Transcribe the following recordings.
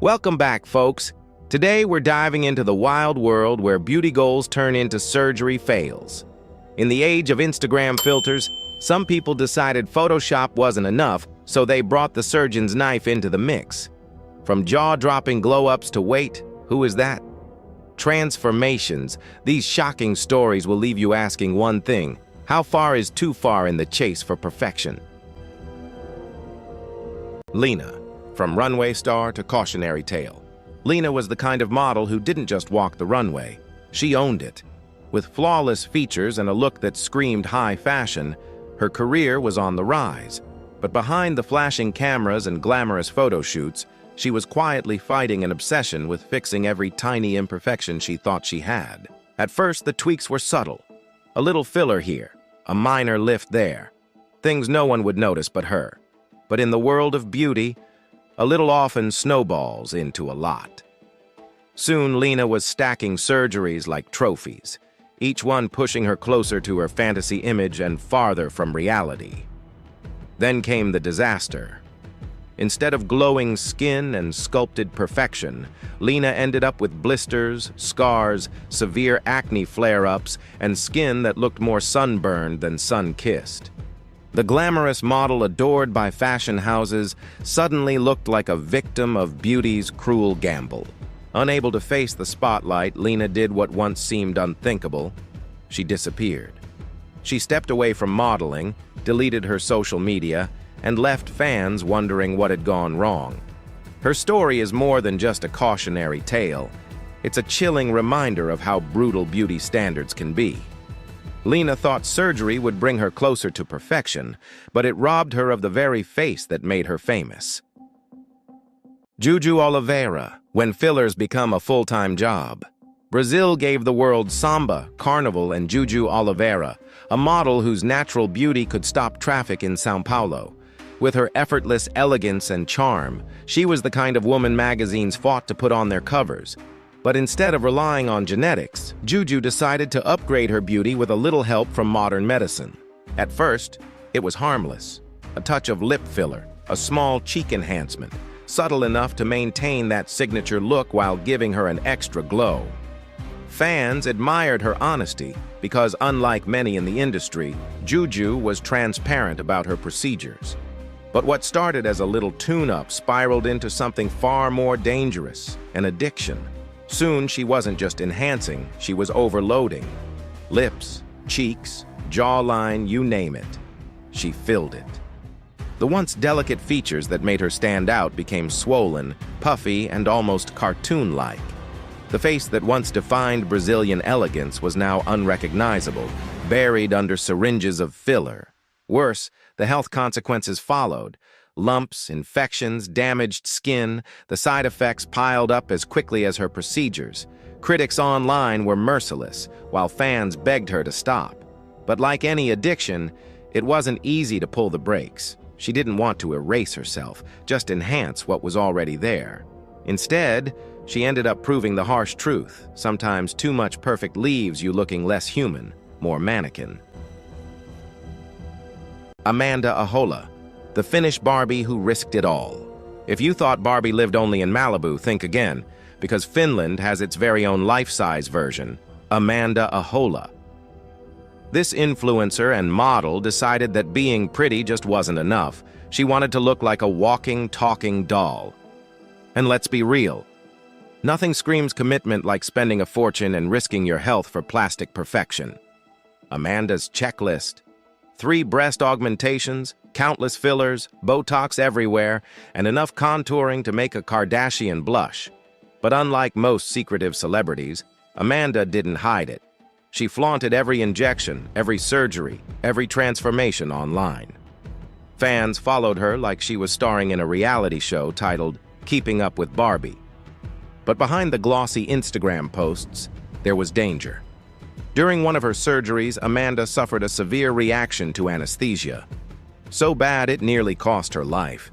Welcome back, folks. Today we're diving into the wild world where beauty goals turn into surgery fails. In the age of Instagram filters, some people decided Photoshop wasn't enough, so they brought the surgeon's knife into the mix. From jaw-dropping glow-ups to wait, who is that? Transformations. These shocking stories will leave you asking one thing: how far is too far in the chase for perfection? Lena. From runway star to cautionary tale. Lena was the kind of model who didn't just walk the runway. She owned it. With flawless features and a look that screamed high fashion, her career was on the rise. But behind the flashing cameras and glamorous photo shoots, she was quietly fighting an obsession with fixing every tiny imperfection she thought she had. At first, the tweaks were subtle. A little filler here, a minor lift there. Things no one would notice but her. But in the world of beauty, a little often snowballs into a lot. Soon, Lena was stacking surgeries like trophies, each one pushing her closer to her fantasy image and farther from reality. Then came the disaster. Instead of glowing skin and sculpted perfection, Lena ended up with blisters, scars, severe acne flare-ups, and skin that looked more sunburned than sun-kissed. The glamorous model adored by fashion houses suddenly looked like a victim of beauty's cruel gamble. Unable to face the spotlight, Lena did what once seemed unthinkable. She disappeared. She stepped away from modeling, deleted her social media, and left fans wondering what had gone wrong. Her story is more than just a cautionary tale. It's a chilling reminder of how brutal beauty standards can be. Lena thought surgery would bring her closer to perfection, but it robbed her of the very face that made her famous. Juju Oliveira, when fillers become a full-time job. Brazil gave the world Samba, Carnival, and Juju Oliveira, a model whose natural beauty could stop traffic in São Paulo. With her effortless elegance and charm, she was the kind of woman magazines fought to put on their covers. But instead of relying on genetics, Juju decided to upgrade her beauty with a little help from modern medicine. At first, it was harmless. A touch of lip filler, a small cheek enhancement, subtle enough to maintain that signature look while giving her an extra glow. Fans admired her honesty because, unlike many in the industry, Juju was transparent about her procedures. But what started as a little tune-up spiraled into something far more dangerous, an addiction. Soon, she wasn't just enhancing, she was overloading. Lips, cheeks, jawline, you name it. She filled it. The once delicate features that made her stand out became swollen, puffy, and almost cartoon-like. The face that once defined Brazilian elegance was now unrecognizable, buried under syringes of filler. Worse, the health consequences followed. Lumps, infections, damaged skin, the side effects piled up as quickly as her procedures. Critics online were merciless, while fans begged her to stop. But like any addiction, it wasn't easy to pull the brakes. She didn't want to erase herself, just enhance what was already there. Instead, she ended up proving the harsh truth. Sometimes too much perfect leaves you looking less human, more mannequin. Amanda Ahola, the Finnish Barbie who risked it all. If you thought Barbie lived only in Malibu, think again, because Finland has its very own life-size version, Amanda Ahola. This influencer and model decided that being pretty just wasn't enough. She wanted to look like a walking, talking doll. And let's be real, nothing screams commitment like spending a fortune and risking your health for plastic perfection. Amanda's checklist: 3 breast augmentations, countless fillers, Botox everywhere, and enough contouring to make a Kardashian blush. But unlike most secretive celebrities, Amanda didn't hide it. She flaunted every injection, every surgery, every transformation online. Fans followed her like she was starring in a reality show titled Keeping Up with Barbie. But behind the glossy Instagram posts, there was danger. During one of her surgeries, Amanda suffered a severe reaction to anesthesia. So bad it nearly cost her life.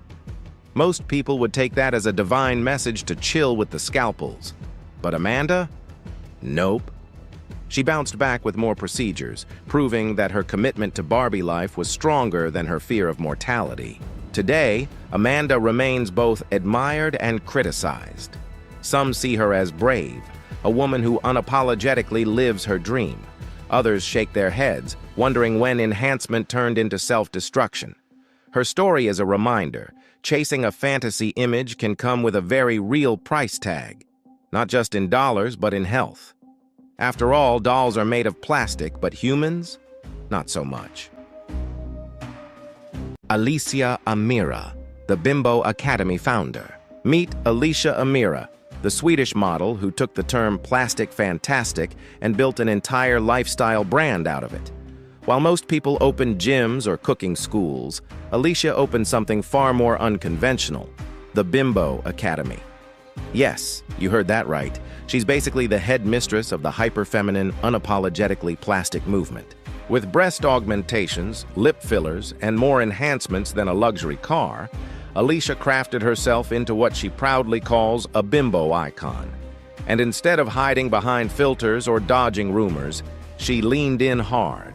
Most people would take that as a divine message to chill with the scalpels. But Amanda? Nope. She bounced back with more procedures, proving that her commitment to Barbie life was stronger than her fear of mortality. Today, Amanda remains both admired and criticized. Some see her as brave, a woman who unapologetically lives her dream. Others shake their heads, wondering when enhancement turned into self-destruction. Her story is a reminder: chasing a fantasy image can come with a very real price tag, not just in dollars, but in health. After all, dolls are made of plastic, but humans? Not so much. Alicia Amira, the Bimbo Academy founder. Meet Alicia Amira, the Swedish model who took the term plastic fantastic and built an entire lifestyle brand out of it. While most people open gyms or cooking schools, Alicia opened something far more unconventional: the Bimbo Academy. Yes, you heard that right. She's basically the head mistress of the hyper-feminine, unapologetically plastic movement. With breast augmentations, lip fillers, and more enhancements than a luxury car, Alicia crafted herself into what she proudly calls a bimbo icon. And instead of hiding behind filters or dodging rumors, she leaned in hard,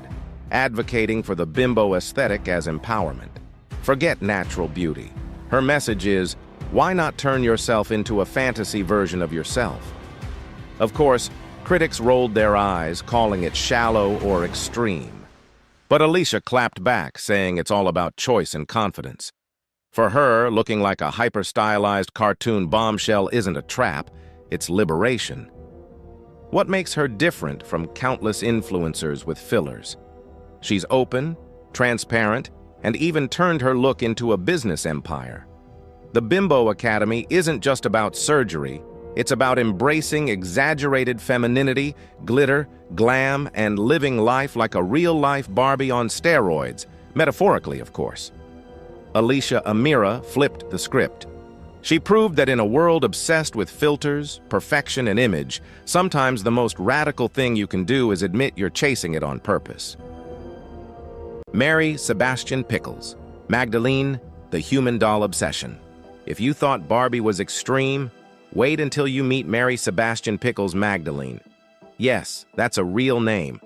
advocating for the bimbo aesthetic as empowerment. Forget natural beauty. Her message is, why not turn yourself into a fantasy version of yourself? Of course, critics rolled their eyes, calling it shallow or extreme. But Alicia clapped back, saying it's all about choice and confidence. For her, looking like a hyper-stylized cartoon bombshell isn't a trap, it's liberation. What makes her different from countless influencers with fillers? She's open, transparent, and even turned her look into a business empire. The Bimbo Academy isn't just about surgery, it's about embracing exaggerated femininity, glitter, glam, and living life like a real-life Barbie on steroids, metaphorically, of course. Alicia Amira flipped the script. She proved that in a world obsessed with filters, perfection, and image, sometimes the most radical thing you can do is admit you're chasing it on purpose. Mary Sebastian Pickles, Magdalene, the human doll obsession. If you thought Barbie was extreme, wait until you meet Mary Sebastian Pickles Magdalene. Yes, that's a real name.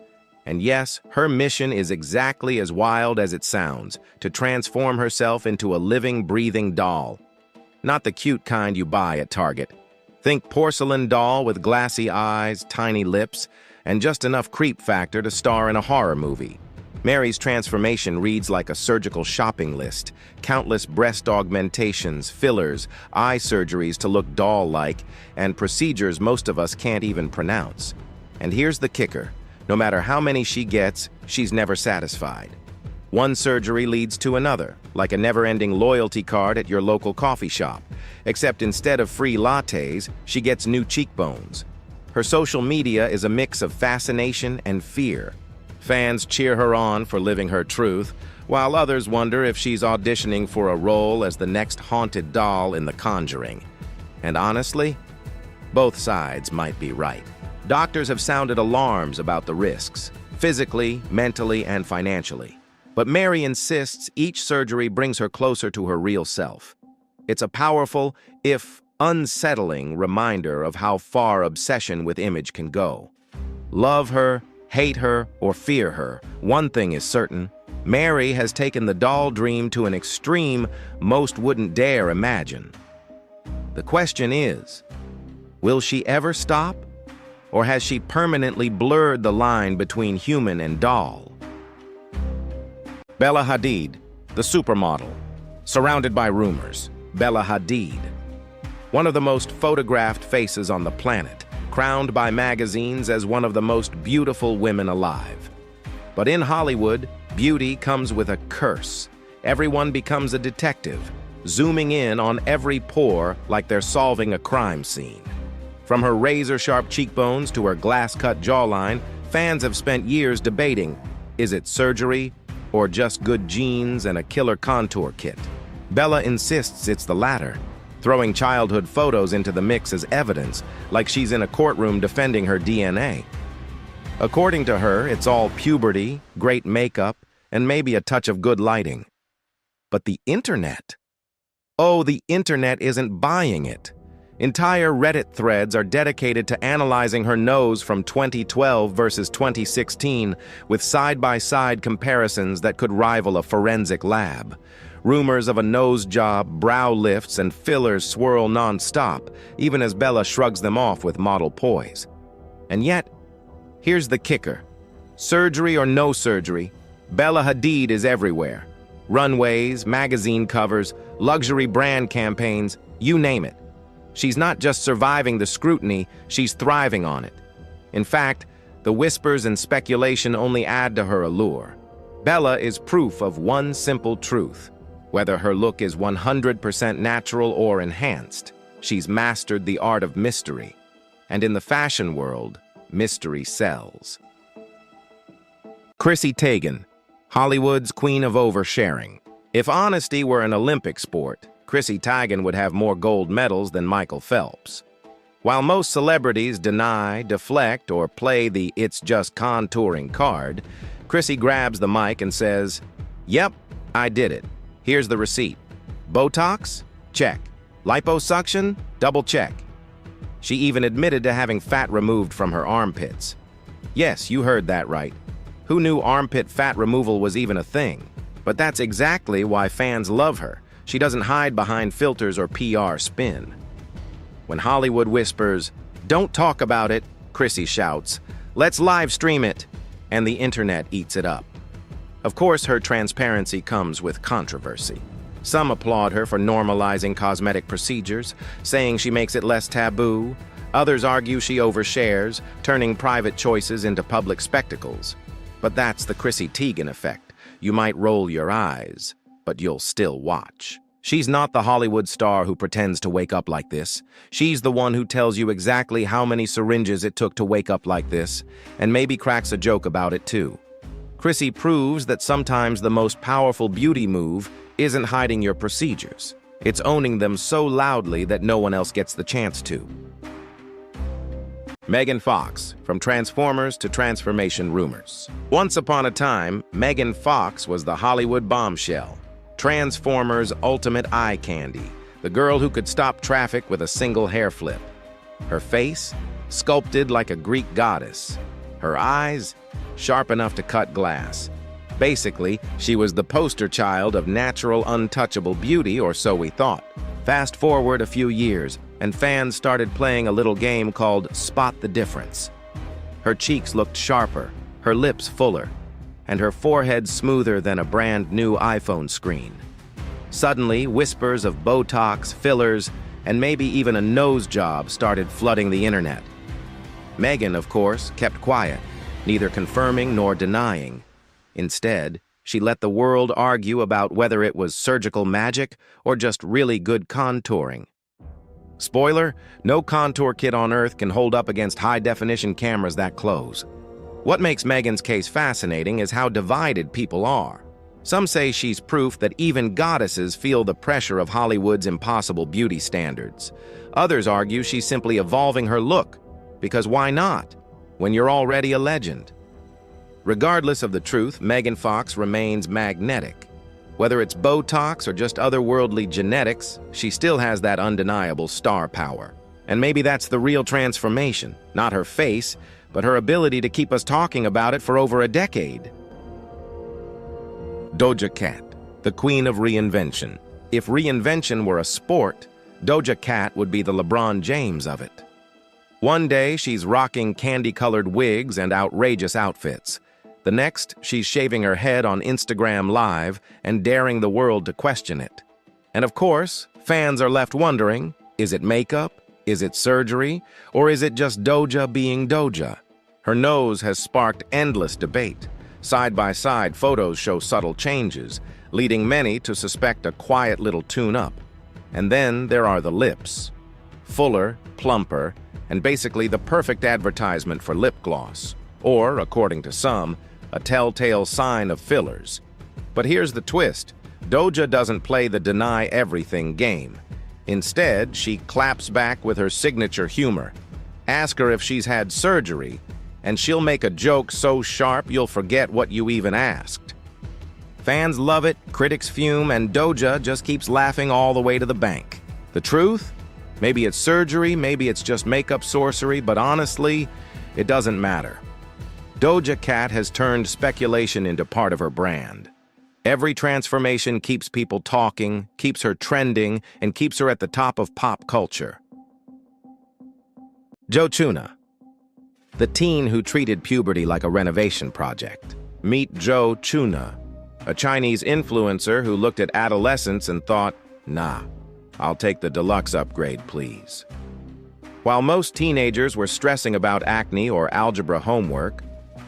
And yes, her mission is exactly as wild as it sounds, to transform herself into a living, breathing doll. Not the cute kind you buy at Target. Think porcelain doll with glassy eyes, tiny lips, and just enough creep factor to star in a horror movie. Mary's transformation reads like a surgical shopping list: countless breast augmentations, fillers, eye surgeries to look doll-like, and procedures most of us can't even pronounce. And here's the kicker: no matter how many she gets, she's never satisfied. One surgery leads to another, like a never-ending loyalty card at your local coffee shop, except instead of free lattes, she gets new cheekbones. Her social media is a mix of fascination and fear. Fans cheer her on for living her truth, while others wonder if she's auditioning for a role as the next haunted doll in The Conjuring. And honestly, both sides might be right. Doctors have sounded alarms about the risks, physically, mentally, and financially. But Mary insists each surgery brings her closer to her real self. It's a powerful, if unsettling, reminder of how far obsession with image can go. Love her, hate her, or fear her, one thing is certain: Mary has taken the doll dream to an extreme most wouldn't dare imagine. The question is, will she ever stop? Or has she permanently blurred the line between human and doll? Bella Hadid, the supermodel. Surrounded by rumors, Bella Hadid. One of the most photographed faces on the planet, crowned by magazines as one of the most beautiful women alive. But in Hollywood, beauty comes with a curse. Everyone becomes a detective, zooming in on every pore like they're solving a crime scene. From her razor-sharp cheekbones to her glass-cut jawline, fans have spent years debating, is it surgery or just good genes and a killer contour kit? Bella insists it's the latter, throwing childhood photos into the mix as evidence, like she's in a courtroom defending her DNA. According to her, it's all puberty, great makeup, and maybe a touch of good lighting. But the internet? Oh, the internet isn't buying it. Entire Reddit threads are dedicated to analyzing her nose from 2012 versus 2016, with side-by-side comparisons that could rival a forensic lab. Rumors of a nose job, brow lifts, and fillers swirl non-stop, even as Bella shrugs them off with model poise. And yet, here's the kicker. Surgery or no surgery, Bella Hadid is everywhere. Runways, magazine covers, luxury brand campaigns, you name it. She's not just surviving the scrutiny, she's thriving on it. In fact, the whispers and speculation only add to her allure. Bella is proof of one simple truth. Whether her look is 100% natural or enhanced, she's mastered the art of mystery. And in the fashion world, mystery sells. Chrissy Teigen, Hollywood's queen of oversharing. If honesty were an Olympic sport, Chrissy Teigen would have more gold medals than Michael Phelps. While most celebrities deny, deflect, or play the "it's just contouring" card, Chrissy grabs the mic and says, "Yep, I did it. Here's the receipt. Botox? Check. Liposuction? Double check." She even admitted to having fat removed from her armpits. Yes, you heard that right. Who knew armpit fat removal was even a thing? But that's exactly why fans love her. She doesn't hide behind filters or PR spin. When Hollywood whispers, "Don't talk about it," Chrissy shouts, "Let's live stream it," and the internet eats it up. Of course, her transparency comes with controversy. Some applaud her for normalizing cosmetic procedures, saying she makes it less taboo. Others argue she overshares, turning private choices into public spectacles. But that's the Chrissy Teigen effect. You might roll your eyes, but you'll still watch. She's not the Hollywood star who pretends to wake up like this. She's the one who tells you exactly how many syringes it took to wake up like this, and maybe cracks a joke about it too. Chrissy proves that sometimes the most powerful beauty move isn't hiding your procedures. It's owning them so loudly that no one else gets the chance to. Megan Fox, from Transformers to Transformation Rumors. Once upon a time, Megan Fox was the Hollywood bombshell. Transformers' ultimate eye candy, the girl who could stop traffic with a single hair flip. Her face, sculpted like a Greek goddess. Her eyes, sharp enough to cut glass. Basically, she was the poster child of natural, untouchable beauty, or so we thought. Fast forward a few years, and fans started playing a little game called Spot the Difference. Her cheeks looked sharper, her lips fuller, and her forehead smoother than a brand new iPhone screen. Suddenly, whispers of Botox, fillers, and maybe even a nose job started flooding the internet. Megan, of course, kept quiet, neither confirming nor denying. Instead, she let the world argue about whether it was surgical magic or just really good contouring. Spoiler, no contour kit on Earth can hold up against high-definition cameras that close. What makes Megan's case fascinating is how divided people are. Some say she's proof that even goddesses feel the pressure of Hollywood's impossible beauty standards. Others argue she's simply evolving her look, because why not, when you're already a legend? Regardless of the truth, Megan Fox remains magnetic. Whether it's Botox or just otherworldly genetics, she still has that undeniable star power. And maybe that's the real transformation, not her face, but her ability to keep us talking about it for over a decade. Doja Cat, the queen of reinvention. If reinvention were a sport, Doja Cat would be the LeBron James of it. One day, she's rocking candy-colored wigs and outrageous outfits. The next, she's shaving her head on Instagram Live and daring the world to question it. And of course, fans are left wondering, is it makeup? Is it surgery? Or is it just Doja being Doja? Her nose has sparked endless debate. Side-by-side photos show subtle changes, leading many to suspect a quiet little tune-up. And then there are the lips. Fuller, plumper, and basically the perfect advertisement for lip gloss. Or, according to some, a telltale sign of fillers. But here's the twist. Doja doesn't play the deny everything game. Instead, she claps back with her signature humor. Ask her if she's had surgery, and she'll make a joke so sharp you'll forget what you even asked. Fans love it, critics fume, and Doja just keeps laughing all the way to the bank. The truth? Maybe it's surgery, maybe it's just makeup sorcery, but honestly, it doesn't matter. Doja Cat has turned speculation into part of her brand. Every transformation keeps people talking, keeps her trending, and keeps her at the top of pop culture. Jo Chuna, the teen who treated puberty like a renovation project. Meet Jo Chuna, a Chinese influencer who looked at adolescence and thought, nah, I'll take the deluxe upgrade, please. While most teenagers were stressing about acne or algebra homework,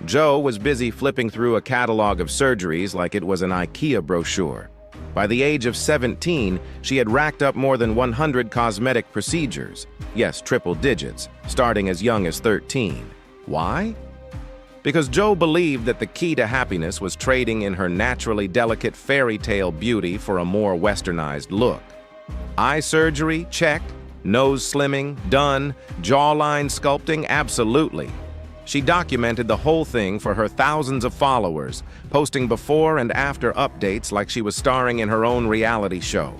Jo was busy flipping through a catalog of surgeries like it was an IKEA brochure. By the age of 17, she had racked up more than 100 cosmetic procedures. Yes, triple digits, starting as young as 13. Why? Because Jo believed that the key to happiness was trading in her naturally delicate fairy tale beauty for a more westernized look. Eye surgery? Check. Nose slimming? Done. Jawline sculpting? Absolutely. She documented the whole thing for her thousands of followers, posting before and after updates like she was starring in her own reality show.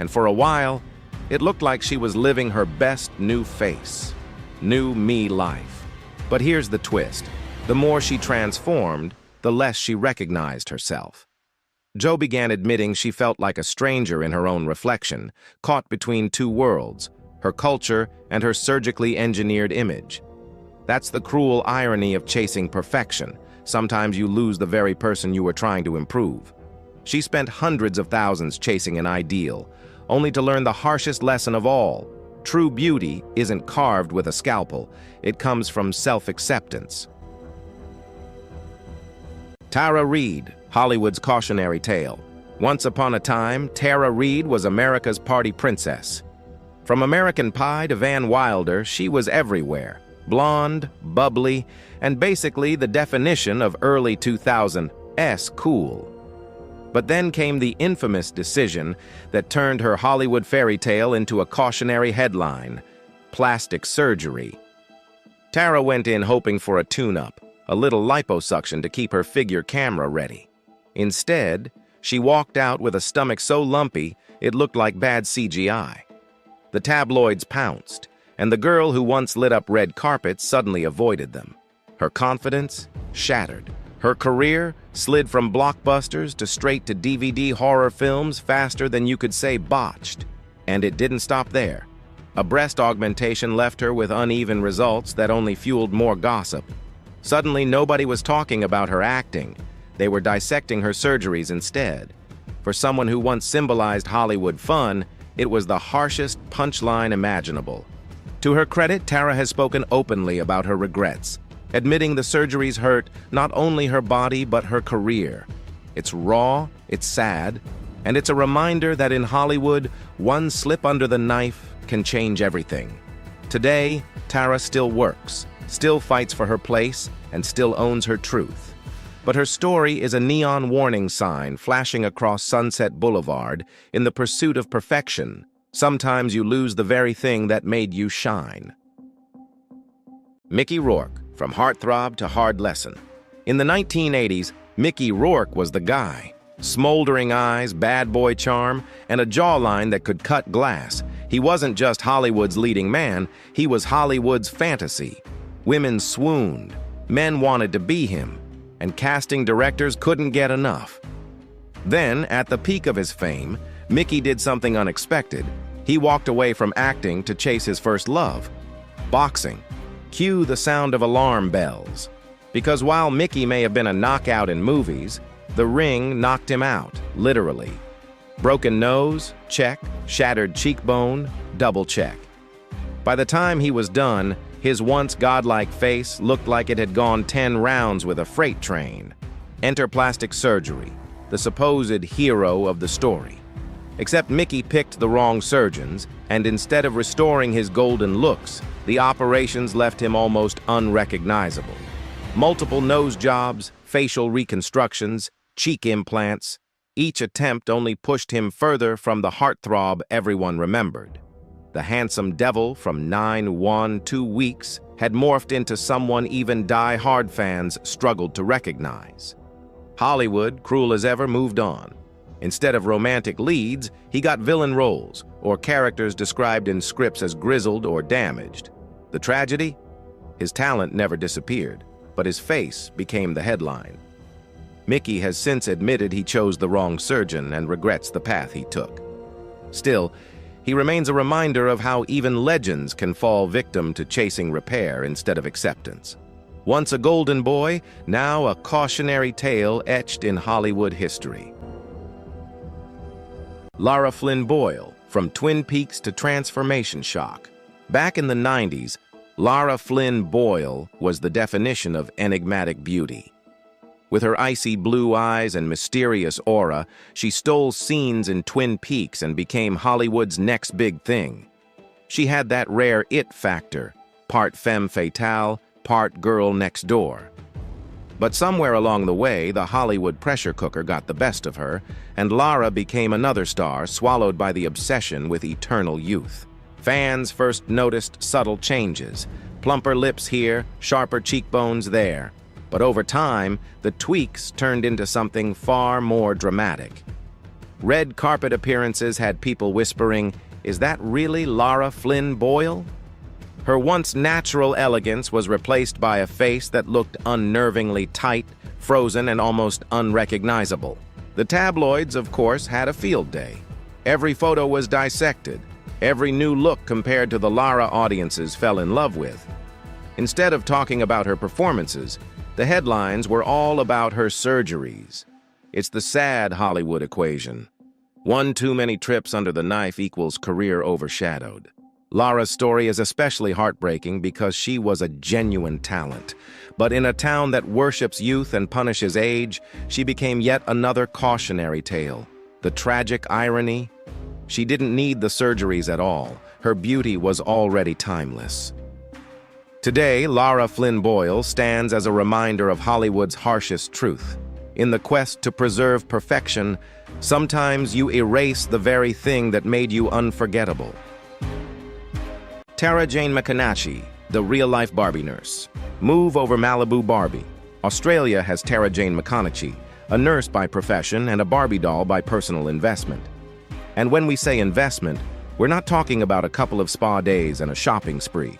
And for a while, it looked like she was living her best new face, new me life. But here's the twist. The more she transformed, the less she recognized herself. Jo began admitting she felt like a stranger in her own reflection, caught between two worlds, her culture and her surgically engineered image. That's the cruel irony of chasing perfection. Sometimes you lose the very person you were trying to improve. She spent hundreds of thousands chasing an ideal, only to learn the harshest lesson of all. True beauty isn't carved with a scalpel. It comes from self-acceptance. Tara Reid, Hollywood's cautionary tale. Once upon a time, Tara Reid was America's party princess. From American Pie to Van Wilder, she was everywhere. Blonde, bubbly, and basically the definition of early 2000s cool. But then came the infamous decision that turned her Hollywood fairy tale into a cautionary headline: plastic surgery. Tara went in hoping for a tune-up, a little liposuction to keep her figure camera ready. Instead, she walked out with a stomach so lumpy it looked like bad CGI. The tabloids pounced, and the girl who once lit up red carpets suddenly avoided them. Her confidence shattered. Her career slid from blockbusters to straight to DVD horror films faster than you could say botched. And it didn't stop there. A breast augmentation left her with uneven results that only fueled more gossip. Suddenly, nobody was talking about her acting. They were dissecting her surgeries instead. For someone who once symbolized Hollywood fun, it was the harshest punchline imaginable. To her credit, Tara has spoken openly about her regrets, admitting the surgeries hurt not only her body but her career. It's raw, it's sad, and it's a reminder that in Hollywood, one slip under the knife can change everything. Today, Tara still works, still fights for her place, and still owns her truth. But her story is a neon warning sign flashing across Sunset Boulevard in the pursuit of perfection. Sometimes you lose the very thing that made you shine. Mickey Rourke, from heartthrob to hard lesson. In the 1980s, Mickey Rourke was the guy. Smoldering eyes, bad boy charm, and a jawline that could cut glass. He wasn't just Hollywood's leading man, he was Hollywood's fantasy. Women swooned, men wanted to be him, and casting directors couldn't get enough. Then, at the peak of his fame, Mickey did something unexpected. He walked away from acting to chase his first love, boxing. Cue the sound of alarm bells. Because while Mickey may have been a knockout in movies, the ring knocked him out, literally. Broken nose? Check. Shattered cheekbone? Double check. By the time he was done, his once godlike face looked like it had gone 10 rounds with a freight train. Enter plastic surgery, the supposed hero of the story. Except Mickey picked the wrong surgeons, and instead of restoring his golden looks, the operations left him almost unrecognizable. Multiple nose jobs, facial reconstructions, cheek implants. Each attempt only pushed him further from the heartthrob everyone remembered. The handsome devil from 9-1-2 weeks had morphed into someone even die-hard fans struggled to recognize. Hollywood, cruel as ever, moved on. Instead of romantic leads, he got villain roles, or characters described in scripts as grizzled or damaged. The tragedy? His talent never disappeared, but his face became the headline. Mickey has since admitted he chose the wrong surgeon and regrets the path he took. Still, he remains a reminder of how even legends can fall victim to chasing repair instead of acceptance. Once a golden boy, now a cautionary tale etched in Hollywood history. Lara Flynn Boyle, from Twin Peaks to transformation shock. Back in the 90s, Lara Flynn Boyle was the definition of enigmatic beauty. With her icy blue eyes and mysterious aura, she stole scenes in Twin Peaks and became Hollywood's next big thing. She had that rare it factor, part femme fatale, part girl next door. But somewhere along the way, the Hollywood pressure cooker got the best of her, and Lara became another star swallowed by the obsession with eternal youth. Fans first noticed subtle changes, plumper lips here, sharper cheekbones there. But over time, the tweaks turned into something far more dramatic. Red carpet appearances had people whispering, "Is that really Lara Flynn Boyle?" Her once natural elegance was replaced by a face that looked unnervingly tight, frozen, and almost unrecognizable. The tabloids, of course, had a field day. Every photo was dissected. Every new look compared to the Lara audiences fell in love with. Instead of talking about her performances, the headlines were all about her surgeries. It's the sad Hollywood equation. One too many trips under the knife equals career overshadowed. Lara's story is especially heartbreaking because she was a genuine talent. But in a town that worships youth and punishes age, she became yet another cautionary tale. The tragic irony? She didn't need the surgeries at all. Her beauty was already timeless. Today, Lara Flynn Boyle stands as a reminder of Hollywood's harshest truth. In the quest to preserve perfection, sometimes you erase the very thing that made you unforgettable. Tara Jane McConaughey, the real-life Barbie nurse. Move over Malibu Barbie. Australia has Tara Jane McConaughey, a nurse by profession and a Barbie doll by personal investment. And when we say investment, we're not talking about a couple of spa days and a shopping spree.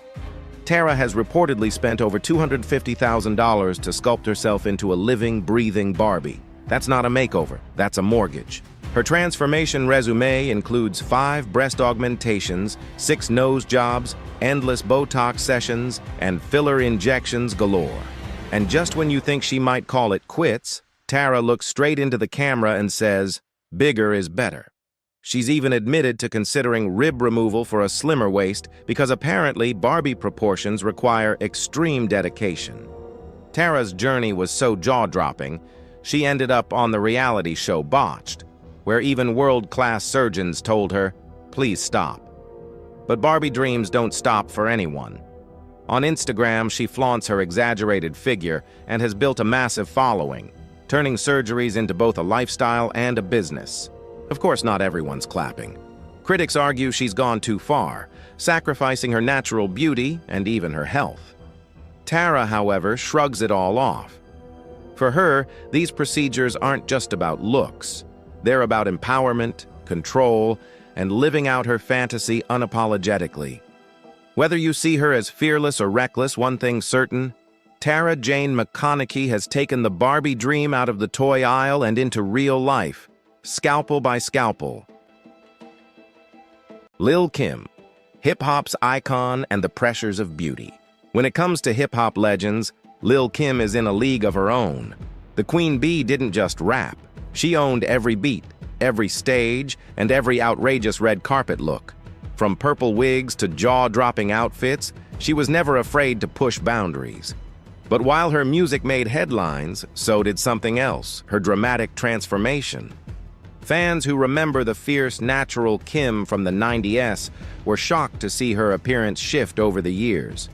Tara has reportedly spent over $250,000 to sculpt herself into a living, breathing Barbie. That's not a makeover, that's a mortgage. Her transformation resume includes 5 breast augmentations, 6 nose jobs, endless Botox sessions, and filler injections galore. And just when you think she might call it quits, Tara looks straight into the camera and says, "Bigger is better." She's even admitted to considering rib removal for a slimmer waist because apparently Barbie proportions require extreme dedication. Tara's journey was so jaw-dropping, she ended up on the reality show Botched, where even world-class surgeons told her, "Please stop." But Barbie dreams don't stop for anyone. On Instagram, she flaunts her exaggerated figure and has built a massive following, turning surgeries into both a lifestyle and a business. Of course, not everyone's clapping. Critics argue she's gone too far, sacrificing her natural beauty and even her health. Tara, however, shrugs it all off. For her, these procedures aren't just about looks. They're about empowerment, control, and living out her fantasy unapologetically. Whether you see her as fearless or reckless, one thing's certain: Tara Jane McConaughey has taken the Barbie dream out of the toy aisle and into real life, scalpel by scalpel. Lil' Kim, hip-hop's icon and the pressures of beauty. When it comes to hip-hop legends, Lil' Kim is in a league of her own. The Queen Bee didn't just rap. She owned every beat, every stage, and every outrageous red carpet look. From purple wigs to jaw-dropping outfits, she was never afraid to push boundaries. But while her music made headlines, so did something else, her dramatic transformation. Fans who remember the fierce, natural Kim from the 90s were shocked to see her appearance shift over the years.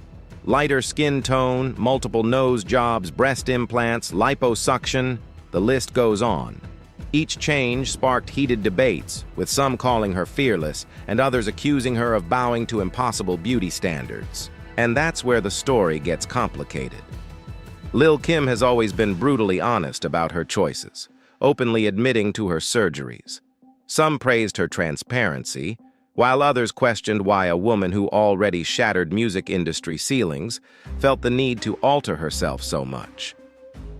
Lighter skin tone, multiple nose jobs, breast implants, liposuction, the list goes on. Each change sparked heated debates, with some calling her fearless and others accusing her of bowing to impossible beauty standards. And that's where the story gets complicated. Lil' Kim has always been brutally honest about her choices, openly admitting to her surgeries. Some praised her transparency, while others questioned why a woman who already shattered music industry ceilings felt the need to alter herself so much.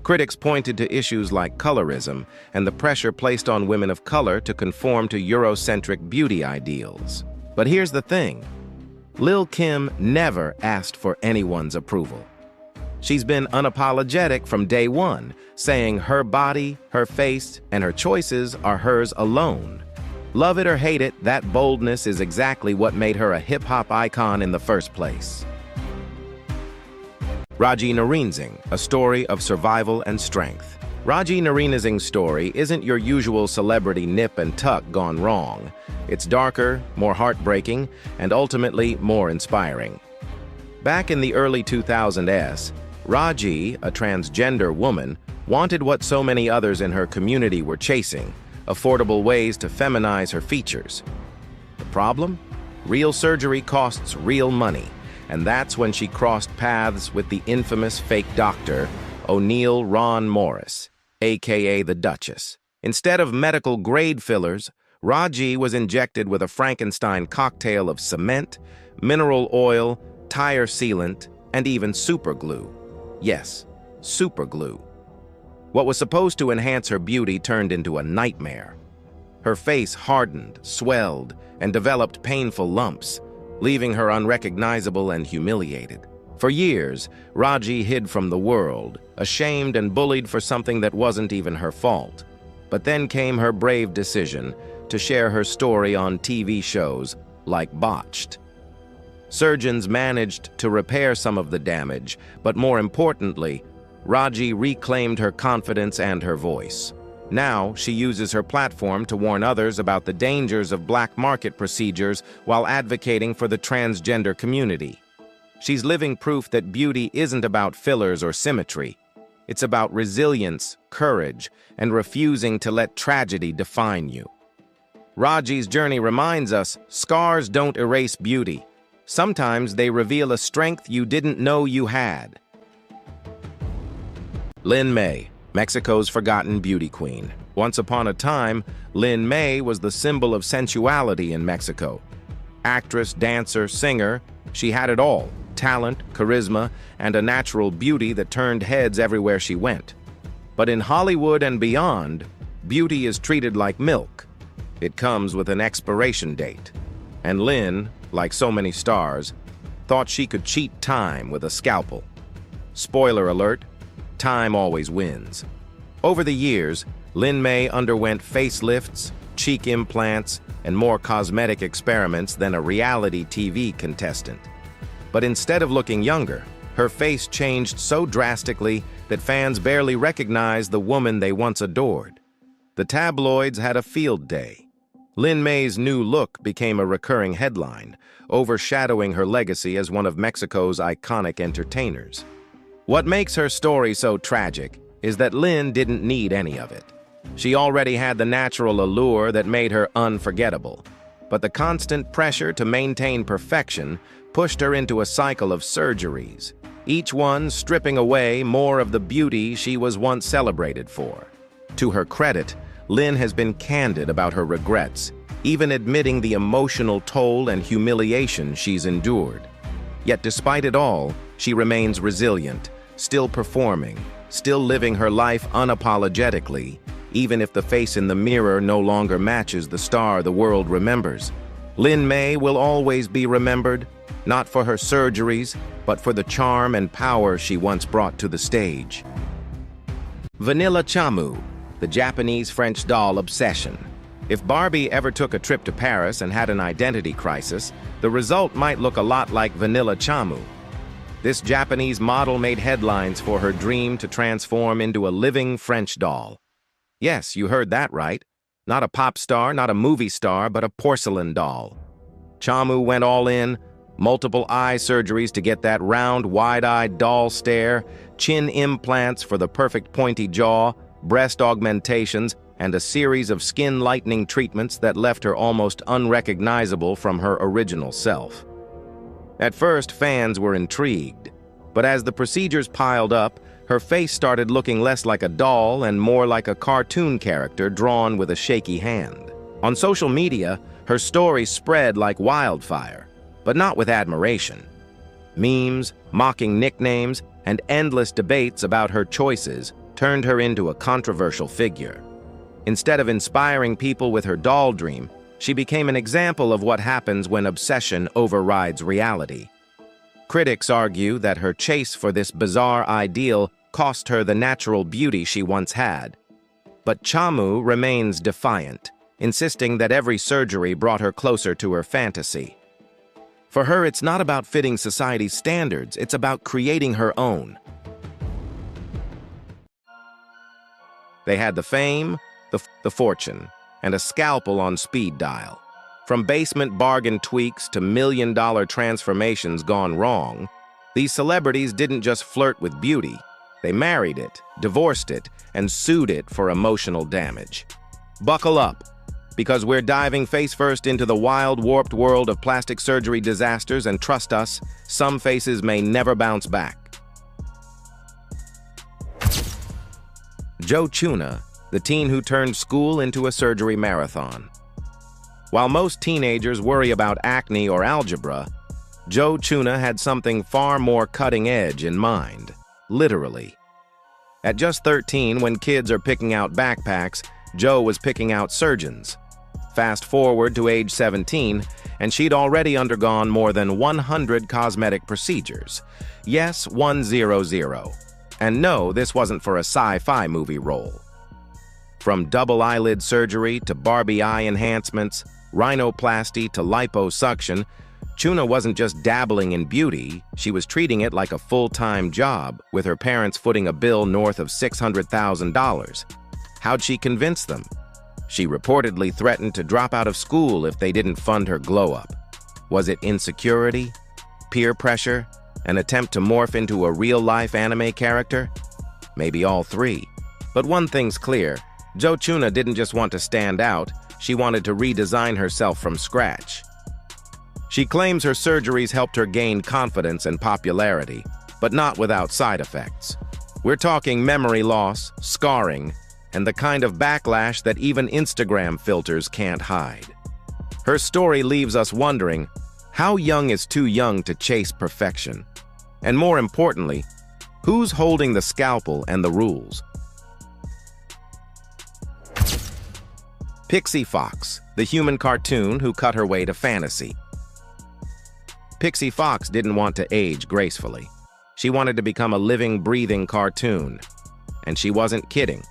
Critics pointed to issues like colorism and the pressure placed on women of color to conform to Eurocentric beauty ideals. But here's the thing. Lil' Kim never asked for anyone's approval. She's been unapologetic from day one, saying her body, her face, and her choices are hers alone. Love it or hate it, that boldness is exactly what made her a hip-hop icon in the first place. Raji Nareenzing, a story of survival and strength. Raji Nareenzing's story isn't your usual celebrity nip and tuck gone wrong. It's darker, more heartbreaking, and ultimately more inspiring. Back in the early 2000s, Raji, a transgender woman, wanted what so many others in her community were chasing: affordable ways to feminize her features. The problem? Real surgery costs real money, and that's when she crossed paths with the infamous fake doctor, O'Neill Ron Morris, aka the Duchess. Instead of medical-grade fillers, Raji was injected with a Frankenstein cocktail of cement, mineral oil, tire sealant, and even superglue. Yes, superglue. What was supposed to enhance her beauty turned into a nightmare. Her face hardened, swelled, and developed painful lumps, leaving her unrecognizable and humiliated. For years, Raji hid from the world, ashamed and bullied for something that wasn't even her fault. But then came her brave decision to share her story on TV shows like Botched. Surgeons managed to repair some of the damage, but more importantly, Raji reclaimed her confidence and her voice. Now, she uses her platform to warn others about the dangers of black market procedures while advocating for the transgender community. She's living proof that beauty isn't about fillers or symmetry. It's about resilience, courage, and refusing to let tragedy define you. Raji's journey reminds us, scars don't erase beauty. Sometimes they reveal a strength you didn't know you had. Lin May, Mexico's forgotten beauty queen. Once upon a time, Lin May was the symbol of sensuality in Mexico. Actress, dancer, singer, she had it all: talent, charisma, and a natural beauty that turned heads everywhere she went. But in Hollywood and beyond, beauty is treated like milk. It comes with an expiration date. And Lin, like so many stars, thought she could cheat time with a scalpel. Spoiler alert, time always wins. Over the years, Lin May underwent facelifts, cheek implants, and more cosmetic experiments than a reality TV contestant. But instead of looking younger, her face changed so drastically that fans barely recognized the woman they once adored. The tabloids had a field day. Lin May's new look became a recurring headline, overshadowing her legacy as one of Mexico's iconic entertainers. What makes her story so tragic is that Lin didn't need any of it. She already had the natural allure that made her unforgettable. But the constant pressure to maintain perfection pushed her into a cycle of surgeries, each one stripping away more of the beauty she was once celebrated for. To her credit, Lin has been candid about her regrets, even admitting the emotional toll and humiliation she's endured. Yet despite it all, she remains resilient, still performing, still living her life unapologetically, even if the face in the mirror no longer matches the star the world remembers. Lin May will always be remembered, not for her surgeries, but for the charm and power she once brought to the stage. Vanilla Chamu, the Japanese French doll obsession. If Barbie ever took a trip to Paris and had an identity crisis, the result might look a lot like Vanilla Chamu. This Japanese model made headlines for her dream to transform into a living French doll. Yes, you heard that right. Not a pop star, not a movie star, but a porcelain doll. Chamu went all in, multiple eye surgeries to get that round, wide-eyed doll stare, chin implants for the perfect pointy jaw, breast augmentations, and a series of skin-lightening treatments that left her almost unrecognizable from her original self. At first, fans were intrigued, but as the procedures piled up, her face started looking less like a doll and more like a cartoon character drawn with a shaky hand. On social media, her story spread like wildfire, but not with admiration. Memes, mocking nicknames, and endless debates about her choices turned her into a controversial figure. Instead of inspiring people with her doll dream, she became an example of what happens when obsession overrides reality. Critics argue that her chase for this bizarre ideal cost her the natural beauty she once had. But Chamu remains defiant, insisting that every surgery brought her closer to her fantasy. For her, it's not about fitting society's standards, it's about creating her own. They had the fame, the fortune, and a scalpel on speed dial. From basement bargain tweaks to million-dollar transformations gone wrong, these celebrities didn't just flirt with beauty. They married it, divorced it, and sued it for emotional damage. Buckle up, because we're diving face-first into the wild, warped world of plastic surgery disasters, and trust us, some faces may never bounce back. Joe Chuna, the teen who turned school into a surgery marathon. While most teenagers worry about acne or algebra, Joe Chuna had something far more cutting-edge in mind, literally. At just 13, when kids are picking out backpacks, Joe was picking out surgeons. Fast forward to age 17, and she'd already undergone more than 100 cosmetic procedures. Yes, 100. And no, this wasn't for a sci-fi movie role. From double eyelid surgery to Barbie eye enhancements, rhinoplasty to liposuction, Chuna wasn't just dabbling in beauty, she was treating it like a full-time job, with her parents footing a bill north of $600,000. How'd she convince them? She reportedly threatened to drop out of school if they didn't fund her glow-up. Was it insecurity? Peer pressure? An attempt to morph into a real-life anime character? Maybe all three. But one thing's clear, Joe Chuna didn't just want to stand out, she wanted to redesign herself from scratch. She claims her surgeries helped her gain confidence and popularity, but not without side effects. We're talking memory loss, scarring, and the kind of backlash that even Instagram filters can't hide. Her story leaves us wondering, how young is too young to chase perfection? And more importantly, who's holding the scalpel and the rules? Pixie Fox, the human cartoon who cut her way to fantasy. Pixie Fox didn't want to age gracefully. She wanted to become a living, breathing cartoon. And she wasn't kidding.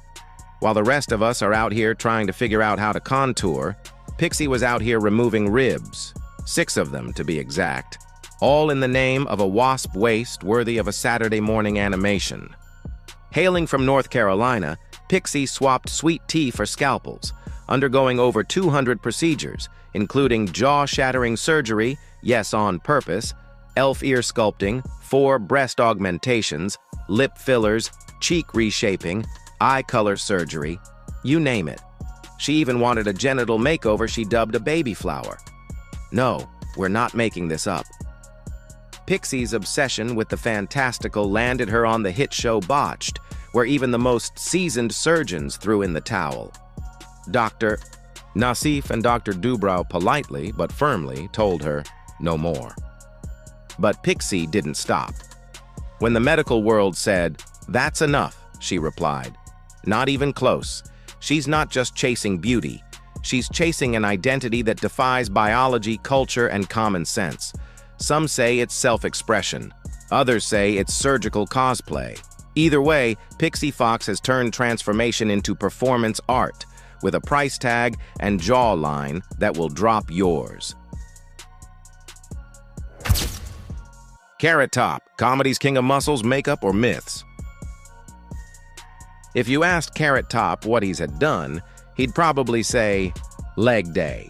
While the rest of us are out here trying to figure out how to contour, Pixie was out here removing ribs, 6 of them to be exact, all in the name of a wasp waist worthy of a Saturday morning animation. Hailing from North Carolina, Pixie swapped sweet tea for scalpels, undergoing over 200 procedures, including jaw-shattering surgery, yes, on purpose, elf ear sculpting, 4 breast augmentations, lip fillers, cheek reshaping, eye color surgery, you name it. She even wanted a genital makeover she dubbed a baby flower. No, we're not making this up. Pixie's obsession with the fantastical landed her on the hit show Botched, where even the most seasoned surgeons threw in the towel. Dr. Nassif and Dr. Dubrow politely but firmly told her no more. But Pixie didn't stop. When the medical world said, "That's enough," she replied, "Not even close. She's not just chasing beauty. She's chasing an identity that defies biology, culture, and common sense. Some say it's self-expression. Others say it's surgical cosplay. Either way, Pixie Fox has turned transformation into performance art, with a price tag and jawline that will drop yours. Carrot Top, comedy's king of muscles, makeup, or myths? If you asked Carrot Top what he's had done, he'd probably say, leg day.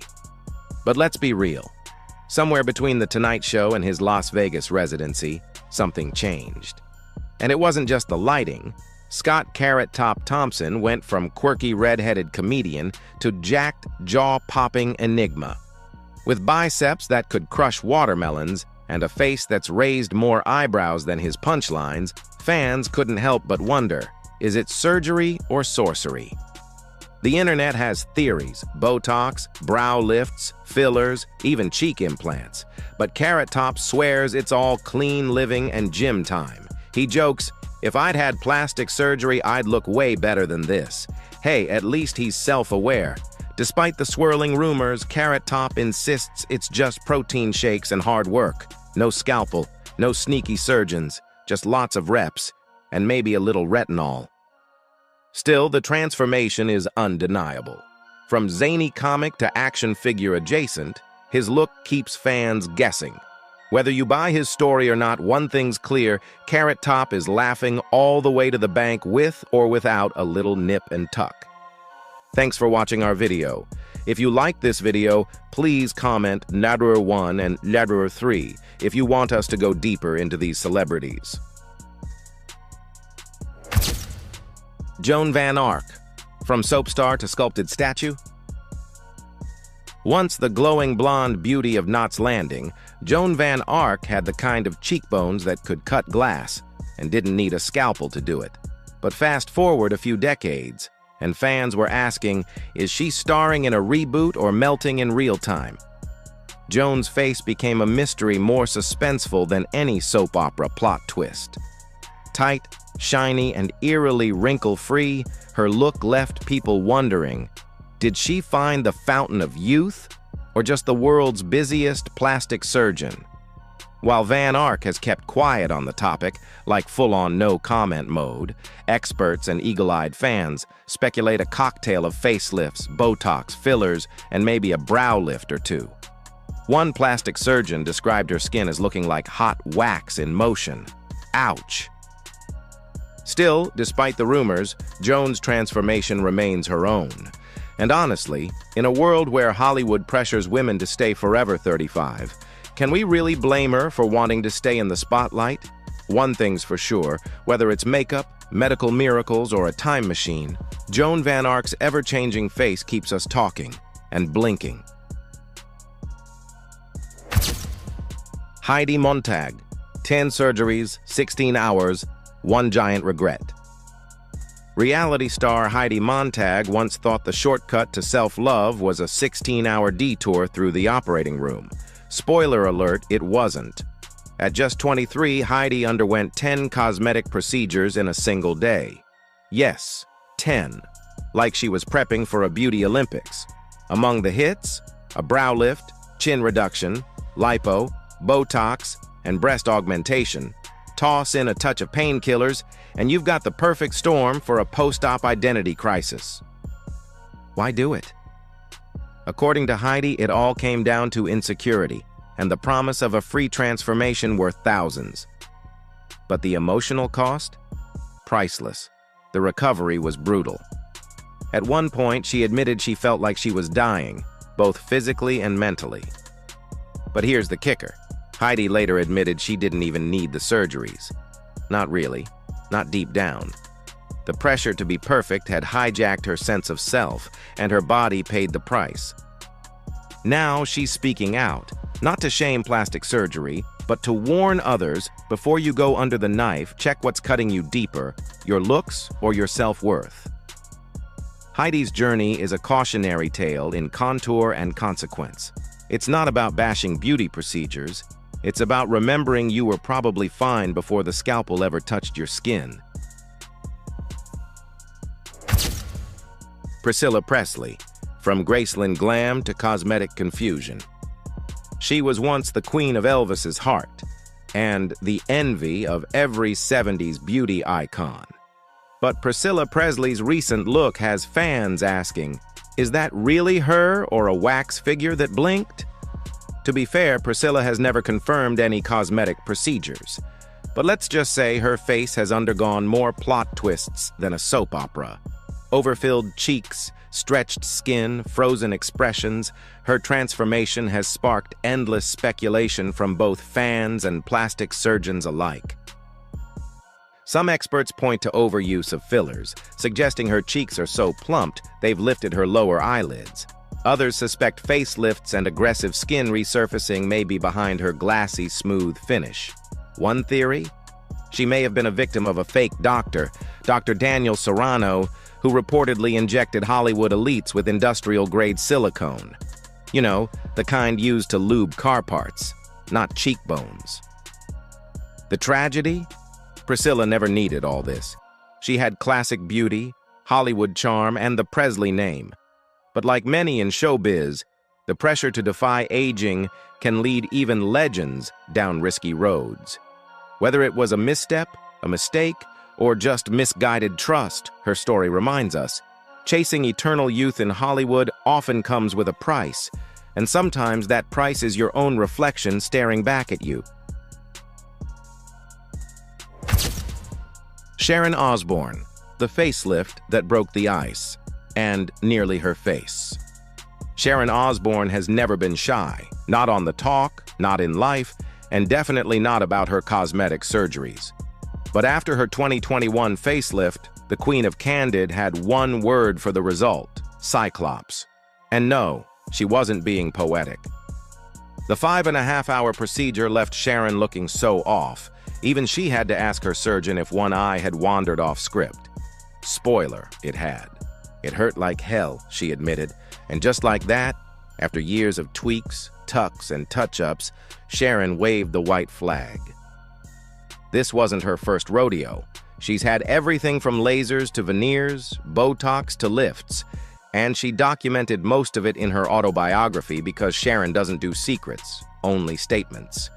But let's be real. Somewhere between The Tonight Show and his Las Vegas residency, something changed. And it wasn't just the lighting. Scott Carrot Top Thompson went from quirky red-headed comedian to jacked, jaw-popping enigma. With biceps that could crush watermelons and a face that's raised more eyebrows than his punchlines, fans couldn't help but wonder, is it surgery or sorcery? The internet has theories, Botox, brow lifts, fillers, even cheek implants. But Carrot Top swears it's all clean living and gym time. He jokes, If I'd had plastic surgery, I'd look way better than this. Hey, at least he's self-aware. Despite the swirling rumors, Carrot Top insists it's just protein shakes and hard work. No scalpel, no sneaky surgeons, just lots of reps, and maybe a little retinol. Still, the transformation is undeniable. From zany comic to action figure adjacent, his look keeps fans guessing. Whether you buy his story or not, one thing's clear: Carrot Top is laughing all the way to the bank with or without a little nip and tuck. Thanks for watching our video. If you liked this video, please comment Ladderer 1 and Ladderer 3 if you want us to go deeper into these celebrities. Joan Van Ark, from soap star to sculpted statue. Once the glowing blonde beauty of Knots Landing, Joan Van Ark had the kind of cheekbones that could cut glass and didn't need a scalpel to do it. But fast forward a few decades, and fans were asking, is she starring in a reboot or melting in real time? Joan's face became a mystery more suspenseful than any soap opera plot twist. Tight, shiny, and eerily wrinkle-free, her look left people wondering, did she find the fountain of youth, or just the world's busiest plastic surgeon? While Van Ark has kept quiet on the topic, like full-on no-comment mode, experts and eagle-eyed fans speculate a cocktail of facelifts, Botox, fillers, and maybe a brow lift or two. One plastic surgeon described her skin as looking like hot wax in motion. Ouch! Still, despite the rumors, Joan's transformation remains her own. And honestly, in a world where Hollywood pressures women to stay forever 35, can we really blame her for wanting to stay in the spotlight? One thing's for sure, whether it's makeup, medical miracles, or a time machine, Joan Van Ark's ever-changing face keeps us talking and blinking. Heidi Montag, 10 surgeries, 16 hours, one giant regret. Reality star Heidi Montag once thought the shortcut to self-love was a 16-hour detour through the operating room. Spoiler alert, it wasn't. At just 23, Heidi underwent 10 cosmetic procedures in a single day. Yes, 10. Like she was prepping for a beauty Olympics. Among the hits, a brow lift, chin reduction, lipo, Botox, and breast augmentation. Toss in a touch of painkillers, and you've got the perfect storm for a post-op identity crisis. Why do it? According to Heidi, it all came down to insecurity and the promise of a free transformation worth thousands. But the emotional cost? Priceless. The recovery was brutal. At one point, she admitted she felt like she was dying, both physically and mentally. But here's the kicker. Heidi later admitted she didn't even need the surgeries. Not really. Not deep down. The pressure to be perfect had hijacked her sense of self, and her body paid the price. Now she's speaking out, not to shame plastic surgery, but to warn others, before you go under the knife, check what's cutting you deeper, your looks or your self-worth. Heidi's journey is a cautionary tale in contour and consequence. It's not about bashing beauty procedures. It's about remembering you were probably fine before the scalpel ever touched your skin. Priscilla Presley, from Graceland glam to cosmetic confusion. She was once the queen of Elvis's heart, and the envy of every 70s beauty icon. But Priscilla Presley's recent look has fans asking, is that really her or a wax figure that blinked? To be fair, Priscilla has never confirmed any cosmetic procedures. But let's just say her face has undergone more plot twists than a soap opera. Overfilled cheeks, stretched skin, frozen expressions, her transformation has sparked endless speculation from both fans and plastic surgeons alike. Some experts point to overuse of fillers, suggesting her cheeks are so plumped they've lifted her lower eyelids. Others suspect facelifts and aggressive skin resurfacing may be behind her glassy, smooth finish. One theory? She may have been a victim of a fake doctor, Dr. Daniel Serrano, who reportedly injected Hollywood elites with industrial-grade silicone. You know, the kind used to lube car parts, not cheekbones. The tragedy? Priscilla never needed all this. She had classic beauty, Hollywood charm, and the Presley name. But like many in showbiz, the pressure to defy aging can lead even legends down risky roads. Whether it was a misstep, a mistake, or just misguided trust, her story reminds us, chasing eternal youth in Hollywood often comes with a price, and sometimes that price is your own reflection staring back at you. Sharon Osbourne, the facelift that broke the ice, and nearly her face. Sharon Osbourne has never been shy, not on the talk, not in life, and definitely not about her cosmetic surgeries. But after her 2021 facelift, the Queen of Candid had one word for the result: Cyclops. And no, she wasn't being poetic. The 5.5-hour procedure left Sharon looking so off, even she had to ask her surgeon if one eye had wandered off script. Spoiler, it had. It hurt like hell, she admitted, and just like that, after years of tweaks, tucks, and touch-ups, Sharon waved the white flag. This wasn't her first rodeo. She's had everything from lasers to veneers, Botox to lifts, and she documented most of it in her autobiography because Sharon doesn't do secrets, only statements.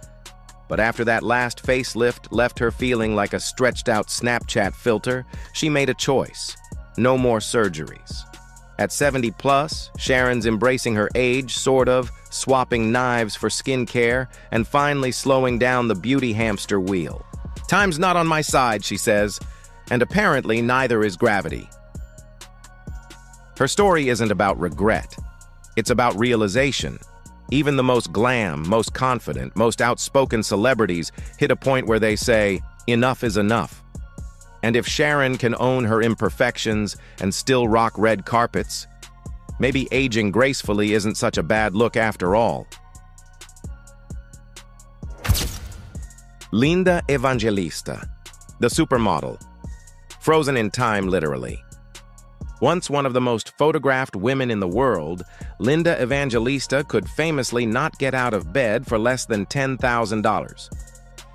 But after that last facelift left her feeling like a stretched-out Snapchat filter, she made a choice: no more surgeries. At 70 plus, Sharon's embracing her age, sort of, swapping knives for skincare, and finally slowing down the beauty hamster wheel. "Time's not on my side," she says, and apparently neither is gravity. Her story isn't about regret. It's about realization. Even the most glam, most confident, most outspoken celebrities hit a point where they say, enough is enough. And if Sharon can own her imperfections and still rock red carpets, maybe aging gracefully isn't such a bad look after all. Linda Evangelista, the supermodel. Frozen in time, literally. Once one of the most photographed women in the world, Linda Evangelista could famously not get out of bed for less than $10,000.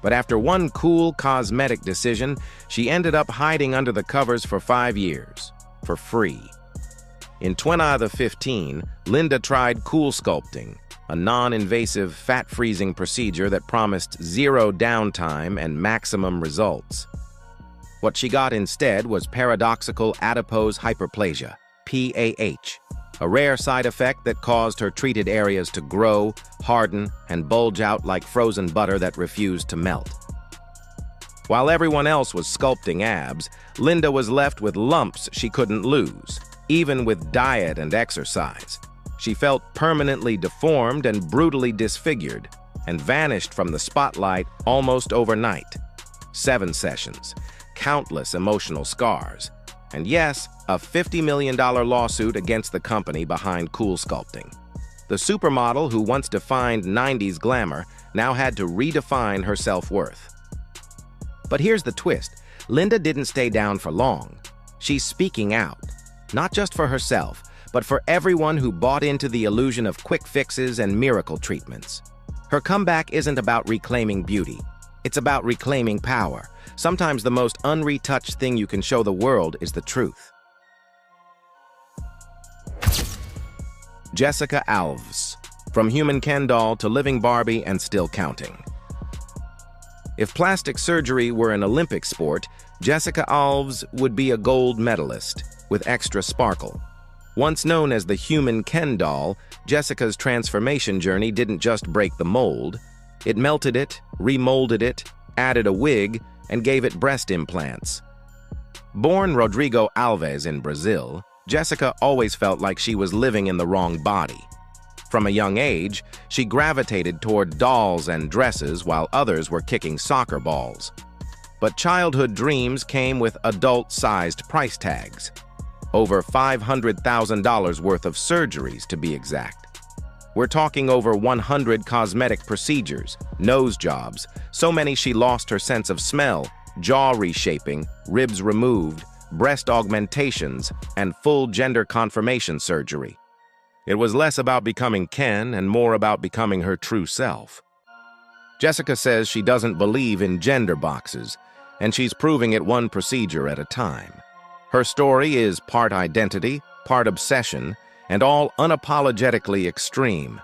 But after one cool cosmetic decision, she ended up hiding under the covers for 5 years, for free. In 2015, Linda tried cool sculpting, a non-invasive fat-freezing procedure that promised zero downtime and maximum results. What she got instead was paradoxical adipose hyperplasia, PAH, a rare side effect that caused her treated areas to grow, harden, and bulge out like frozen butter that refused to melt. While everyone else was sculpting abs, Linda was left with lumps she couldn't lose, even with diet and exercise. She felt permanently deformed and brutally disfigured, and vanished from the spotlight almost overnight. 7 sessions, countless emotional scars, and yes, a $50 million lawsuit against the company behind cool sculpting. The supermodel who once defined 90s glamour now had to redefine her self-worth. But here's the twist. Linda didn't stay down for long. She's speaking out, not just for herself, but for everyone who bought into the illusion of quick fixes and miracle treatments. Her comeback isn't about reclaiming beauty. It's about reclaiming power. Sometimes the most unretouched thing you can show the world is the truth. Jessica Alves, from human Ken doll to living Barbie and still counting. If plastic surgery were an Olympic sport, Jessica Alves would be a gold medalist with extra sparkle. Once known as the human Ken doll, Jessica's transformation journey didn't just break the mold. It melted it, remolded it, added a wig, and gave it breast implants. Born Rodrigo Alves in Brazil, Jessica always felt like she was living in the wrong body. From a young age, she gravitated toward dolls and dresses while others were kicking soccer balls. But childhood dreams came with adult-sized price tags. Over $500,000 worth of surgeries, to be exact. We're talking over 100 cosmetic procedures, nose jobs, so many she lost her sense of smell, jaw reshaping, ribs removed, breast augmentations, and full gender confirmation surgery. It was less about becoming Ken and more about becoming her true self. Jessica says she doesn't believe in gender boxes. and she's proving it one procedure at a time. Her story is part identity, part obsession, and all unapologetically extreme.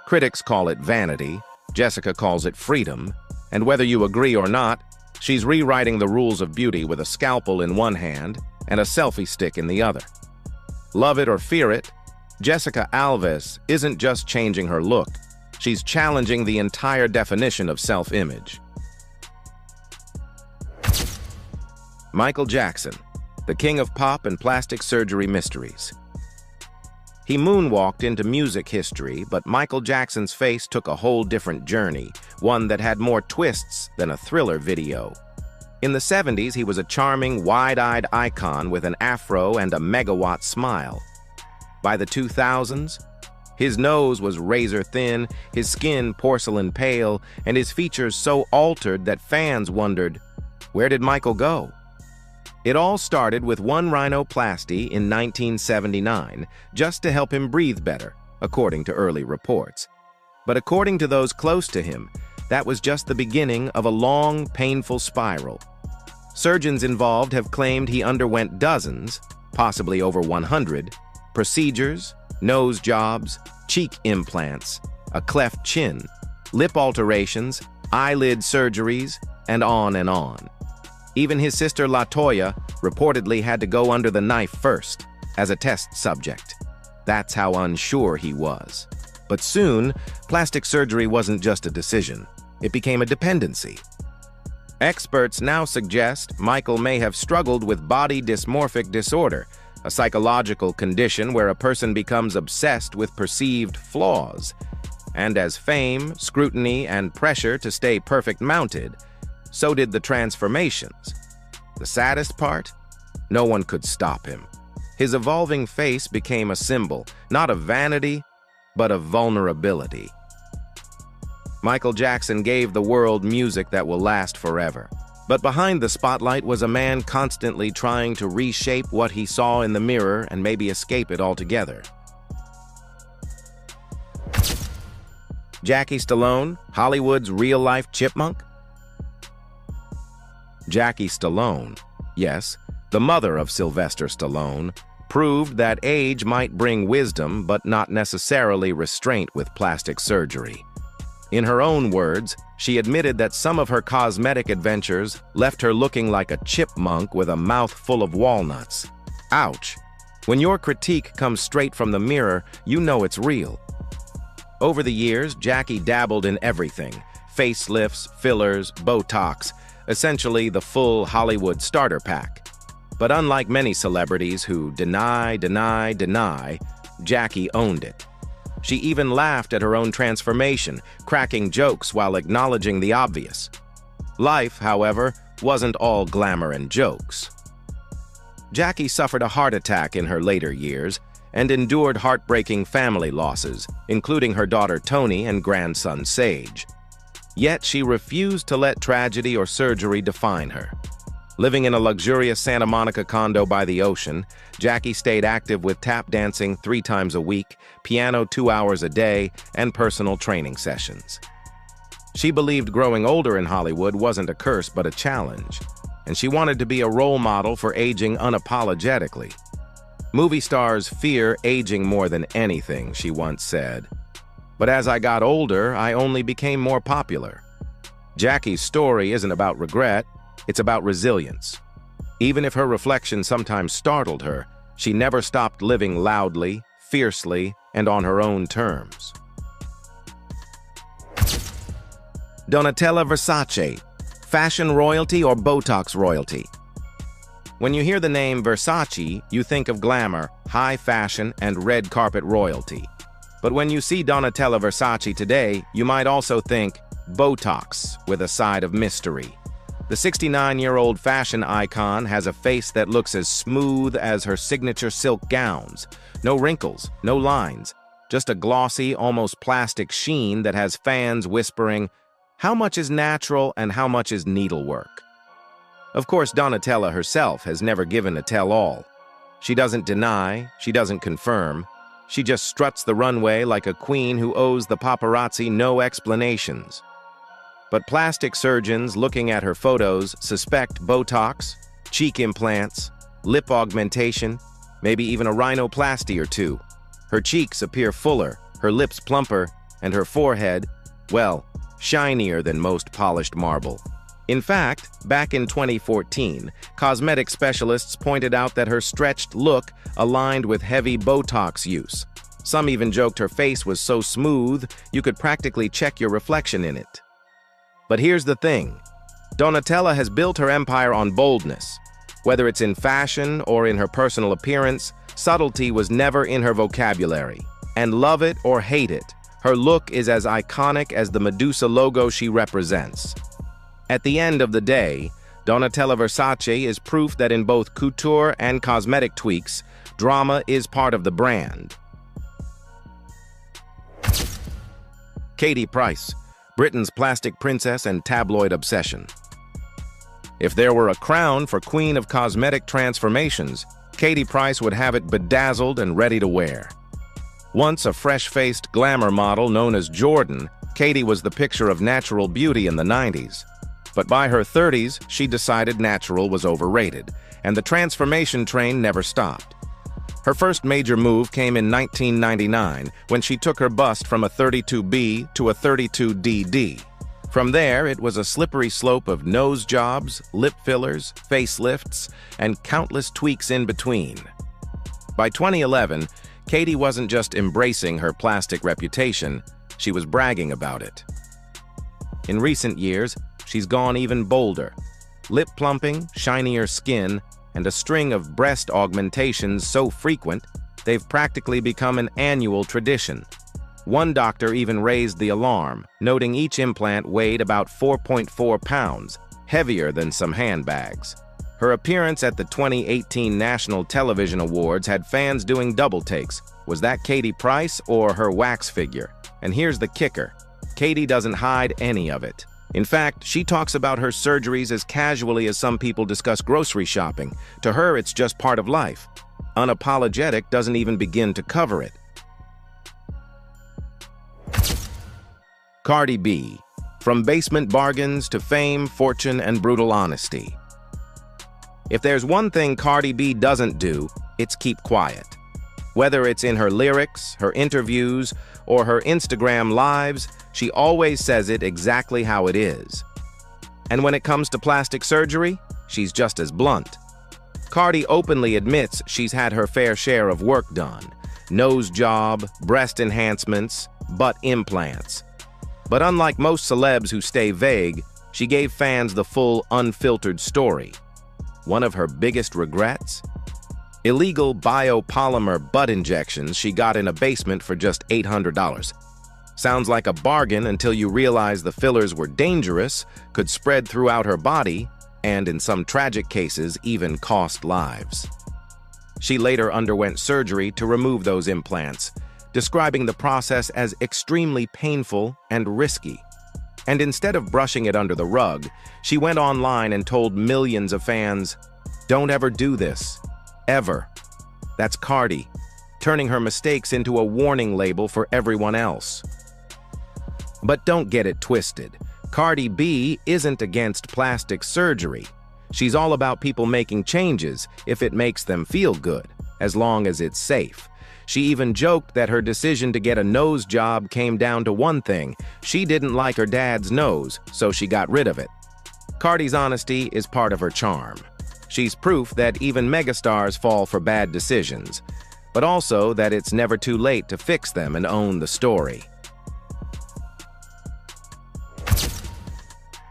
Critics call it vanity, Jessica calls it freedom, and whether you agree or not, she's rewriting the rules of beauty with a scalpel in one hand and a selfie stick in the other. Love it or fear it, Jessica Alves isn't just changing her look, she's challenging the entire definition of self-image. Michael Jackson, the king of pop and plastic surgery mysteries. He moonwalked into music history, but Michael Jackson's face took a whole different journey, one that had more twists than a Thriller video. In the 70s, he was a charming, wide-eyed icon with an afro and a megawatt smile. By the 2000s, his nose was razor-thin, his skin porcelain pale, and his features so altered that fans wondered, where did Michael go? It all started with one rhinoplasty in 1979, just to help him breathe better, according to early reports. But according to those close to him, that was just the beginning of a long, painful spiral. Surgeons involved have claimed he underwent dozens, possibly over 100, procedures, nose jobs, cheek implants, a cleft chin, lip alterations, eyelid surgeries, and on and on. Even his sister LaToya reportedly had to go under the knife first, as a test subject. That's how unsure he was. But soon, plastic surgery wasn't just a decision. It became a dependency. Experts now suggest Michael may have struggled with body dysmorphic disorder, a psychological condition where a person becomes obsessed with perceived flaws. And as fame, scrutiny, and pressure to stay perfect mounted, so did the transformations. The saddest part? No one could stop him. His evolving face became a symbol, not of vanity, but of vulnerability. Michael Jackson gave the world music that will last forever. But behind the spotlight was a man constantly trying to reshape what he saw in the mirror and maybe escape it altogether. Jackie Stallone, Hollywood's real-life chipmunk? Jackie Stallone, yes, the mother of Sylvester Stallone, proved that age might bring wisdom but not necessarily restraint with plastic surgery. In her own words, she admitted that some of her cosmetic adventures left her looking like a chipmunk with a mouth full of walnuts. Ouch! When your critique comes straight from the mirror, you know it's real. Over the years, Jackie dabbled in everything: facelifts, fillers, Botox, essentially the full Hollywood starter pack. But unlike many celebrities who deny, Jackie owned it. She even laughed at her own transformation, cracking jokes while acknowledging the obvious. Life, however, wasn't all glamour and jokes. Jackie suffered a heart attack in her later years and endured heartbreaking family losses, including her daughter Toni and grandson Sage. Yet she refused to let tragedy or surgery define her. Living in a luxurious Santa Monica condo by the ocean, Jackie stayed active with tap dancing 3 times a week, piano 2 hours a day, and personal training sessions. She believed growing older in Hollywood wasn't a curse but a challenge, and she wanted to be a role model for aging unapologetically. Movie stars fear aging more than anything, she once said. But as I got older, I only became more popular. Jackie's story isn't about regret, it's about resilience. Even if her reflection sometimes startled her, she never stopped living loudly, fiercely, and on her own terms. Donatella Versace, fashion royalty or Botox royalty? When you hear the name Versace, you think of glamour, high fashion, and red carpet royalty. But when you see Donatella Versace today, you might also think Botox with a side of mystery. The 69-year-old fashion icon has a face that looks as smooth as her signature silk gowns. No wrinkles, no lines, just a glossy, almost plastic sheen that has fans whispering, how much is natural and how much is needlework? Of course, Donatella herself has never given a tell-all. She doesn't deny, she doesn't confirm. She just struts the runway like a queen who owes the paparazzi no explanations. But plastic surgeons looking at her photos suspect Botox, cheek implants, lip augmentation, maybe even a rhinoplasty or two. Her cheeks appear fuller, her lips plumper, and her forehead, well, shinier than most polished marble. In fact, back in 2014, cosmetic specialists pointed out that her stretched look aligned with heavy Botox use. Some even joked her face was so smooth you could practically check your reflection in it. But here's the thing. Donatella has built her empire on boldness. Whether it's in fashion or in her personal appearance, subtlety was never in her vocabulary. And love it or hate it, her look is as iconic as the Medusa logo she represents. At the end of the day, Donatella Versace is proof that in both couture and cosmetic tweaks, drama is part of the brand. Katie Price, Britain's plastic princess and tabloid obsession. If there were a crown for Queen of Cosmetic Transformations, Katie Price would have it bedazzled and ready to wear. Once a fresh-faced glamour model known as Jordan, Katie was the picture of natural beauty in the 90s. But by her 30s, she decided natural was overrated, and the transformation train never stopped. Her first major move came in 1999 when she took her bust from a 32B to a 32DD. From there, it was a slippery slope of nose jobs, lip fillers, facelifts, and countless tweaks in between. By 2011, Katie wasn't just embracing her plastic reputation, she was bragging about it. In recent years, she's gone even bolder. Lip plumping, shinier skin, and a string of breast augmentations so frequent, they've practically become an annual tradition. One doctor even raised the alarm, noting each implant weighed about 4.4 pounds, heavier than some handbags. Her appearance at the 2018 National Television Awards had fans doing double takes. Was that Katie Price or her wax figure? And here's the kicker. Katie doesn't hide any of it. In fact, she talks about her surgeries as casually as some people discuss grocery shopping. To her, it's just part of life. Unapologetic doesn't even begin to cover it. Cardi B. From basement bargains to fame, fortune, and brutal honesty. If there's one thing Cardi B doesn't do, it's keep quiet. Whether it's in her lyrics, her interviews, or her Instagram lives, she always says it exactly how it is. And when it comes to plastic surgery, she's just as blunt. Cardi openly admits she's had her fair share of work done. Nose job, breast enhancements, butt implants. But unlike most celebs who stay vague, she gave fans the full, unfiltered story. One of her biggest regrets? Illegal biopolymer butt injections she got in a basement for just $800. Sounds like a bargain until you realize the fillers were dangerous, could spread throughout her body, and in some tragic cases even cost lives. She later underwent surgery to remove those implants, describing the process as extremely painful and risky. And instead of brushing it under the rug, she went online and told millions of fans, "Don't ever do this. Ever." That's Cardi, turning her mistakes into a warning label for everyone else. But don't get it twisted. Cardi B isn't against plastic surgery. She's all about people making changes if it makes them feel good, as long as it's safe. She even joked that her decision to get a nose job came down to one thing. She didn't like her dad's nose, so she got rid of it. Cardi's honesty is part of her charm. She's proof that even megastars fall for bad decisions, but also that it's never too late to fix them and own the story.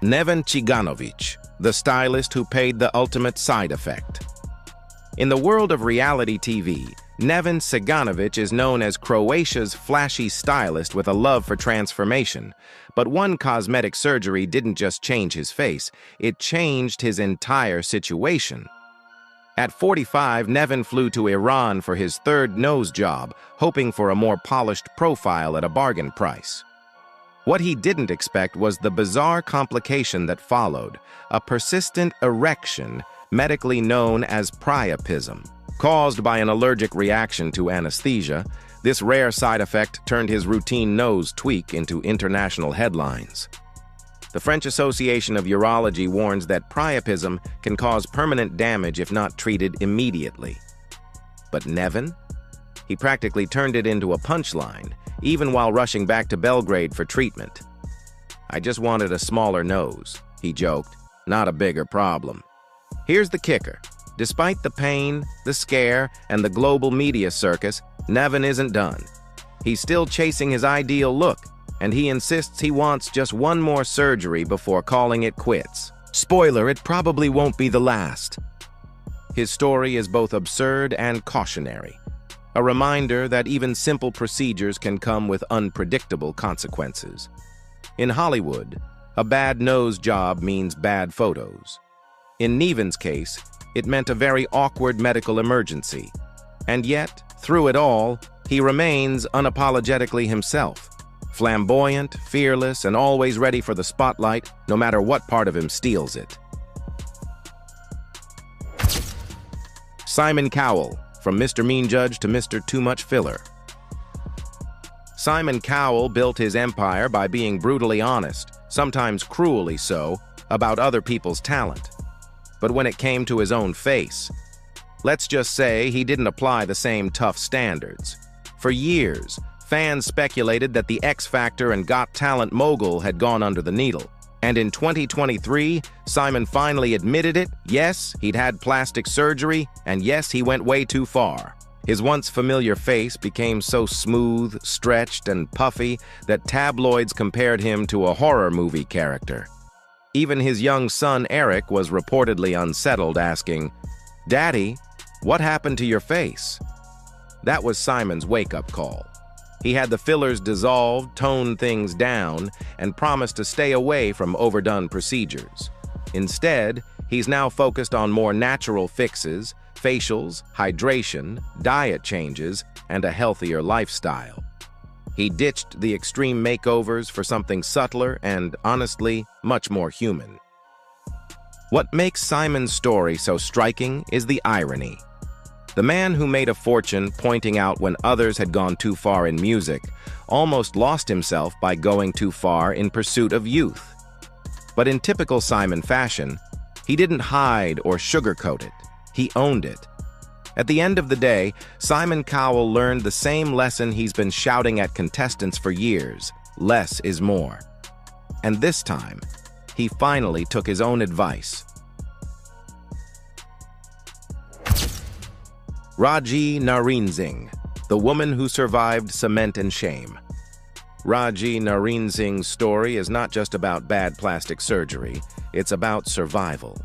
Neven Ciganovic, the stylist who paid the ultimate side effect. In the world of reality TV, Neven Ciganovic is known as Croatia's flashy stylist with a love for transformation. But one cosmetic surgery didn't just change his face, it changed his entire situation. At 45, Neven flew to Iran for his third nose job, hoping for a more polished profile at a bargain price. What he didn't expect was the bizarre complication that followed, a persistent erection medically known as priapism. Caused by an allergic reaction to anesthesia, this rare side effect turned his routine nose tweak into international headlines. The French Association of Urology warns that priapism can cause permanent damage if not treated immediately. But Nevin? He practically turned it into a punchline, even while rushing back to Belgrade for treatment. "I just wanted a smaller nose," he joked, "not a bigger problem." Here's the kicker. Despite the pain, the scare, and the global media circus, Nevin isn't done. He's still chasing his ideal look, and he insists he wants just one more surgery before calling it quits. Spoiler, it probably won't be the last. His story is both absurd and cautionary, a reminder that even simple procedures can come with unpredictable consequences. In Hollywood, a bad nose job means bad photos. In Nevin's case, it meant a very awkward medical emergency. And yet, through it all, he remains unapologetically himself, flamboyant, fearless, and always ready for the spotlight, no matter what part of him steals it. Simon Cowell, from Mr. Mean Judge to Mr. Too Much Filler. Simon Cowell built his empire by being brutally honest, sometimes cruelly so, about other people's talent. But when it came to his own face, let's just say he didn't apply the same tough standards. For years, fans speculated that the X Factor and Got Talent mogul had gone under the needle. And in 2023, Simon finally admitted it. Yes, he'd had plastic surgery, and yes, he went way too far. His once familiar face became so smooth, stretched, and puffy that tabloids compared him to a horror movie character. Even his young son, Eric, was reportedly unsettled, asking, "Daddy, what happened to your face?" That was Simon's wake-up call. He had the fillers dissolved, toned things down, and promised to stay away from overdone procedures. Instead, he's now focused on more natural fixes, facials, hydration, diet changes, and a healthier lifestyle. He ditched the extreme makeovers for something subtler and, honestly, much more human. What makes Simon's story so striking is the irony. The man who made a fortune pointing out when others had gone too far in music almost lost himself by going too far in pursuit of youth. But in typical Simon fashion, he didn't hide or sugarcoat it. He owned it. At the end of the day, Simon Cowell learned the same lesson he's been shouting at contestants for years: less is more. And this time, he finally took his own advice. Raji Narain, the woman who survived cement and shame. Raji Narain's story is not just about bad plastic surgery, it's about survival.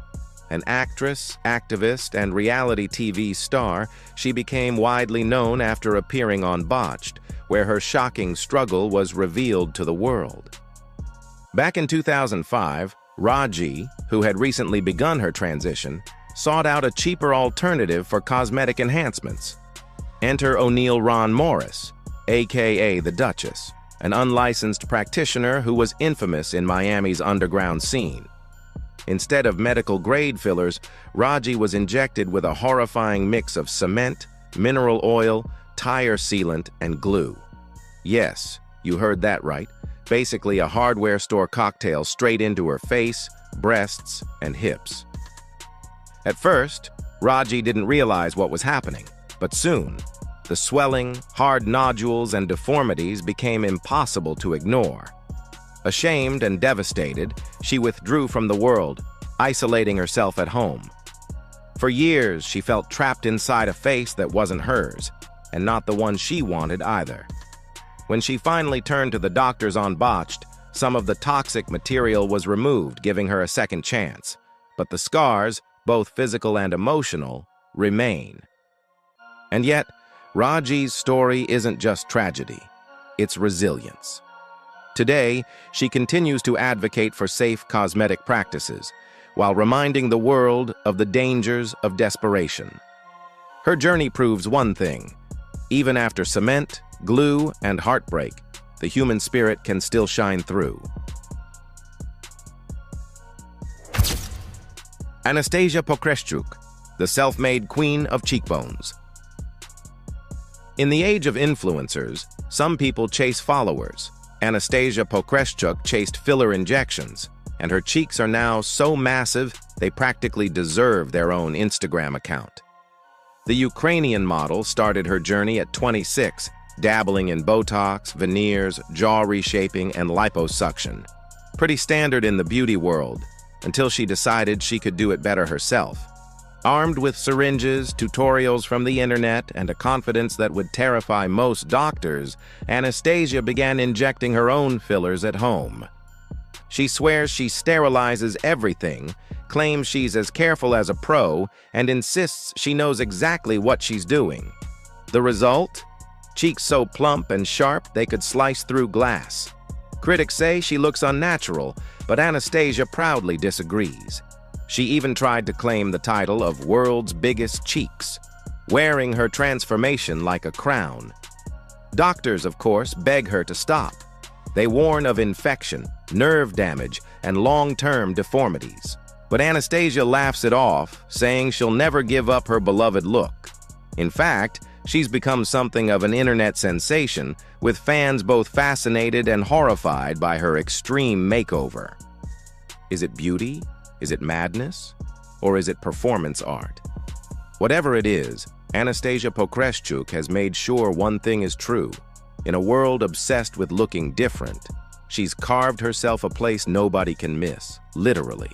An actress, activist, and reality TV star, she became widely known after appearing on Botched, where her shocking struggle was revealed to the world. Back in 2005, Raji, who had recently begun her transition, sought out a cheaper alternative for cosmetic enhancements. Enter O'Neill Ron Morris, aka the Duchess, an unlicensed practitioner who was infamous in Miami's underground scene. Instead of medical-grade fillers, Raji was injected with a horrifying mix of cement, mineral oil, tire sealant, and glue. Yes, you heard that right. Basically a hardware store cocktail straight into her face, breasts, and hips. At first, Raji didn't realize what was happening, but soon, the swelling, hard nodules, and deformities became impossible to ignore. Ashamed and devastated, she withdrew from the world, isolating herself at home. For years, she felt trapped inside a face that wasn't hers, and not the one she wanted either. When she finally turned to the doctors on Botched, some of the toxic material was removed, giving her a second chance. But the scars, both physical and emotional, remain. And yet, Raji's story isn't just tragedy, it's resilience. Today, she continues to advocate for safe cosmetic practices, while reminding the world of the dangers of desperation. Her journey proves one thing: even after cement, glue, and heartbreak, the human spirit can still shine through. Anastasia Pokreschuk, the self-made queen of cheekbones. In the age of influencers, some people chase followers. Anastasia Pokreschuk chased filler injections, and her cheeks are now so massive they practically deserve their own Instagram account. The Ukrainian model started her journey at 26, dabbling in Botox, veneers, jaw reshaping, and liposuction. Pretty standard in the beauty world, until she decided she could do it better herself. Armed with syringes, tutorials from the internet, and a confidence that would terrify most doctors, Anastasia began injecting her own fillers at home. She swears she sterilizes everything, claims she's as careful as a pro, and insists she knows exactly what she's doing. The result? Cheeks so plump and sharp they could slice through glass. Critics say she looks unnatural, but Anastasia proudly disagrees. She even tried to claim the title of world's biggest cheeks, wearing her transformation like a crown. Doctors, of course, beg her to stop. They warn of infection, nerve damage, and long-term deformities. But Anastasia laughs it off, saying she'll never give up her beloved look. In fact, she's become something of an internet sensation, with fans both fascinated and horrified by her extreme makeover. Is it beauty? Is it madness? Or is it performance art? Whatever it is, Anastasia Pokreschuk has made sure one thing is true. In a world obsessed with looking different, she's carved herself a place nobody can miss, literally.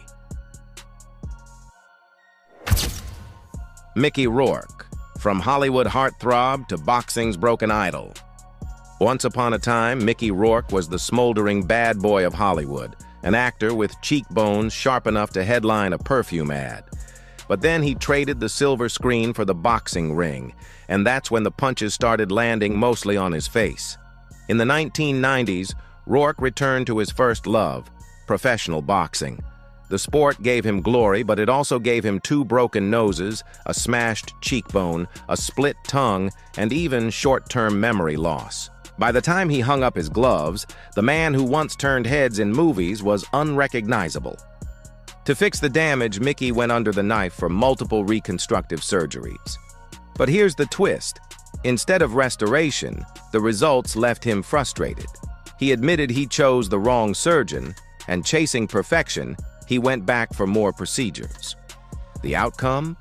Mickey Rourke, from Hollywood heartthrob to boxing's broken idol. Once upon a time, Mickey Rourke was the smoldering bad boy of Hollywood, an actor with cheekbones sharp enough to headline a perfume ad. But then he traded the silver screen for the boxing ring, and that's when the punches started landing mostly on his face. In the 1990s, Rourke returned to his first love, professional boxing. The sport gave him glory, but it also gave him 2 broken noses, a smashed cheekbone, a split tongue, and even short-term memory loss. By the time he hung up his gloves, the man who once turned heads in movies was unrecognizable. To fix the damage, Mickey went under the knife for multiple reconstructive surgeries. But here's the twist. Instead of restoration, the results left him frustrated. He admitted he chose the wrong surgeon, and chasing perfection, he went back for more procedures. The outcome?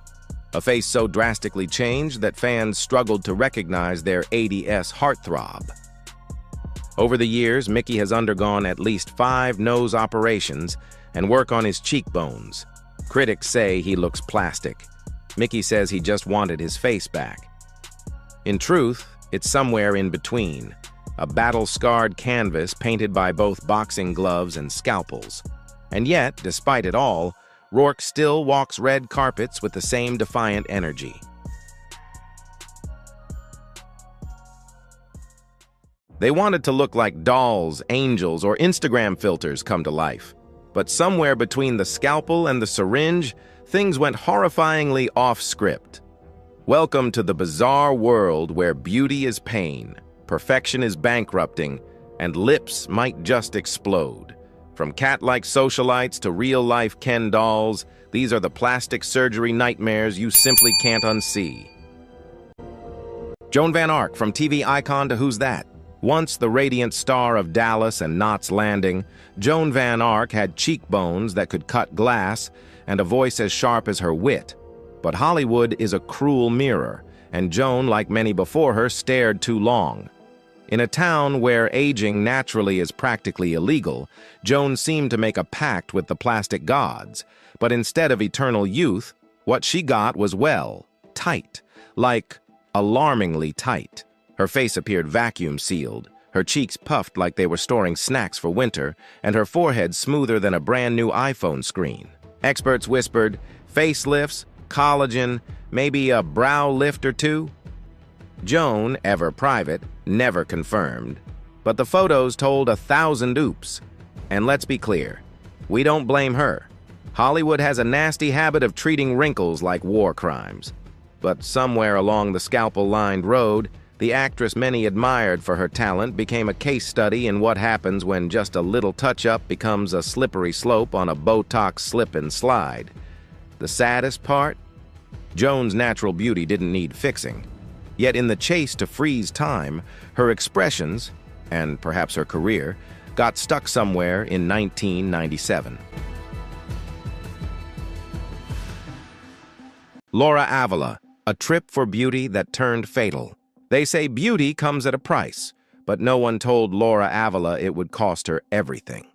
A face so drastically changed that fans struggled to recognize their 80s heartthrob. Over the years, Mickey has undergone at least 5 nose operations and work on his cheekbones. Critics say he looks plastic. Mickey says he just wanted his face back. In truth, it's somewhere in between, a battle-scarred canvas painted by both boxing gloves and scalpels. And yet, despite it all, Rourke still walks red carpets with the same defiant energy. They wanted to look like dolls, angels, or Instagram filters come to life. But somewhere between the scalpel and the syringe, things went horrifyingly off-script. Welcome to the bizarre world where beauty is pain, perfection is bankrupting, and lips might just explode. From cat-like socialites to real-life Ken dolls, these are the plastic surgery nightmares you simply can't unsee. Joan Van Ark, from TV icon to Who's That? Once the radiant star of Dallas and Knots Landing, Joan Van Ark had cheekbones that could cut glass and a voice as sharp as her wit. But Hollywood is a cruel mirror, and Joan, like many before her, stared too long. In a town where aging naturally is practically illegal, Joan seemed to make a pact with the plastic gods. But instead of eternal youth, what she got was, well, tight. Like, alarmingly tight. Her face appeared vacuum-sealed, her cheeks puffed like they were storing snacks for winter, and her forehead smoother than a brand-new iPhone screen. Experts whispered, facelifts, collagen, maybe a brow lift or 2? Joan, ever private, never confirmed. But the photos told 1,000 oops. And let's be clear, we don't blame her. Hollywood has a nasty habit of treating wrinkles like war crimes. But somewhere along the scalpel-lined road, the actress many admired for her talent became a case study in what happens when just a little touch-up becomes a slippery slope on a Botox slip and slide. The saddest part? Joan's natural beauty didn't need fixing. Yet in the chase to freeze time, her expressions, and perhaps her career, got stuck somewhere in 1997. Laura Avila, a trip for beauty that turned fatal. They say beauty comes at a price, but no one told Laura Avila it would cost her everything.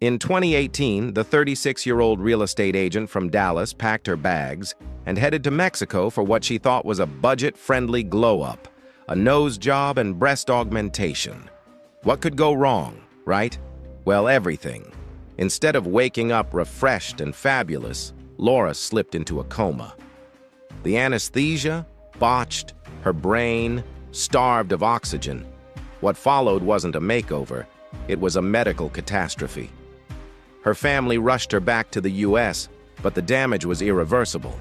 In 2018, the 36-year-old real estate agent from Dallas packed her bags and headed to Mexico for what she thought was a budget-friendly glow-up, a nose job and breast augmentation. What could go wrong, right? Well, everything. Instead of waking up refreshed and fabulous, Laura slipped into a coma. The anesthesia, botched, her brain, starved of oxygen. What followed wasn't a makeover, it was a medical catastrophe. Her family rushed her back to the U.S., but the damage was irreversible.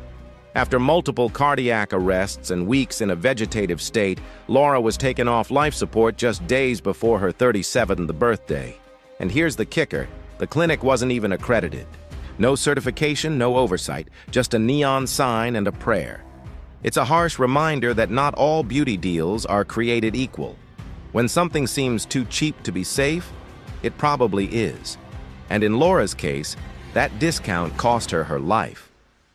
After multiple cardiac arrests and weeks in a vegetative state, Laura was taken off life support just days before her 37th birthday. And here's the kicker, the clinic wasn't even accredited. No certification, no oversight, just a neon sign and a prayer. It's a harsh reminder that not all beauty deals are created equal. When something seems too cheap to be safe, it probably is. And in Laura's case, that discount cost her her life.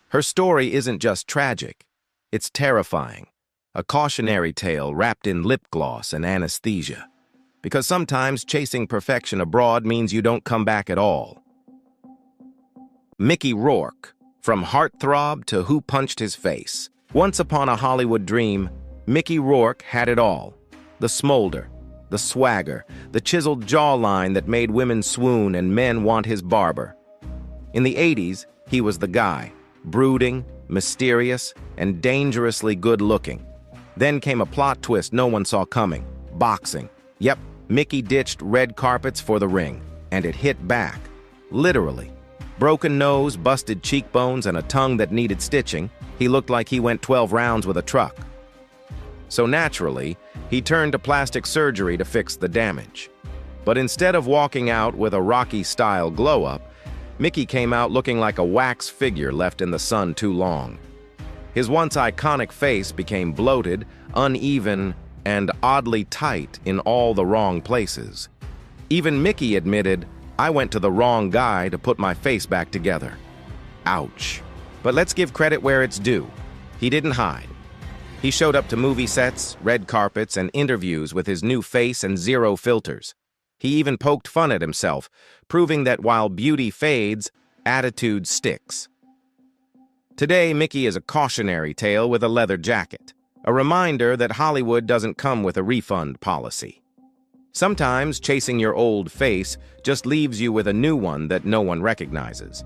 Her story isn't just tragic, it's terrifying. A cautionary tale wrapped in lip gloss and anesthesia. Because sometimes chasing perfection abroad means you don't come back at all. Mickey Rourke, from heartthrob to who punched his face. Once upon a Hollywood dream, Mickey Rourke had it all. The smolder, the swagger, the chiseled jawline that made women swoon and men want his barber. In the 80s, he was the guy, brooding, mysterious, and dangerously good-looking. Then came a plot twist no one saw coming, boxing. Yep, Mickey ditched red carpets for the ring, and it hit back, literally. Broken nose, busted cheekbones, and a tongue that needed stitching, he looked like he went 12 rounds with a truck. So naturally, he turned to plastic surgery to fix the damage. But instead of walking out with a Rocky-style glow-up, Mickey came out looking like a wax figure left in the sun too long. His once iconic face became bloated, uneven, and oddly tight in all the wrong places. Even Mickey admitted, "I went to the wrong guy to put my face back together." Ouch. But let's give credit where it's due. He didn't hide. He showed up to movie sets, red carpets, and interviews with his new face and zero filters. He even poked fun at himself, proving that while beauty fades, attitude sticks. Today, Mickey is a cautionary tale with a leather jacket, a reminder that Hollywood doesn't come with a refund policy. Sometimes chasing your old face just leaves you with a new one that no one recognizes.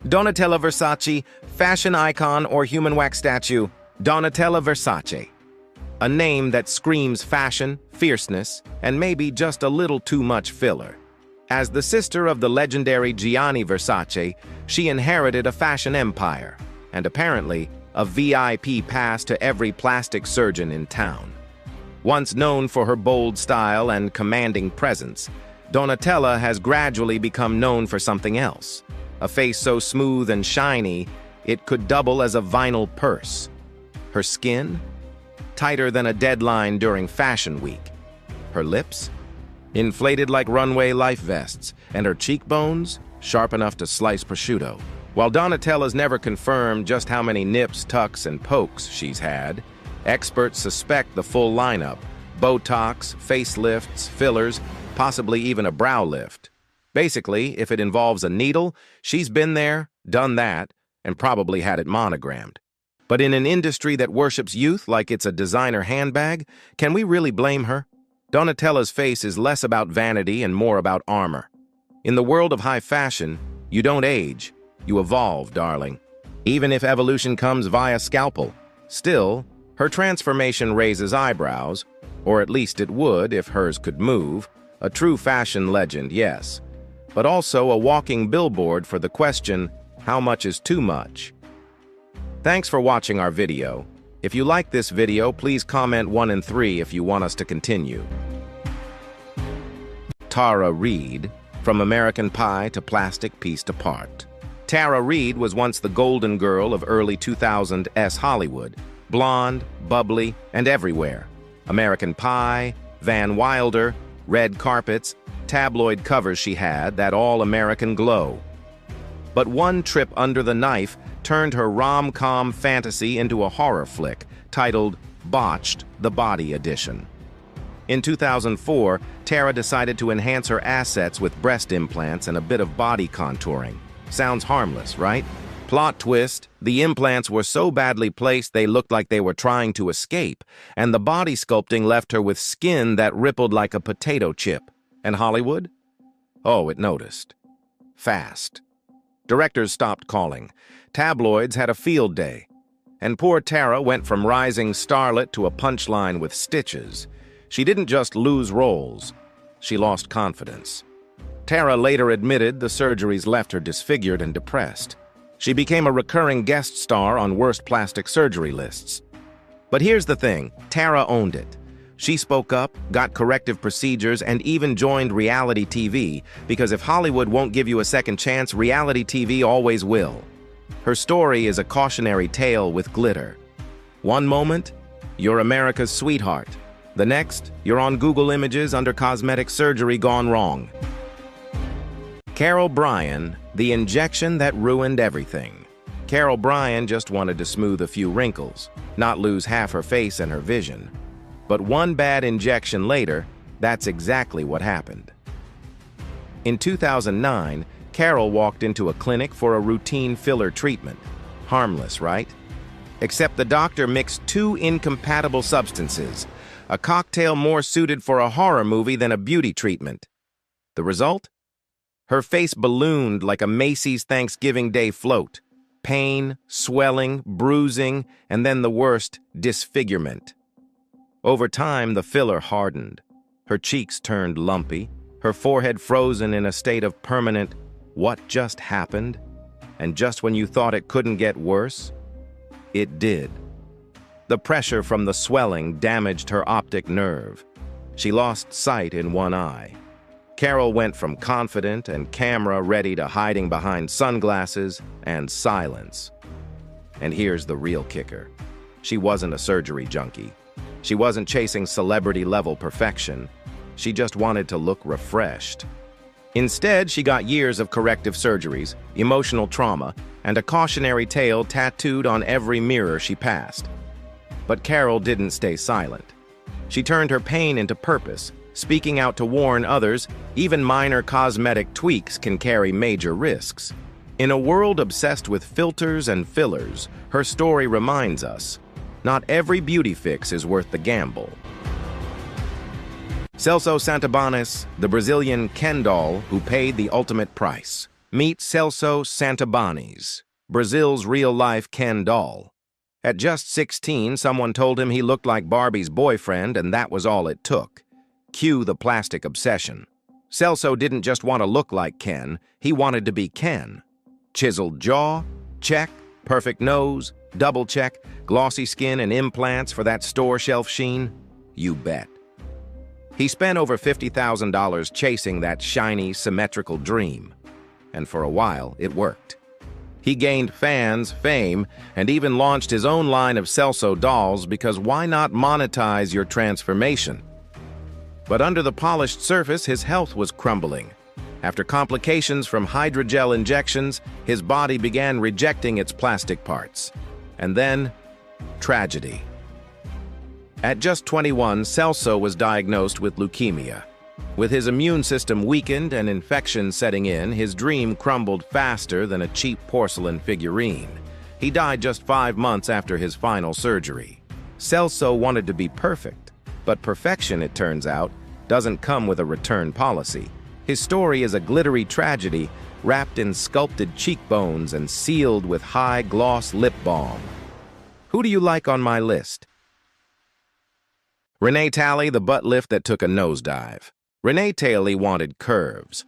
Donatella Versace, fashion icon or human wax statue, Donatella Versace. A name that screams fashion, fierceness, and maybe just a little too much filler. As the sister of the legendary Gianni Versace, she inherited a fashion empire, and apparently a VIP pass to every plastic surgeon in town. Once known for her bold style and commanding presence, Donatella has gradually become known for something else. A face so smooth and shiny, it could double as a vinyl purse. Her skin? Tighter than a deadline during Fashion Week. Her lips? Inflated like runway life vests, and her cheekbones? Sharp enough to slice prosciutto. While Donatella's never confirmed just how many nips, tucks, and pokes she's had, experts suspect the full lineup: Botox, facelifts, fillers, possibly even a brow lift. Basically, if it involves a needle, she's been there, done that, and probably had it monogrammed. But in an industry that worships youth like it's a designer handbag, can we really blame her? Donatella's face is less about vanity and more about armor. In the world of high fashion, you don't age, you evolve, darling. Even if evolution comes via scalpel. Still, her transformation raises eyebrows, or at least it would if hers could move. A true fashion legend, yes. But also a walking billboard for the question, how much is too much? Thanks for watching our video. If you like this video, please comment 1 and 3 if you want us to continue. Tara Reid, from American Pie to Plastic Pieced Apart. Tara Reid was once the golden girl of early 2000s Hollywood. Blonde, bubbly, and everywhere. American Pie, Van Wilder, red carpets, tabloid covers she had, that all-American glow. But one trip under the knife turned her rom-com fantasy into a horror flick titled Botched: The Body Edition. In 2004, Tara decided to enhance her assets with breast implants and a bit of body contouring. Sounds harmless, right? Plot twist, the implants were so badly placed they looked like they were trying to escape, and the body sculpting left her with skin that rippled like a potato chip. And Hollywood? Oh, it noticed. Fast. Directors stopped calling. Tabloids had a field day. And poor Tara went from rising starlet to a punchline with stitches. She didn't just lose roles, she lost confidence. Tara later admitted the surgeries left her disfigured and depressed. She became a recurring guest star on worst plastic surgery lists. But here's the thing, Tara owned it. She spoke up, got corrective procedures, and even joined reality TV, because if Hollywood won't give you a second chance, reality TV always will. Her story is a cautionary tale with glitter. One moment, you're America's sweetheart. The next, you're on Google Images under cosmetic surgery gone wrong. Carol Bryan, the injection that ruined everything. Carol Bryan just wanted to smooth a few wrinkles, not lose half her face and her vision. But one bad injection later, that's exactly what happened. In 2009, Carol walked into a clinic for a routine filler treatment. Harmless, right? Except the doctor mixed two incompatible substances, a cocktail more suited for a horror movie than a beauty treatment. The result? Her face ballooned like a Macy's Thanksgiving Day float. Pain, swelling, bruising, and then the worst, disfigurement. Over time, the filler hardened. Her cheeks turned lumpy, her forehead frozen in a state of permanent, what just happened? And just when you thought it couldn't get worse, it did. The pressure from the swelling damaged her optic nerve. She lost sight in one eye. Carol went from confident and camera-ready to hiding behind sunglasses and silence. And here's the real kicker. She wasn't a surgery junkie. She wasn't chasing celebrity-level perfection. She just wanted to look refreshed. Instead, she got years of corrective surgeries, emotional trauma, and a cautionary tale tattooed on every mirror she passed. But Carol didn't stay silent. She turned her pain into purpose, speaking out to warn others, even minor cosmetic tweaks can carry major risks. In a world obsessed with filters and fillers, her story reminds us, not every beauty fix is worth the gamble. Celso Santibanez, the Brazilian Ken doll who paid the ultimate price. Meet Celso Santibanez, Brazil's real-life Ken doll. At just 16, someone told him he looked like Barbie's boyfriend, and that was all it took. Cue the plastic obsession. Celso didn't just want to look like Ken, he wanted to be Ken. Chiseled jaw? Check. Perfect nose? Double check. Glossy skin and implants for that store shelf sheen? You bet. He spent over $50,000 chasing that shiny, symmetrical dream. And for a while, it worked. He gained fans, fame, and even launched his own line of Celso dolls because why not monetize your transformation? But under the polished surface, his health was crumbling. After complications from hydrogel injections, his body began rejecting its plastic parts. And then, tragedy. At just 21, Celso was diagnosed with leukemia. With his immune system weakened and infection setting in, his dream crumbled faster than a cheap porcelain figurine. He died just 5 months after his final surgery. Celso wanted to be perfect, but perfection, it turns out, doesn't come with a return policy. His story is a glittery tragedy wrapped in sculpted cheekbones and sealed with high-gloss lip balm. Who do you like on my list? Renee Talley, the butt lift that took a nosedive. Renee Talley wanted curves,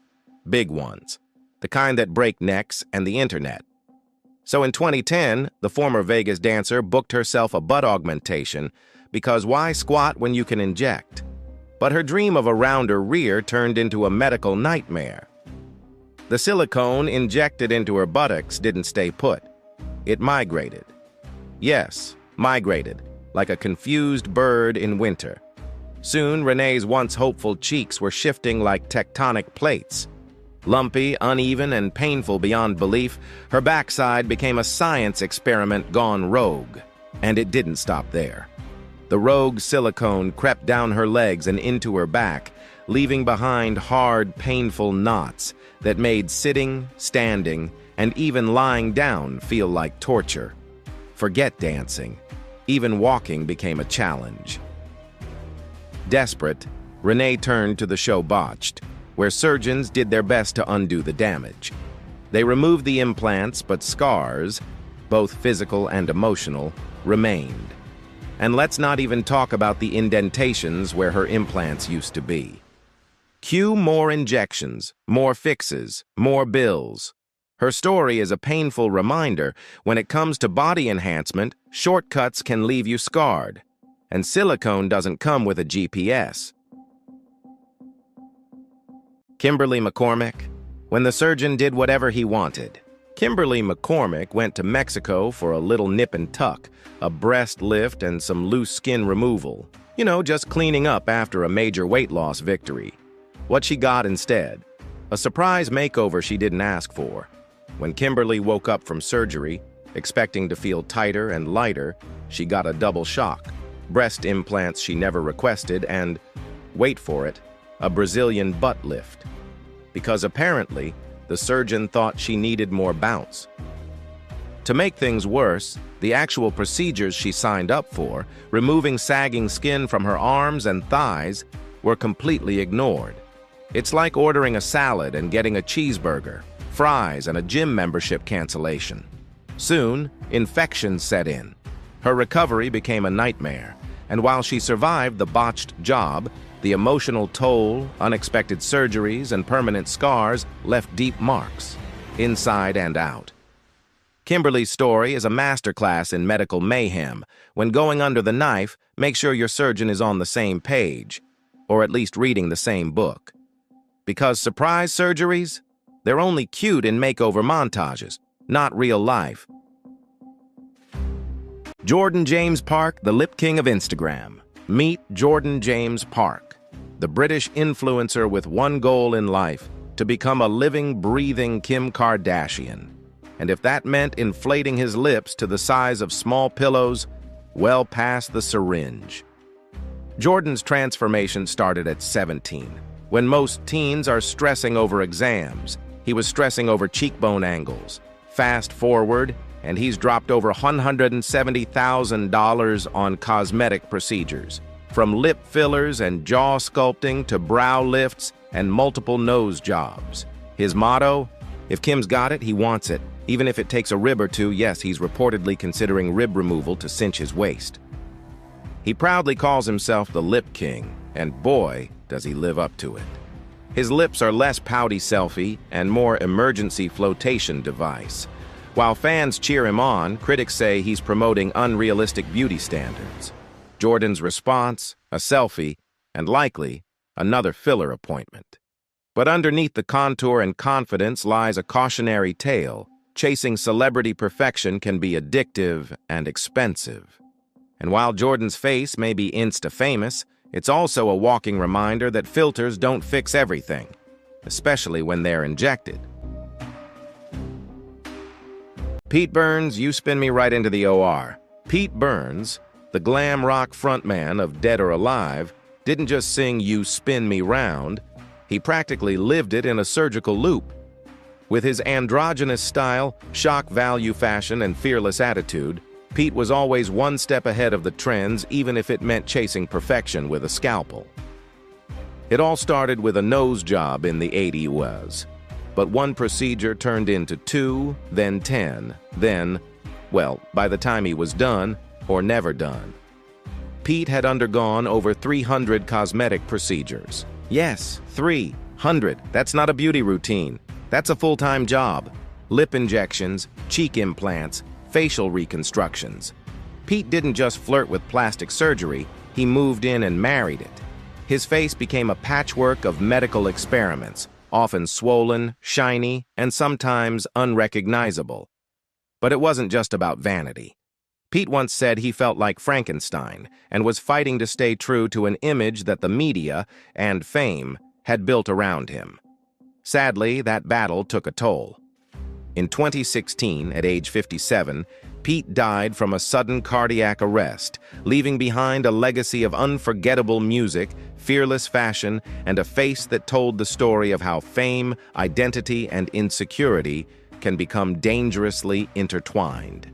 big ones, the kind that break necks and the internet. So in 2010, the former Vegas dancer booked herself a butt augmentation because why squat when you can inject? But her dream of a rounder rear turned into a medical nightmare. The silicone injected into her buttocks didn't stay put. It migrated. Yes, migrated, like a confused bird in winter. Soon, Renee's once hopeful cheeks were shifting like tectonic plates. Lumpy, uneven, and painful beyond belief, her backside became a science experiment gone rogue. And it didn't stop there. The rogue silicone crept down her legs and into her back, leaving behind hard, painful knots that made sitting, standing, and even lying down feel like torture. Forget dancing. Even walking became a challenge. Desperate, Renee turned to the show Botched, where surgeons did their best to undo the damage. They removed the implants, but scars, both physical and emotional, remained. And let's not even talk about the indentations where her implants used to be. Cue more injections, more fixes, more bills. Her story is a painful reminder: when it comes to body enhancement, shortcuts can leave you scarred. And silicone doesn't come with a GPS. Kimberly McCormick. When the surgeon did whatever he wanted. Kimberly McCormick went to Mexico for a little nip and tuck, a breast lift and some loose skin removal. Just cleaning up after a major weight loss victory. What she got instead? A surprise makeover she didn't ask for. When Kimberly woke up from surgery, expecting to feel tighter and lighter, she got a double shock. Breast implants she never requested and, wait for it, a Brazilian butt lift. Because apparently, the surgeon thought she needed more bounce. To make things worse, the actual procedures she signed up for, removing sagging skin from her arms and thighs, were completely ignored. It's like ordering a salad and getting a cheeseburger, fries, and a gym membership cancellation. Soon, infections set in. Her recovery became a nightmare, and while she survived the botched job, the emotional toll, unexpected surgeries, and permanent scars left deep marks, inside and out. Kimberly's story is a masterclass in medical mayhem. When going under the knife, make sure your surgeon is on the same page, or at least reading the same book. Because surprise surgeries, they're only cute in makeover montages, not real life. Jordan James Park, the lip king of Instagram. Meet Jordan James Park, the British influencer with one goal in life: to become a living, breathing Kim Kardashian. And if that meant inflating his lips to the size of small pillows, well past the syringe. Jordan's transformation started at 17, when most teens are stressing over exams. He was stressing over cheekbone angles. Fast forward, and he's dropped over $170,000 on cosmetic procedures, from lip fillers and jaw sculpting to brow lifts and multiple nose jobs. His motto: if Kim's got it, he wants it. Even if it takes a rib or two, yes, he's reportedly considering rib removal to cinch his waist. He proudly calls himself the Lip King, and boy, does he live up to it. His lips are less pouty selfie and more emergency flotation device. While fans cheer him on, critics say he's promoting unrealistic beauty standards. Jordan's response: a selfie, and likely another filler appointment. But underneath the contour and confidence lies a cautionary tale. Chasing celebrity perfection can be addictive and expensive. And while Jordan's face may be Insta-famous, it's also a walking reminder that filters don't fix everything, especially when they're injected. Pete Burns, you spin me right into the OR. Pete Burns, the glam rock frontman of Dead or Alive, didn't just sing "You Spin Me Round," he practically lived it in a surgical loop. With his androgynous style, shock value fashion, and fearless attitude, Pete was always one step ahead of the trends, even if it meant chasing perfection with a scalpel. It all started with a nose job in the 80s, but one procedure turned into 2, then 10, then, well, by the time he was done, or never done. Pete had undergone over 300 cosmetic procedures. Yes, 300. That's not a beauty routine. That's a full-time job. Lip injections, cheek implants, facial reconstructions. Pete didn't just flirt with plastic surgery, he moved in and married it. His face became a patchwork of medical experiments, often swollen, shiny, and sometimes unrecognizable. But it wasn't just about vanity. Pete once said he felt like Frankenstein and was fighting to stay true to an image that the media and fame had built around him. Sadly, that battle took a toll. In 2016, at age 57, Pete died from a sudden cardiac arrest, leaving behind a legacy of unforgettable music, fearless fashion, and a face that told the story of how fame, identity, and insecurity can become dangerously intertwined.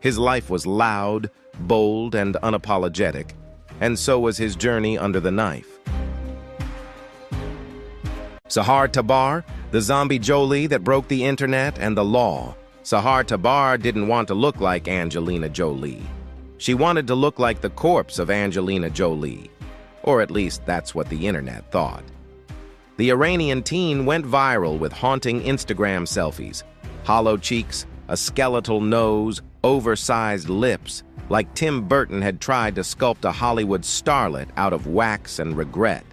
His life was loud, bold, and unapologetic, and so was his journey under the knife. Sahar Tabar, the zombie Jolie that broke the internet and the law. Sahar Tabar didn't want to look like Angelina Jolie. She wanted to look like the corpse of Angelina Jolie. Or at least that's what the internet thought. The Iranian teen went viral with haunting Instagram selfies. Hollow cheeks, a skeletal nose, oversized lips, like Tim Burton had tried to sculpt a Hollywood starlet out of wax and regret.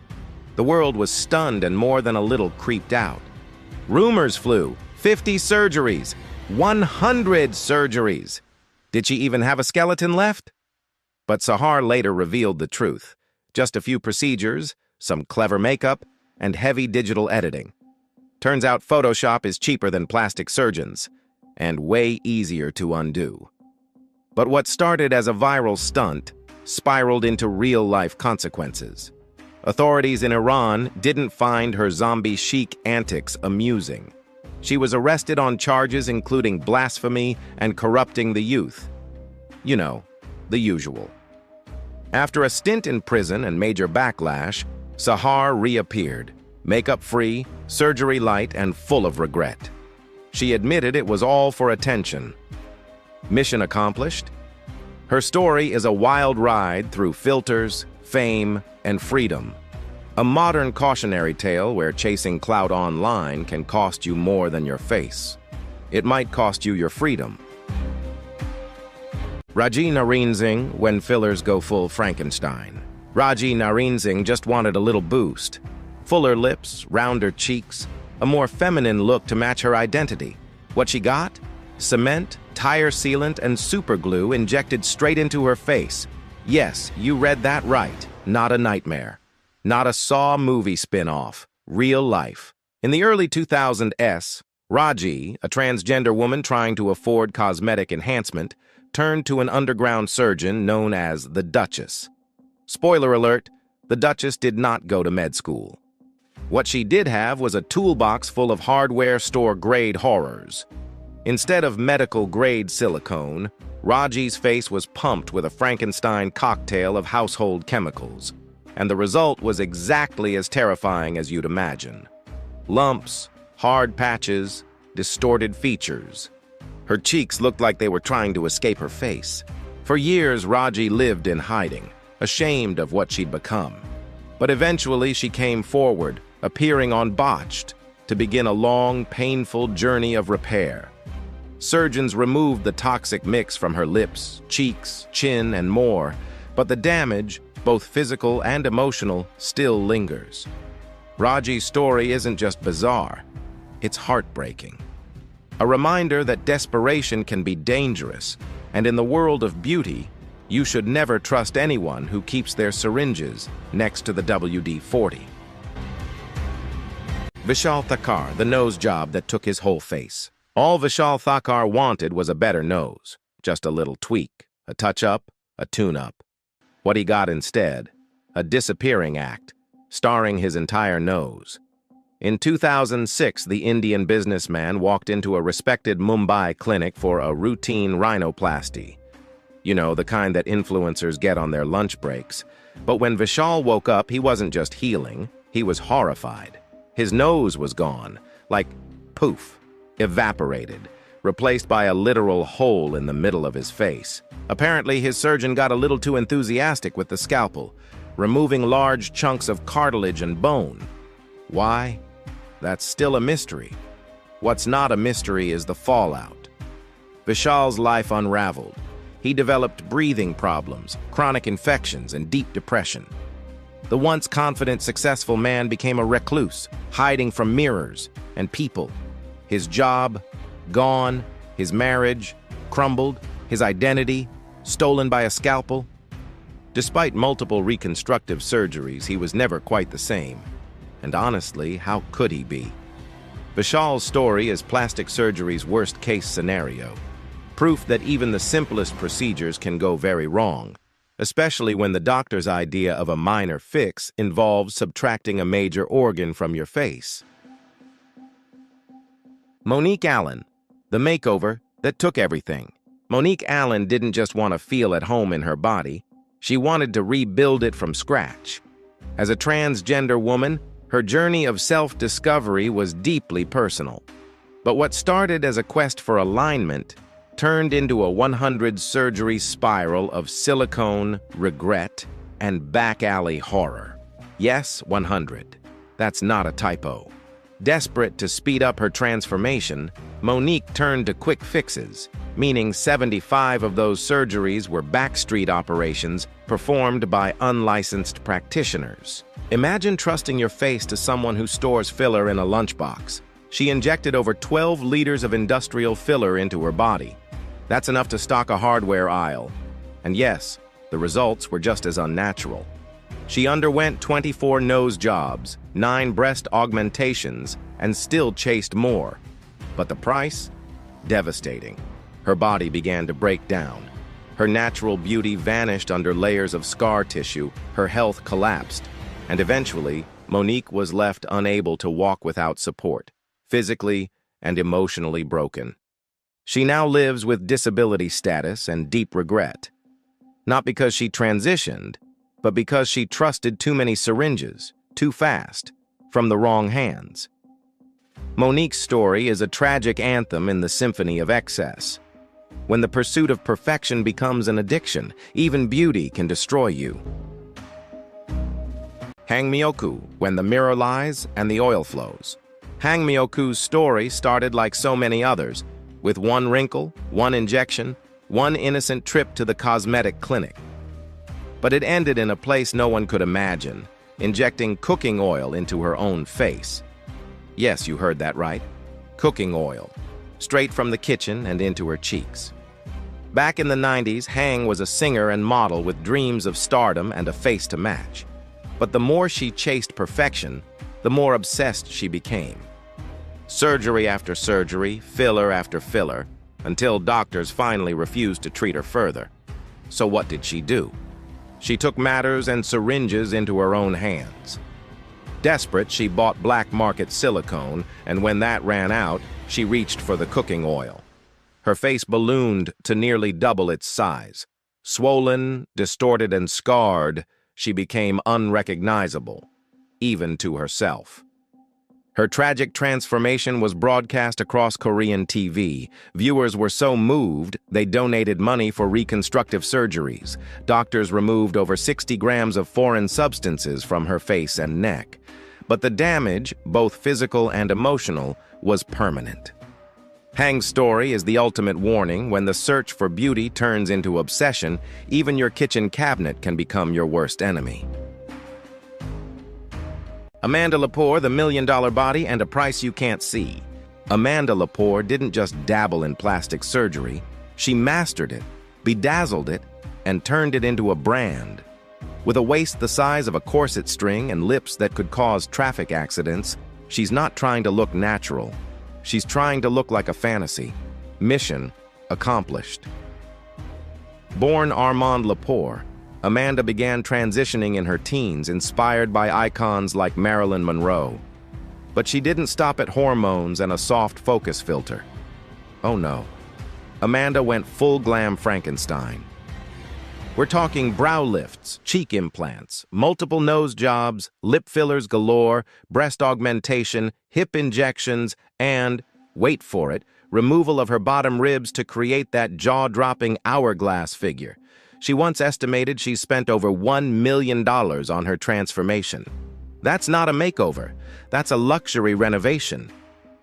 The world was stunned and more than a little creeped out. Rumors flew, 50 surgeries, 100 surgeries. Did she even have a skeleton left? But Sahar later revealed the truth. Just a few procedures, some clever makeup, and heavy digital editing. Turns out Photoshop is cheaper than plastic surgeons, and way easier to undo. But what started as a viral stunt spiraled into real-life consequences. Authorities in Iran didn't find her zombie chic antics amusing. She was arrested on charges including blasphemy and corrupting the youth. You know, the usual. After a stint in prison and major backlash, Sahar reappeared, makeup-free, surgery-light, and full of regret. She admitted it was all for attention. Mission accomplished? Her story is a wild ride through filters, fame, and freedom. A modern cautionary tale where chasing clout online can cost you more than your face. It might cost you your freedom. Raji Nareen Singh when fillers go full Frankenstein. Raji Nareen Singh just wanted a little boost. Fuller lips, rounder cheeks, a more feminine look to match her identity. What she got? Cement, tire sealant, and super glue injected straight into her face. Yes, you read that right. Not a nightmare. Not a Saw movie spin-off. Real life. In the early 2000s, Raji, a transgender woman trying to afford cosmetic enhancement, turned to an underground surgeon known as the Duchess. Spoiler alert, the Duchess did not go to med school. What she did have was a toolbox full of hardware store-grade horrors. Instead of medical-grade silicone, Raji's face was pumped with a Frankenstein cocktail of household chemicals, and the result was exactly as terrifying as you'd imagine. Lumps, hard patches, distorted features. Her cheeks looked like they were trying to escape her face. For years, Raji lived in hiding, ashamed of what she'd become. But eventually she came forward, appearing on Botched, to begin a long, painful journey of repair. Surgeons removed the toxic mix from her lips, cheeks, chin, and more, but the damage, both physical and emotional, still lingers. Raji's story isn't just bizarre, it's heartbreaking. A reminder that desperation can be dangerous, and in the world of beauty, you should never trust anyone who keeps their syringes next to the WD-40. Vishal Thakkar, the nose job that took his whole face. All Vishal Thakkar wanted was a better nose, just a little tweak, a touch-up, a tune-up. What he got instead, a disappearing act, starring his entire nose. In 2006, the Indian businessman walked into a respected Mumbai clinic for a routine rhinoplasty. You know, the kind that influencers get on their lunch breaks. But when Vishal woke up, he wasn't just healing, he was horrified. His nose was gone, like poof, evaporated, replaced by a literal hole in the middle of his face. Apparently, his surgeon got a little too enthusiastic with the scalpel, removing large chunks of cartilage and bone. Why? That's still a mystery. What's not a mystery is the fallout. Vishal's life unraveled. He developed breathing problems, chronic infections, and deep depression. The once confident, successful man became a recluse, hiding from mirrors and people. His job, gone. His marriage, crumbled. His identity stolen by a scalpel? Despite multiple reconstructive surgeries, he was never quite the same. And honestly, how could he be? Vishal's story is plastic surgery's worst-case scenario. Proof that even the simplest procedures can go very wrong, especially when the doctor's idea of a minor fix involves subtracting a major organ from your face. Monique Allen, the makeover that took everything. Monique Allen didn't just want to feel at home in her body, she wanted to rebuild it from scratch. As a transgender woman, her journey of self-discovery was deeply personal. But what started as a quest for alignment turned into a 100-surgery spiral of silicone, regret, and back-alley horror. Yes, 100. That's not a typo. Desperate to speed up her transformation, Monique turned to quick fixes, meaning 75 of those surgeries were backstreet operations performed by unlicensed practitioners. Imagine trusting your face to someone who stores filler in a lunchbox. She injected over 12 liters of industrial filler into her body. That's enough to stock a hardware aisle. And yes, the results were just as unnatural. She underwent 24 nose jobs, 9 breast augmentations, and still chased more. But the price? Devastating. Her body began to break down. Her natural beauty vanished under layers of scar tissue, her health collapsed, and eventually, Monique was left unable to walk without support, physically and emotionally broken. She now lives with disability status and deep regret. Not because she transitioned, but because she trusted too many syringes, too fast, from the wrong hands. Monique's story is a tragic anthem in the symphony of excess. When the pursuit of perfection becomes an addiction, even beauty can destroy you. Hangmyoku, When the Mirror Lies and the Oil Flows. Hangmyoku's story started like so many others, with one wrinkle, one injection, one innocent trip to the cosmetic clinic. But it ended in a place no one could imagine, injecting cooking oil into her own face. Yes, you heard that right. Cooking oil. Straight from the kitchen and into her cheeks. Back in the 90s, Hang was a singer and model with dreams of stardom and a face to match. But the more she chased perfection, the more obsessed she became. Surgery after surgery, filler after filler, until doctors finally refused to treat her further. So what did she do? She took matters and syringes into her own hands. Desperate, she bought black market silicone, and when that ran out, she reached for the cooking oil. Her face ballooned to nearly double its size. Swollen, distorted, and scarred, she became unrecognizable, even to herself. Her tragic transformation was broadcast across Korean TV. Viewers were so moved, they donated money for reconstructive surgeries. Doctors removed over 60 grams of foreign substances from her face and neck. But the damage, both physical and emotional, was permanent. Hang's story is the ultimate warning. When the search for beauty turns into obsession, even your kitchen cabinet can become your worst enemy. Amanda Lepore, The $1,000,000 Body and a Price You Can't See. Amanda Lepore didn't just dabble in plastic surgery. She mastered it, bedazzled it, and turned it into a brand. With a waist the size of a corset string and lips that could cause traffic accidents, she's not trying to look natural. She's trying to look like a fantasy. Mission accomplished. Born Armand Lepore, Amanda began transitioning in her teens, inspired by icons like Marilyn Monroe. But she didn't stop at hormones and a soft focus filter. Oh no. Amanda went full glam Frankenstein. We're talking brow lifts, cheek implants, multiple nose jobs, lip fillers galore, breast augmentation, hip injections, and, wait for it, removal of her bottom ribs to create that jaw-dropping hourglass figure. She once estimated she spent over $1 million on her transformation. That's not a makeover. That's a luxury renovation.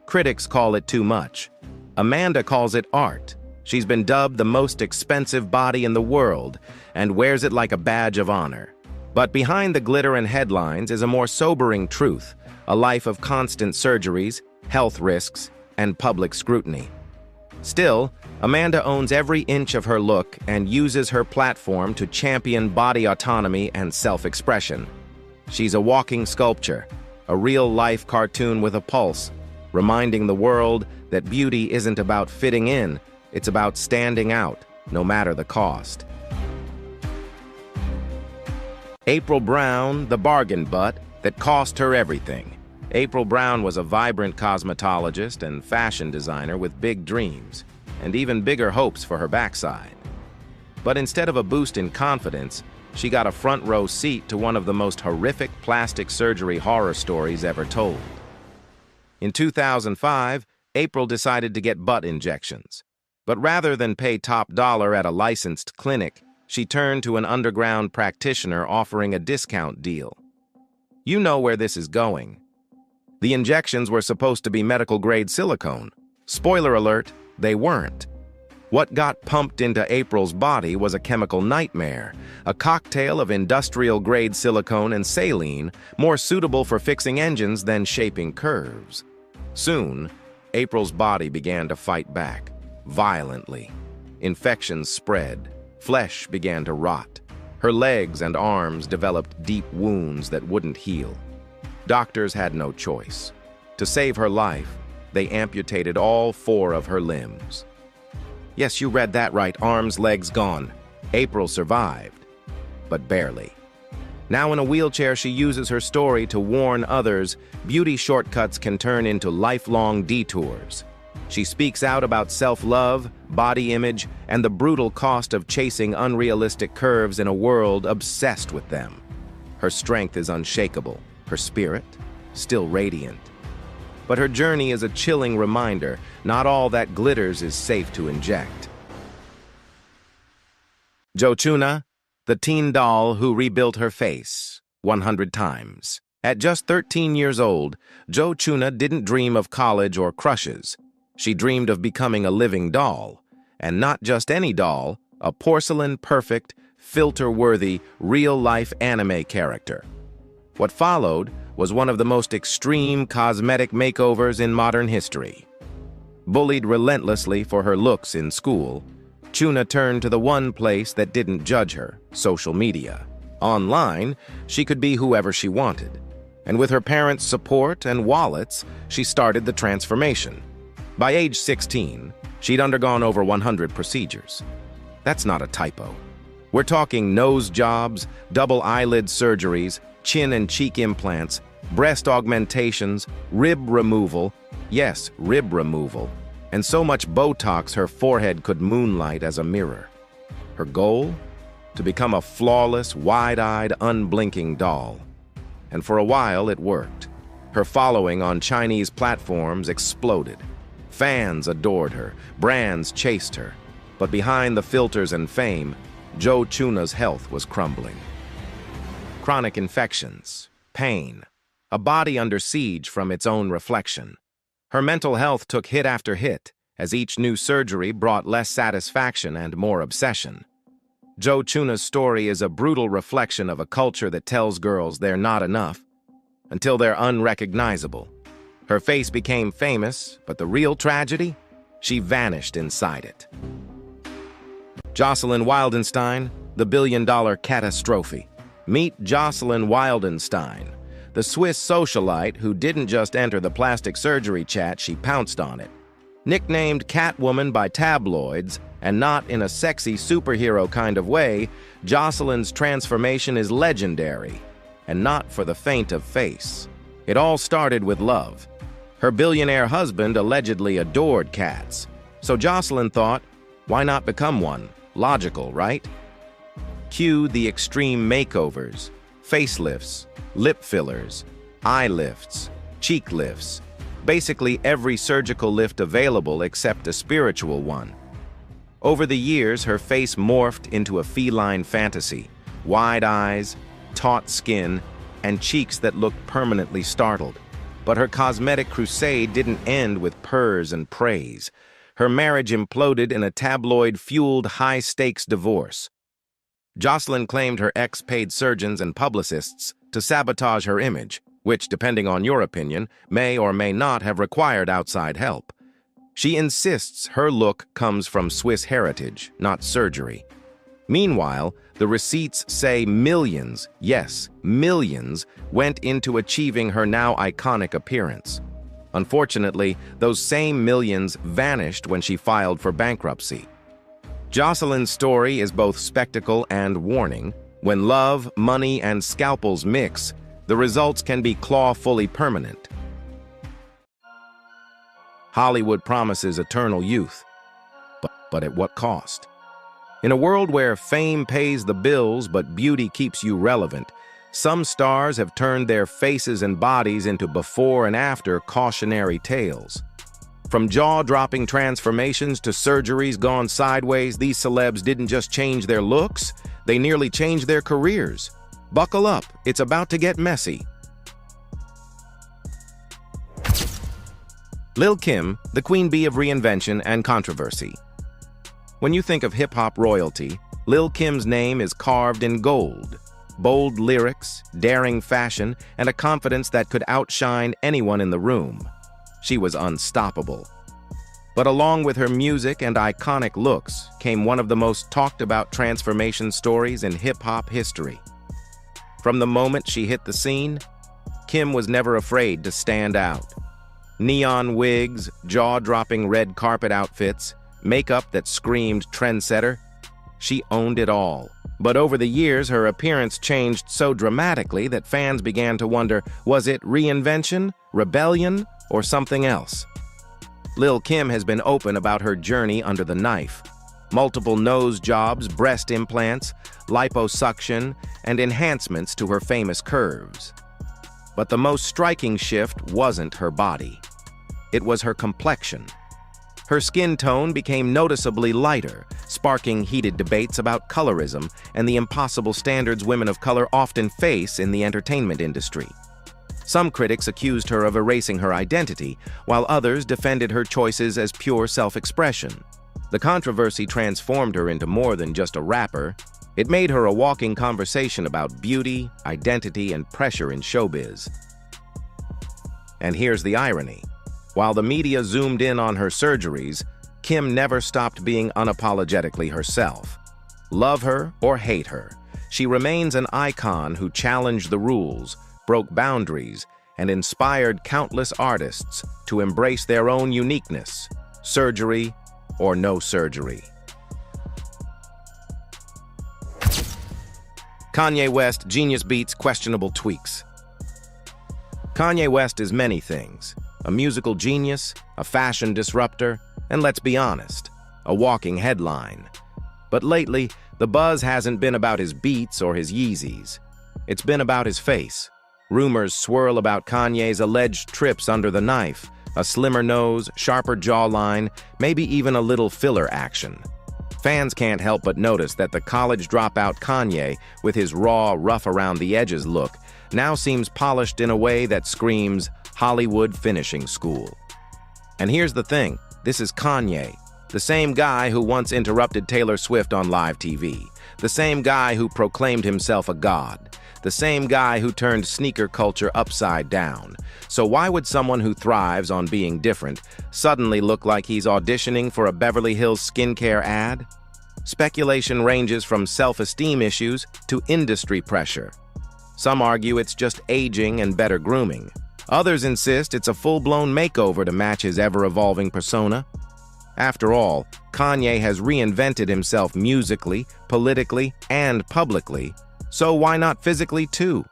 Critics call it too much. Amanda calls it art. She's been dubbed the most expensive body in the world and wears it like a badge of honor. But behind the glitter and headlines is a more sobering truth, a life of constant surgeries, health risks, and public scrutiny. Still, Amanda owns every inch of her look and uses her platform to champion body autonomy and self-expression. She's a walking sculpture, a real-life cartoon with a pulse, reminding the world that beauty isn't about fitting in, it's about standing out, no matter the cost. April Brown, the bargain butt that cost her everything. April Brown was a vibrant cosmetologist and fashion designer with big dreams, and even bigger hopes for her backside. But instead of a boost in confidence, she got a front-row seat to one of the most horrific plastic surgery horror stories ever told. In 2005, April decided to get butt injections. But rather than pay top dollar at a licensed clinic, she turned to an underground practitioner offering a discount deal. You know where this is going. The injections were supposed to be medical-grade silicone. Spoiler alert, they weren't. What got pumped into April's body was a chemical nightmare, a cocktail of industrial-grade silicone and saline, more suitable for fixing engines than shaping curves. Soon, April's body began to fight back, violently. Infections spread, flesh began to rot. Her legs and arms developed deep wounds that wouldn't heal. Doctors had no choice. To save her life, they amputated all 4 of her limbs. Yes, you read that right, arms, legs gone. April survived, but barely. Now in a wheelchair, she uses her story to warn others beauty shortcuts can turn into lifelong detours. She speaks out about self-love, body image, and the brutal cost of chasing unrealistic curves in a world obsessed with them. Her strength is unshakable, her spirit still radiant. But her journey is a chilling reminder, not all that glitters is safe to inject. Jo Chuna, the teen doll who rebuilt her face 100 times. At just 13 years old, Jo Chuna didn't dream of college or crushes. She dreamed of becoming a living doll, and not just any doll, a porcelain-perfect, filter-worthy, real-life anime character. What followed was one of the most extreme cosmetic makeovers in modern history. Bullied relentlessly for her looks in school, Chuna turned to the one place that didn't judge her, social media. Online, she could be whoever she wanted. And with her parents' support and wallets, she started the transformation. By age 16, she'd undergone over 100 procedures. That's not a typo. We're talking nose jobs, double eyelid surgeries, chin and cheek implants, breast augmentations, rib removal, yes, rib removal, and so much Botox her forehead could moonlight as a mirror. Her goal? To become a flawless, wide-eyed, unblinking doll. And for a while, it worked. Her following on Chinese platforms exploded. Fans adored her, brands chased her. But behind the filters and fame, Jo Chuna's health was crumbling. Chronic infections, pain, a body under siege from its own reflection. Her mental health took hit after hit, as each new surgery brought less satisfaction and more obsession. Jo Chuna's story is a brutal reflection of a culture that tells girls they're not enough, until they're unrecognizable. Her face became famous, but the real tragedy? She vanished inside it. Jocelyn Wildenstein, the billion-dollar catastrophe. Meet Jocelyn Wildenstein, the Swiss socialite who didn't just enter the plastic surgery chat, she pounced on it. Nicknamed Catwoman by tabloids, and not in a sexy superhero kind of way, Jocelyn's transformation is legendary, and not for the faint of face. It all started with love. Her billionaire husband allegedly adored cats, so Jocelyn thought, why not become one? Logical, right? Cue the extreme makeovers, facelifts, lip fillers, eye lifts, cheek lifts, basically every surgical lift available except a spiritual one. Over the years, her face morphed into a feline fantasy, wide eyes, taut skin, and cheeks that looked permanently startled. But her cosmetic crusade didn't end with purrs and praise. Her marriage imploded in a tabloid-fueled high-stakes divorce. Jocelyn claimed her ex paid surgeons and publicists to sabotage her image, which, depending on your opinion, may or may not have required outside help. She insists her look comes from Swiss heritage, not surgery. Meanwhile, the receipts say millions, yes, millions, went into achieving her now iconic appearance. Unfortunately, those same millions vanished when she filed for bankruptcy. Jocelyn's story is both spectacle and warning. When love, money, and scalpels mix, the results can be claw-fully permanent. Hollywood promises eternal youth, but at what cost? In a world where fame pays the bills but beauty keeps you relevant, some stars have turned their faces and bodies into before and after cautionary tales. From jaw-dropping transformations to surgeries gone sideways, these celebs didn't just change their looks, they nearly changed their careers. Buckle up, it's about to get messy. Lil' Kim, the queen bee of reinvention and controversy. When you think of hip-hop royalty, Lil' Kim's name is carved in gold. Bold lyrics, daring fashion, and a confidence that could outshine anyone in the room. She was unstoppable. But along with her music and iconic looks came one of the most talked-about transformation stories in hip-hop history. From the moment she hit the scene, Kim was never afraid to stand out. Neon wigs, jaw-dropping red carpet outfits, makeup that screamed trendsetter. She owned it all. But over the years, her appearance changed so dramatically that fans began to wonder, was it reinvention, rebellion, or something else? Lil' Kim has been open about her journey under the knife. Multiple nose jobs, breast implants, liposuction, and enhancements to her famous curves. But the most striking shift wasn't her body. It was her complexion. Her skin tone became noticeably lighter, sparking heated debates about colorism and the impossible standards women of color often face in the entertainment industry. Some critics accused her of erasing her identity, while others defended her choices as pure self-expression. The controversy transformed her into more than just a rapper. It made her a walking conversation about beauty, identity, and pressure in showbiz. And here's the irony. While the media zoomed in on her surgeries, Kim never stopped being unapologetically herself. Love her or hate her, she remains an icon who challenged the rules, broke boundaries, and inspired countless artists to embrace their own uniqueness, surgery or no surgery. Kanye West, genius beats questionable tweaks. Kanye West is many things. A musical genius, a fashion disruptor, and let's be honest, a walking headline. But lately, the buzz hasn't been about his beats or his Yeezys. It's been about his face. Rumors swirl about Kanye's alleged trips under the knife, a slimmer nose, sharper jawline, maybe even a little filler action. Fans can't help but notice that the college dropout Kanye, with his raw, rough-around-the-edges look, now seems polished in a way that screams Hollywood finishing school. And here's the thing, this is Kanye, the same guy who once interrupted Taylor Swift on live TV, the same guy who proclaimed himself a god, the same guy who turned sneaker culture upside down. So why would someone who thrives on being different suddenly look like he's auditioning for a Beverly Hills skincare ad? Speculation ranges from self-esteem issues to industry pressure. Some argue it's just aging and better grooming. Others insist it's a full-blown makeover to match his ever-evolving persona. After all, Kanye has reinvented himself musically, politically, and publicly, so why not physically too?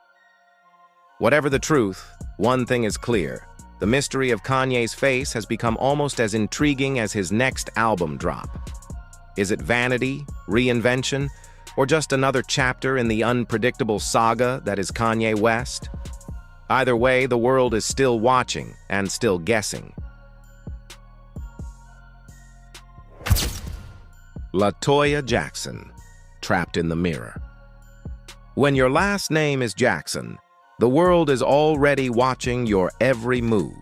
Whatever the truth, one thing is clear. The mystery of Kanye's face has become almost as intriguing as his next album drop. Is it vanity, reinvention, or just another chapter in the unpredictable saga that is Kanye West? Either way, the world is still watching and still guessing. LaToya Jackson, trapped in the mirror. When your last name is Jackson, the world is already watching your every move.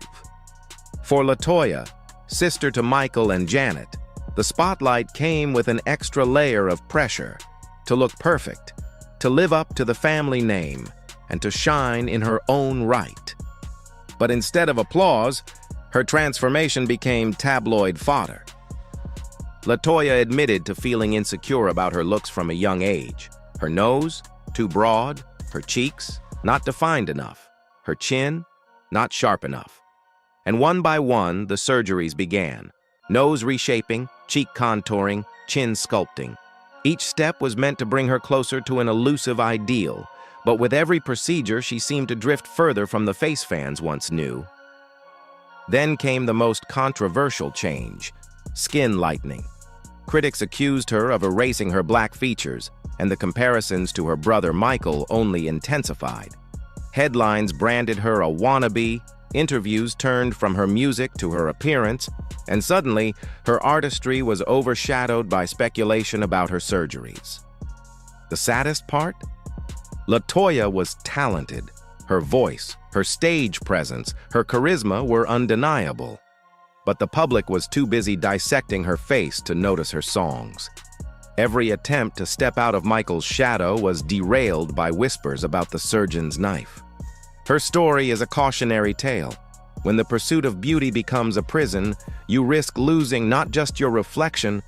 For LaToya, sister to Michael and Janet, the spotlight came with an extra layer of pressure to look perfect, to live up to the family name, and to shine in her own right. But instead of applause, Her transformation became tabloid fodder. LaToya admitted to feeling insecure about her looks from a young age. Her nose, too broad, her cheeks, not defined enough, her chin, not sharp enough. And one by one, the surgeries began. Nose reshaping, cheek contouring, chin sculpting. Each step was meant to bring her closer to an elusive ideal, but with every procedure, she seemed to drift further from the face fans once knew. Then came the most controversial change: skin lightening. Critics accused her of erasing her black features, and the comparisons to her brother Michael only intensified. Headlines branded her a wannabe, interviews turned from her music to her appearance, and suddenly, her artistry was overshadowed by speculation about her surgeries. The saddest part? LaToya was talented. Her voice, her stage presence, her charisma were undeniable. But the public was too busy dissecting her face to notice her songs. Every attempt to step out of Michael's shadow was derailed by whispers about the surgeon's knife. Her story is a cautionary tale. When the pursuit of beauty becomes a prison, you risk losing not just your reflection,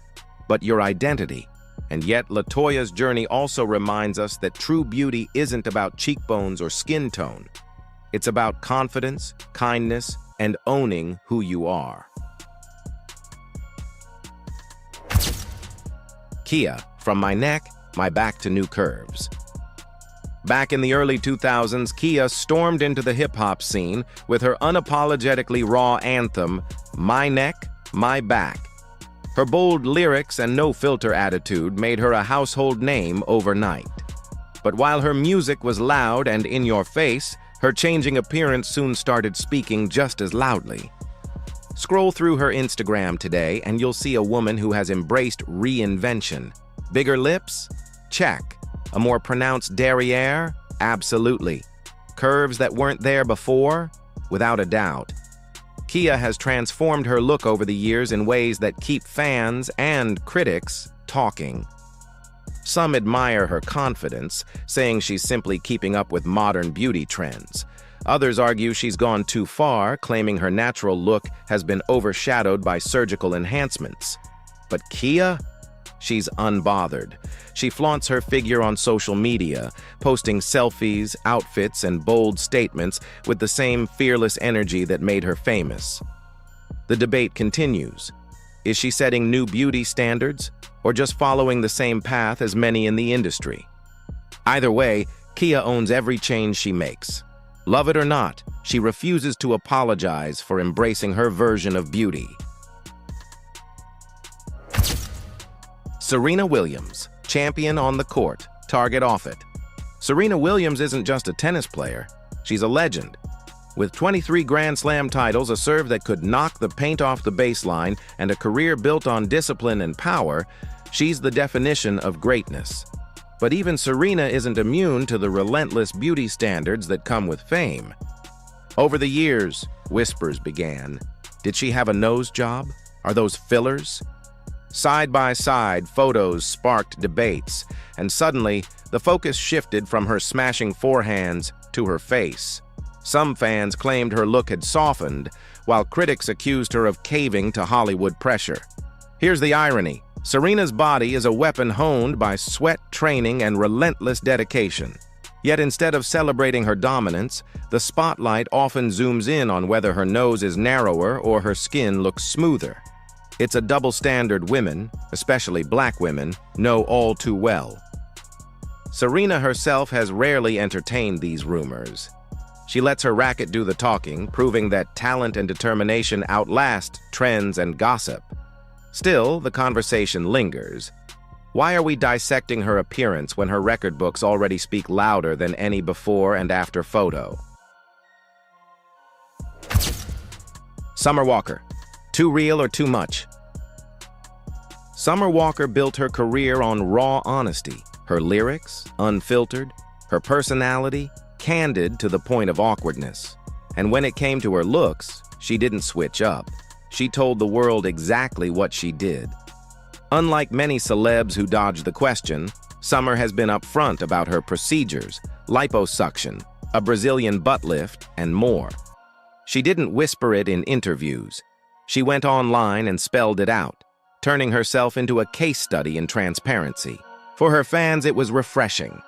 but your identity. And yet, LaToya's journey also reminds us that true beauty isn't about cheekbones or skin tone. It's about confidence, kindness, and owning who you are. Kia, from my neck, my back to new curves. Back in the early 2000s, Kia stormed into the hip-hop scene with her unapologetically raw anthem, My Neck, My Back. Her bold lyrics and no-filter attitude made her a household name overnight. But while her music was loud and in your face, her changing appearance soon started speaking just as loudly. Scroll through her Instagram today and you'll see a woman who has embraced reinvention. Bigger lips? Check. A more pronounced derriere? Absolutely. Curves that weren't there before? Without a doubt. Kia has transformed her look over the years in ways that keep fans and critics talking. Some admire her confidence, saying she's simply keeping up with modern beauty trends. Others argue she's gone too far, claiming her natural look has been overshadowed by surgical enhancements. But Kia? She's unbothered. She flaunts her figure on social media, posting selfies, outfits, and bold statements with the same fearless energy that made her famous. The debate continues. Is she setting new beauty standards, or just following the same path as many in the industry? Either way, Kia owns every change she makes. Love it or not, she refuses to apologize for embracing her version of beauty. Serena Williams, champion on the court, target off it. Serena Williams isn't just a tennis player, she's a legend. With 23 Grand Slam titles, a serve that could knock the paint off the baseline, and a career built on discipline and power, she's the definition of greatness. But even Serena isn't immune to the relentless beauty standards that come with fame. Over the years, whispers began. Did she have a nose job? Are those fillers? Side by side, photos sparked debates, and suddenly, the focus shifted from her smashing forehands to her face. Some fans claimed her look had softened, while critics accused her of caving to Hollywood pressure. Here's the irony. Serena's body is a weapon honed by sweat, training, and relentless dedication. Yet instead of celebrating her dominance, the spotlight often zooms in on whether her nose is narrower or her skin looks smoother. It's a double standard women, especially black women, know all too well. Serena herself has rarely entertained these rumors. She lets her racket do the talking, proving that talent and determination outlast trends and gossip. Still, the conversation lingers. Why are we dissecting her appearance when her record books already speak louder than any before and after photo? Summer Walker. Too real or too much? Summer Walker built her career on raw honesty. Her lyrics, unfiltered. Her personality, candid to the point of awkwardness. And when it came to her looks, she didn't switch up. She told the world exactly what she did. Unlike many celebs who dodge the question, Summer has been upfront about her procedures, liposuction, a Brazilian butt lift, and more. She didn't whisper it in interviews. She went online and spelled it out, turning herself into a case study in transparency. For her fans, it was refreshing.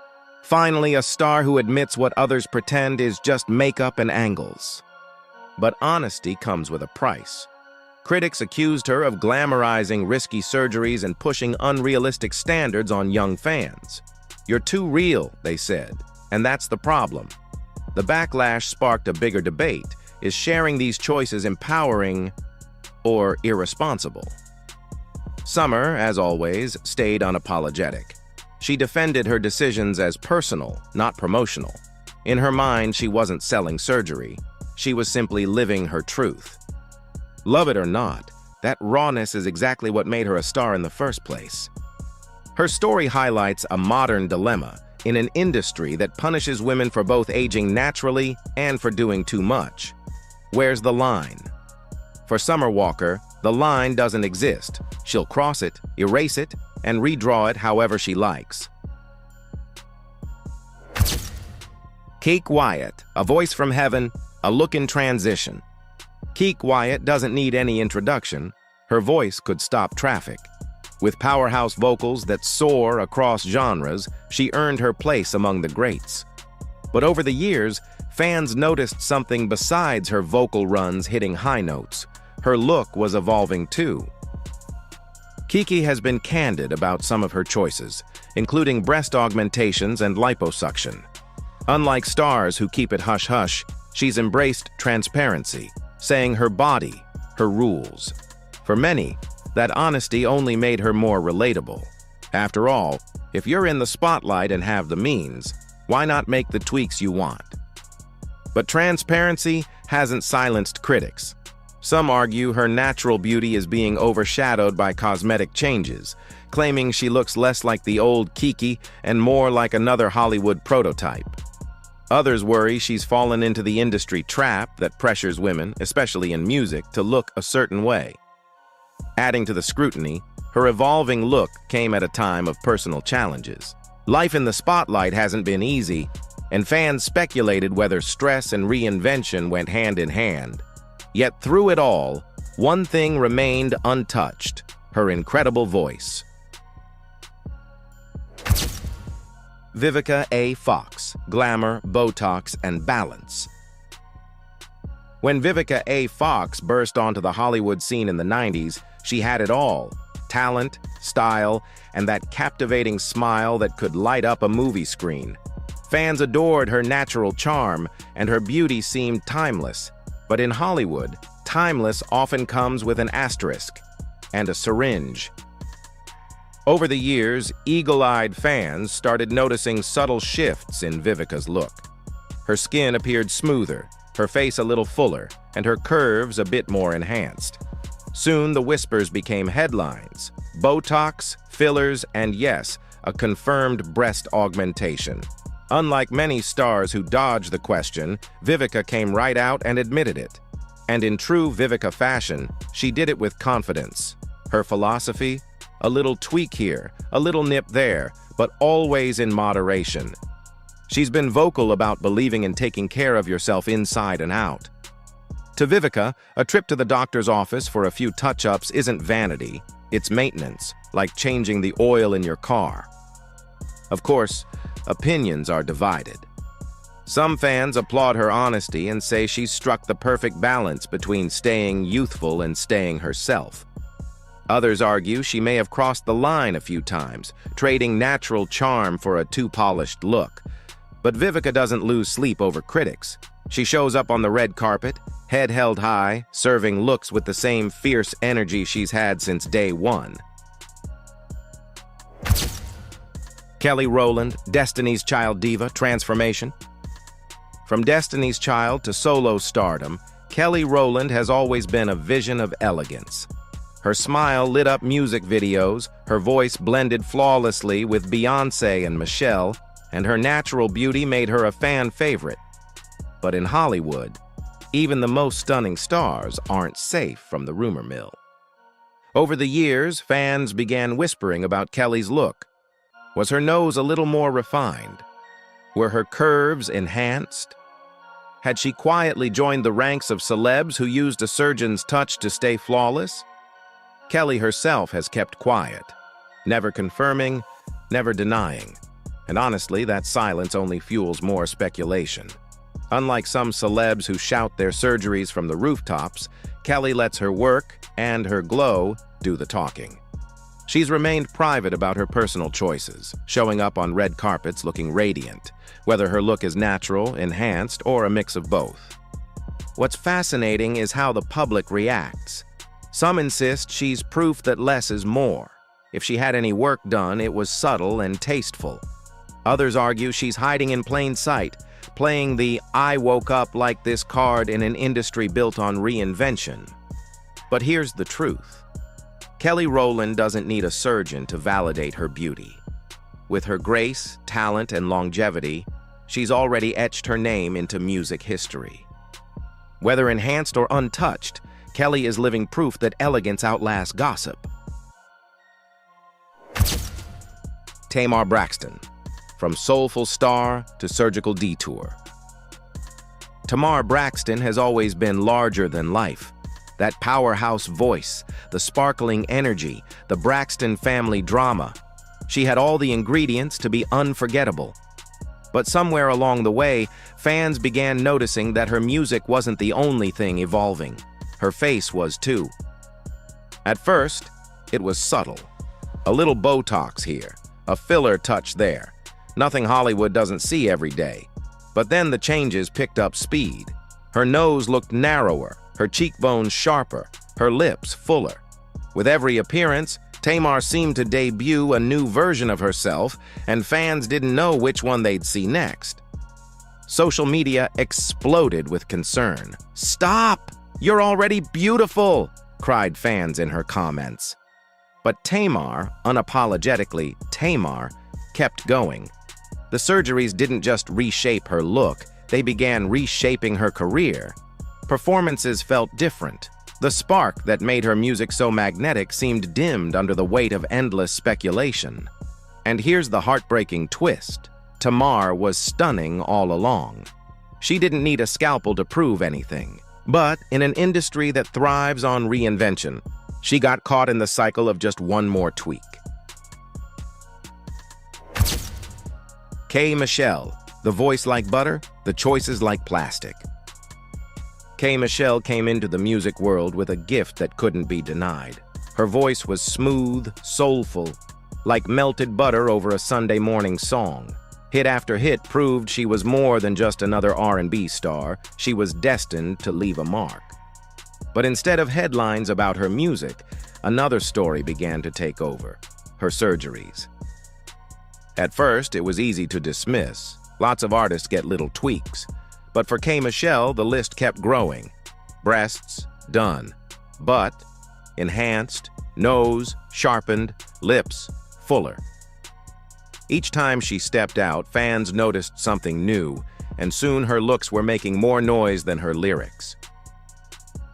Finally, a star who admits what others pretend is just makeup and angles. But honesty comes with a price. Critics accused her of glamorizing risky surgeries and pushing unrealistic standards on young fans. "You're too real," they said, and that's the problem. The backlash sparked a bigger debate. Is sharing these choices empowering or irresponsible? Summer, as always, stayed unapologetic. She defended her decisions as personal, not promotional. In her mind, she wasn't selling surgery. She was simply living her truth. Love it or not, that rawness is exactly what made her a star in the first place. Her story highlights a modern dilemma in an industry that punishes women for both aging naturally and for doing too much. Where's the line? For Summer Walker, the line doesn't exist. She'll cross it, erase it, and redraw it however she likes. Keek Wyatt, a voice from heaven, a look in transition. Keek Wyatt doesn't need any introduction. Her voice could stop traffic. With powerhouse vocals that soar across genres, she earned her place among the greats. But over the years, fans noticed something besides her vocal runs hitting high notes. Her look was evolving too. Kiki has been candid about some of her choices, including breast augmentations and liposuction. Unlike stars who keep it hush-hush, she's embraced transparency, saying her body, her rules. For many, that honesty only made her more relatable. After all, if you're in the spotlight and have the means, why not make the tweaks you want? But transparency hasn't silenced critics. Some argue her natural beauty is being overshadowed by cosmetic changes, claiming she looks less like the old Kiki and more like another Hollywood prototype. Others worry she's fallen into the industry trap that pressures women, especially in music, to look a certain way. Adding to the scrutiny, her evolving look came at a time of personal challenges. Life in the spotlight hasn't been easy, and fans speculated whether stress and reinvention went hand in hand. Yet through it all, one thing remained untouched: her incredible voice. Vivica A. Fox, glamour, Botox, and balance. When Vivica A. Fox burst onto the Hollywood scene in the 90s, she had it all: talent, style, and that captivating smile that could light up a movie screen. Fans adored her natural charm, and her beauty seemed timeless. But in Hollywood, timeless often comes with an asterisk and a syringe. Over the years, eagle-eyed fans started noticing subtle shifts in Vivica's look. Her skin appeared smoother, her face a little fuller, and her curves a bit more enhanced. Soon, the whispers became headlines: Botox, fillers, and yes, a confirmed breast augmentation. Unlike many stars who dodged the question, Vivica came right out and admitted it. And in true Vivica fashion, she did it with confidence. Her philosophy? A little tweak here, a little nip there, but always in moderation. She's been vocal about believing in taking care of yourself inside and out. To Vivica, a trip to the doctor's office for a few touch-ups isn't vanity, it's maintenance, like changing the oil in your car. Of course, opinions are divided. Some fans applaud her honesty and say she's struck the perfect balance between staying youthful and staying herself. Others argue she may have crossed the line a few times, trading natural charm for a too-polished look. But Vivica doesn't lose sleep over critics. She shows up on the red carpet, head held high, serving looks with the same fierce energy she's had since day one. Kelly Rowland, Destiny's Child diva, transformation. From Destiny's Child to solo stardom, Kelly Rowland has always been a vision of elegance. Her smile lit up music videos, her voice blended flawlessly with Beyoncé and Michelle, and her natural beauty made her a fan favorite. But in Hollywood, even the most stunning stars aren't safe from the rumor mill. Over the years, fans began whispering about Kelly's look. Was her nose a little more refined? Were her curves enhanced? Had she quietly joined the ranks of celebs who used a surgeon's touch to stay flawless? Kelly herself has kept quiet, never confirming, never denying. And honestly, that silence only fuels more speculation. Unlike some celebs who shout their surgeries from the rooftops, Kelly lets her work and her glow do the talking. She's remained private about her personal choices, showing up on red carpets looking radiant, whether her look is natural, enhanced, or a mix of both. What's fascinating is how the public reacts. Some insist she's proof that less is more. If she had any work done, it was subtle and tasteful. Others argue she's hiding in plain sight, playing the "I woke up like this" card in an industry built on reinvention. But here's the truth. Kelly Rowland doesn't need a surgeon to validate her beauty. With her grace, talent, and longevity, she's already etched her name into music history. Whether enhanced or untouched, Kelly is living proof that elegance outlasts gossip. Tamar Braxton, from soulful star to surgical detour. Tamar Braxton has always been larger than life. That powerhouse voice, the sparkling energy, the Braxton family drama. She had all the ingredients to be unforgettable. But somewhere along the way, fans began noticing that her music wasn't the only thing evolving. Her face was too. At first, it was subtle. A little Botox here, a filler touch there. Nothing Hollywood doesn't see every day. But then the changes picked up speed. Her nose looked narrower, her cheekbones sharper, her lips fuller. With every appearance, Tamar seemed to debut a new version of herself, and fans didn't know which one they'd see next. Social media exploded with concern. "Stop! You're already beautiful!" cried fans in her comments. But Tamar, unapologetically Tamar, kept going. The surgeries didn't just reshape her look, they began reshaping her career. Performances felt different. The spark that made her music so magnetic seemed dimmed under the weight of endless speculation. And here's the heartbreaking twist. Tamar was stunning all along. She didn't need a scalpel to prove anything. But in an industry that thrives on reinvention, she got caught in the cycle of just one more tweak. K. Michelle, the voice like butter, the choices like plastic. K. Michelle came into the music world with a gift that couldn't be denied. Her voice was smooth, soulful, like melted butter over a Sunday morning song. Hit after hit proved she was more than just another R&B star. She was destined to leave a mark. But instead of headlines about her music, another story began to take over: her surgeries. At first, it was easy to dismiss. Lots of artists get little tweaks. But for K. Michelle, the list kept growing. Breasts, done. Butt, enhanced. Nose, sharpened. Lips, fuller. Each time she stepped out, fans noticed something new, and soon her looks were making more noise than her lyrics.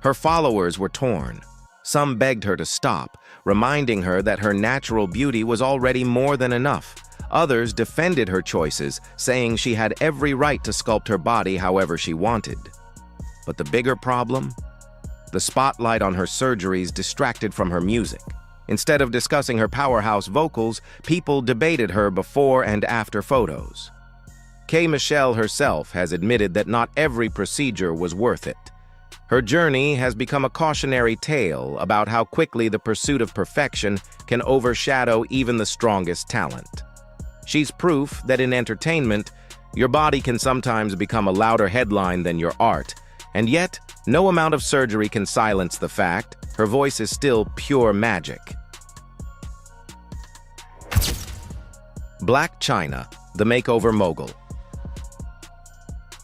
Her followers were torn. Some begged her to stop, reminding her that her natural beauty was already more than enough. Others defended her choices, saying she had every right to sculpt her body however she wanted. But the bigger problem? The spotlight on her surgeries distracted from her music. Instead of discussing her powerhouse vocals, people debated her before and after photos. K. Michelle herself has admitted that not every procedure was worth it. Her journey has become a cautionary tale about how quickly the pursuit of perfection can overshadow even the strongest talent. She's proof that in entertainment, your body can sometimes become a louder headline than your art, and yet, no amount of surgery can silence the fact her voice is still pure magic. Blac Chyna, the makeover mogul.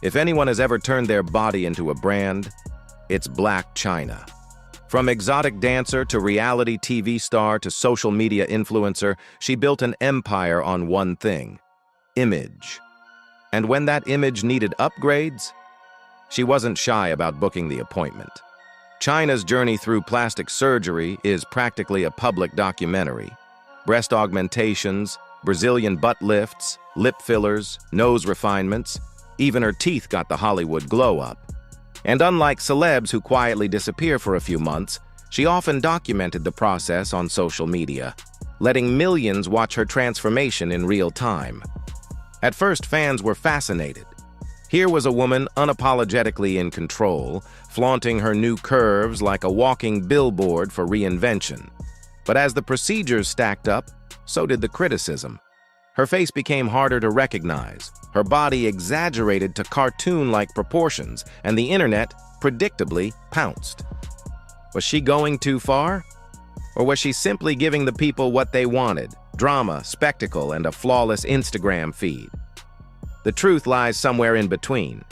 If anyone has ever turned their body into a brand, it's Blac Chyna. From exotic dancer to reality TV star to social media influencer, she built an empire on one thing: image. And when that image needed upgrades, she wasn't shy about booking the appointment. Chyna's journey through plastic surgery is practically a public documentary. Breast augmentations, Brazilian butt lifts, lip fillers, nose refinements. Even her teeth got the Hollywood glow-up. And unlike celebs who quietly disappear for a few months, she often documented the process on social media, letting millions watch her transformation in real time. At first, fans were fascinated. Here was a woman unapologetically in control, flaunting her new curves like a walking billboard for reinvention. But as the procedures stacked up, so did the criticism. Her face became harder to recognize, her body exaggerated to cartoon-like proportions, and the internet predictably pounced. Was she going too far? Or was she simply giving the people what they wanted: drama, spectacle, and a flawless Instagram feed? The truth lies somewhere in between.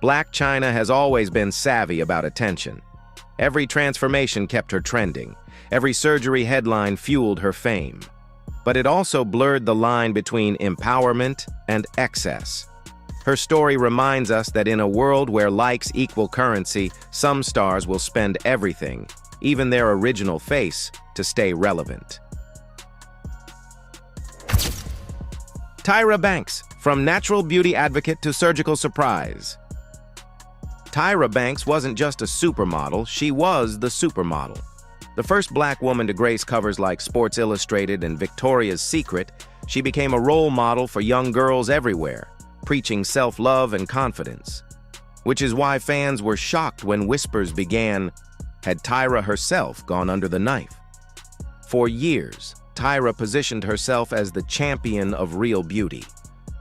Blac Chyna has always been savvy about attention. Every transformation kept her trending. Every surgery headline fueled her fame. But it also blurred the line between empowerment and excess. Her story reminds us that in a world where likes equal currency, some stars will spend everything, even their original face, to stay relevant. Tyra Banks, from natural beauty advocate to surgical surprise. Tyra Banks wasn't just a supermodel, she was the supermodel. The first black woman to grace covers like Sports Illustrated and Victoria's Secret, she became a role model for young girls everywhere, preaching self-love and confidence. Which is why fans were shocked when whispers began, had Tyra herself gone under the knife? For years, Tyra positioned herself as the champion of real beauty.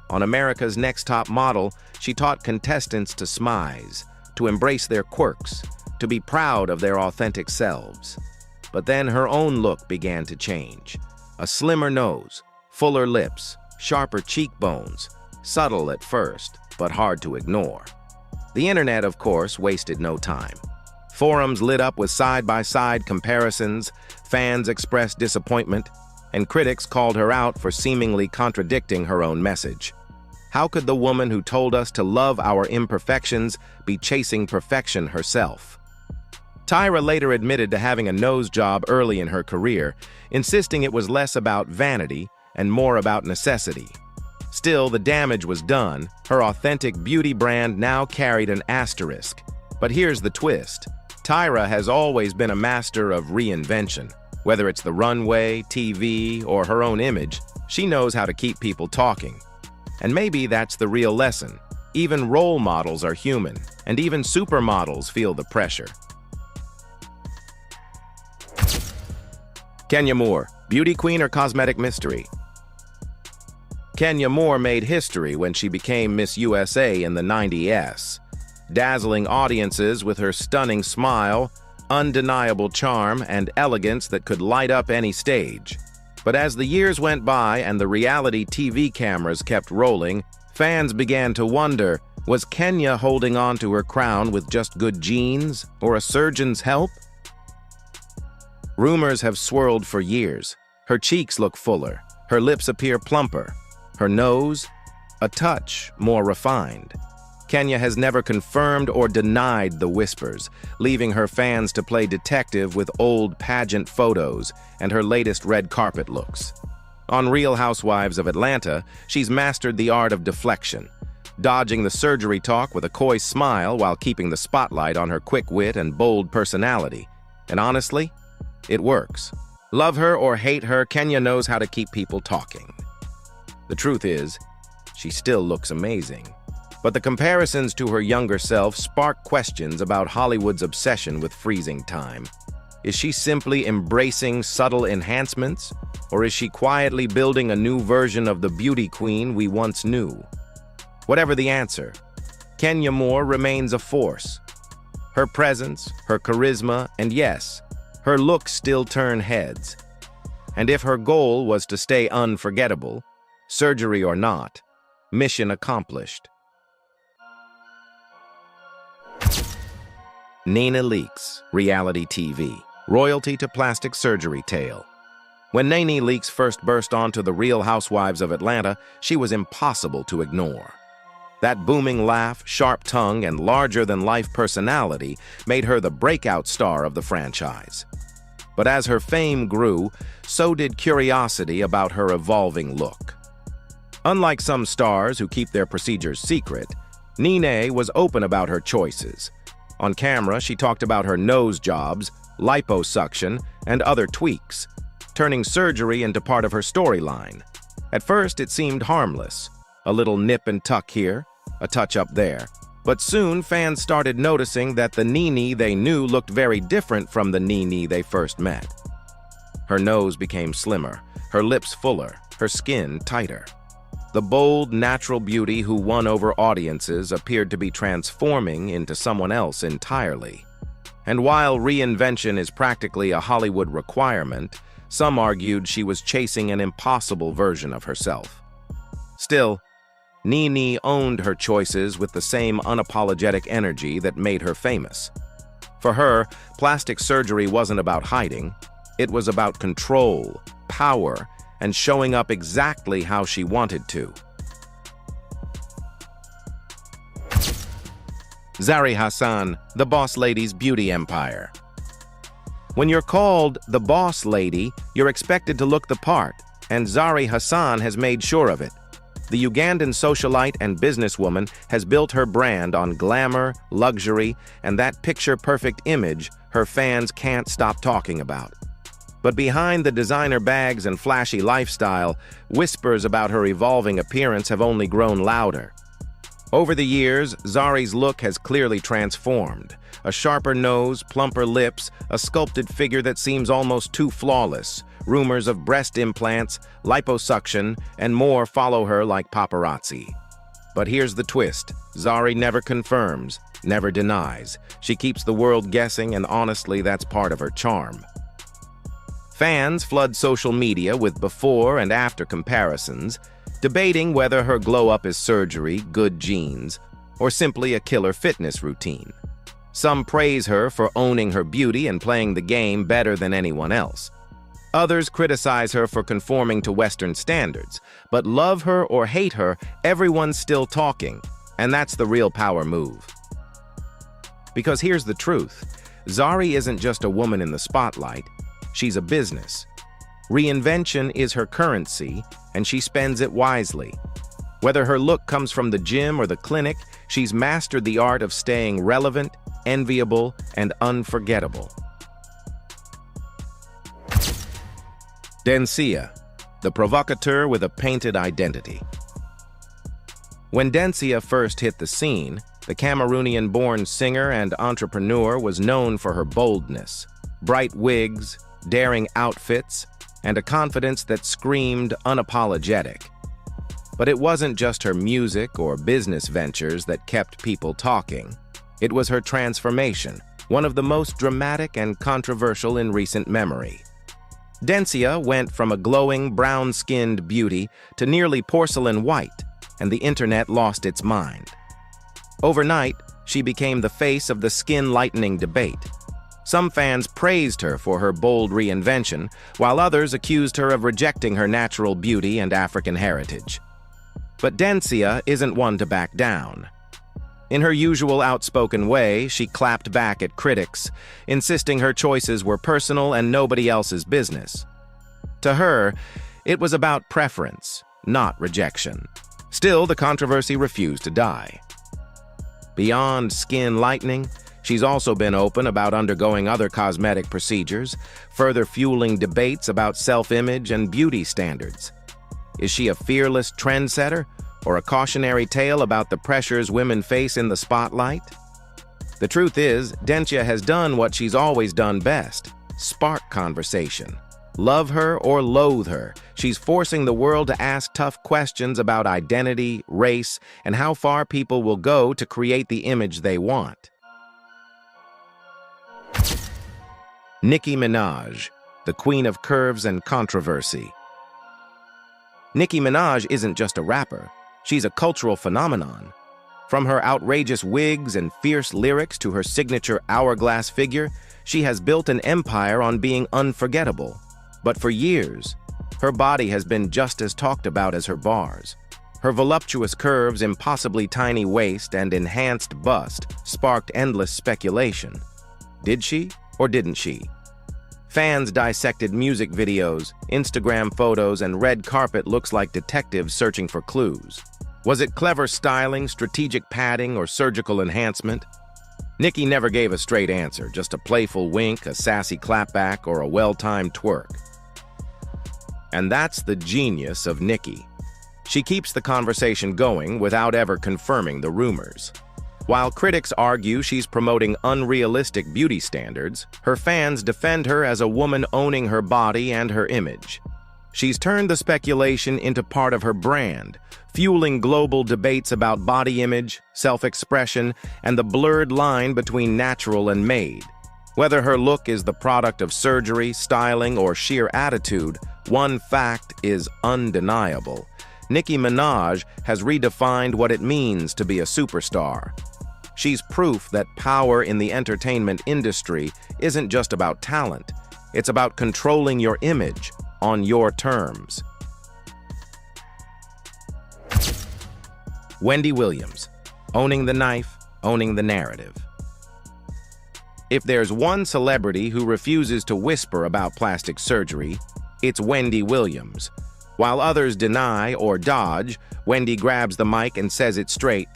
On America's Next Top Model, she taught contestants to smize, to embrace their quirks, to be proud of their authentic selves. But then her own look began to change. A slimmer nose, fuller lips, sharper cheekbones, subtle at first, but hard to ignore. The internet, of course, wasted no time. Forums lit up with side-by-side comparisons, fans expressed disappointment, and critics called her out for seemingly contradicting her own message. How could the woman who told us to love our imperfections be chasing perfection herself? Tyra later admitted to having a nose job early in her career, insisting it was less about vanity and more about necessity. Still, the damage was done. Her authentic beauty brand now carried an asterisk. But here's the twist. Tyra has always been a master of reinvention. Whether it's the runway, TV, or her own image, she knows how to keep people talking. And maybe that's the real lesson. Even role models are human, and even supermodels feel the pressure. Kenya Moore, beauty queen or cosmetic mystery? Kenya Moore made history when she became Miss USA in the 90s, dazzling audiences with her stunning smile, undeniable charm, and elegance that could light up any stage. But as the years went by and the reality TV cameras kept rolling, fans began to wonder, was Kenya holding on to her crown with just good genes or a surgeon's help? Rumors have swirled for years. Her cheeks look fuller, her lips appear plumper, her nose, a touch more refined. Kenya has never confirmed or denied the whispers, leaving her fans to play detective with old pageant photos and her latest red carpet looks. On Real Housewives of Atlanta, she's mastered the art of deflection, dodging the surgery talk with a coy smile while keeping the spotlight on her quick wit and bold personality. And honestly, it works. Love her or hate her, Kenya knows how to keep people talking. The truth is, she still looks amazing. But the comparisons to her younger self spark questions about Hollywood's obsession with freezing time. Is she simply embracing subtle enhancements, or is she quietly building a new version of the beauty queen we once knew? Whatever the answer, Kenya Moore remains a force. Her presence, her charisma, and yes, her looks still turn heads. And if her goal was to stay unforgettable, surgery or not, mission accomplished. Nene Leakes, reality TV, royalty to plastic surgery tale. When Nene Leakes first burst onto the Real Housewives of Atlanta, she was impossible to ignore. That booming laugh, sharp tongue, and larger-than-life personality made her the breakout star of the franchise. But as her fame grew, so did curiosity about her evolving look. Unlike some stars who keep their procedures secret, Nene was open about her choices. On camera, she talked about her nose jobs, liposuction, and other tweaks, turning surgery into part of her storyline. At first, it seemed harmless. A little nip and tuck here, a touch up there. But soon, fans started noticing that the Nene they knew looked very different from the Nene they first met. Her nose became slimmer, her lips fuller, her skin tighter. The bold, natural beauty who won over audiences appeared to be transforming into someone else entirely. And while reinvention is practically a Hollywood requirement, some argued she was chasing an impossible version of herself. Still, Nene owned her choices with the same unapologetic energy that made her famous. For her, plastic surgery wasn't about hiding. It was about control, power, and showing up exactly how she wanted to. Zari Hassan, the boss lady's beauty empire. When you're called the boss lady, you're expected to look the part, and Zari Hassan has made sure of it. The Ugandan socialite and businesswoman has built her brand on glamour, luxury, and that picture-perfect image her fans can't stop talking about. But behind the designer bags and flashy lifestyle, whispers about her evolving appearance have only grown louder. Over the years, Zari's look has clearly transformed. A sharper nose, plumper lips, a sculpted figure that seems almost too flawless. Rumors of breast implants, liposuction, and more follow her like paparazzi. But here's the twist. Zari never confirms, never denies. She keeps the world guessing, and honestly, that's part of her charm. Fans flood social media with before and after comparisons, debating whether her glow-up is surgery, good genes, or simply a killer fitness routine. Some praise her for owning her beauty and playing the game better than anyone else. Others criticize her for conforming to Western standards, but love her or hate her, everyone's still talking, and that's the real power move. Because here's the truth, Zari isn't just a woman in the spotlight, she's a business. Reinvention is her currency, and she spends it wisely. Whether her look comes from the gym or the clinic, she's mastered the art of staying relevant, enviable, and unforgettable. Densia, the provocateur with a painted identity. When Densia first hit the scene, the Cameroonian-born singer and entrepreneur was known for her boldness, bright wigs, daring outfits, and a confidence that screamed unapologetic. But it wasn't just her music or business ventures that kept people talking. It was her transformation, one of the most dramatic and controversial in recent memory. Densia went from a glowing, brown-skinned beauty to nearly porcelain white, and the internet lost its mind. Overnight, she became the face of the skin-lightening debate. Some fans praised her for her bold reinvention, while others accused her of rejecting her natural beauty and African heritage. But Densia isn't one to back down. In her usual outspoken way, she clapped back at critics, insisting her choices were personal and nobody else's business. To her, it was about preference, not rejection. Still, the controversy refused to die. Beyond skin lightening, she's also been open about undergoing other cosmetic procedures, further fueling debates about self-image and beauty standards. Is she a fearless trendsetter, or a cautionary tale about the pressures women face in the spotlight? The truth is, Densia has done what she's always done best: spark conversation. Love her or loathe her, she's forcing the world to ask tough questions about identity, race, and how far people will go to create the image they want. Nicki Minaj, the queen of curves and controversy. Nicki Minaj isn't just a rapper, she's a cultural phenomenon. From her outrageous wigs and fierce lyrics to her signature hourglass figure, she has built an empire on being unforgettable. But for years, her body has been just as talked about as her bars. Her voluptuous curves, impossibly tiny waist, and enhanced bust sparked endless speculation. Did she or didn't she? Fans dissected music videos, Instagram photos, and red carpet looks like detectives searching for clues. Was it clever styling, strategic padding, or surgical enhancement? Nikki never gave a straight answer, just a playful wink, a sassy clapback, or a well-timed twerk. And that's the genius of Nikki. She keeps the conversation going without ever confirming the rumors. While critics argue she's promoting unrealistic beauty standards, her fans defend her as a woman owning her body and her image. She's turned the speculation into part of her brand, fueling global debates about body image, self-expression, and the blurred line between natural and made. Whether her look is the product of surgery, styling, or sheer attitude, one fact is undeniable. Nicki Minaj has redefined what it means to be a superstar. She's proof that power in the entertainment industry isn't just about talent. It's about controlling your image on your terms. Wendy Williams, owning the knife, owning the narrative. If there's one celebrity who refuses to whisper about plastic surgery, it's Wendy Williams. While others deny or dodge, Wendy grabs the mic and says it straight.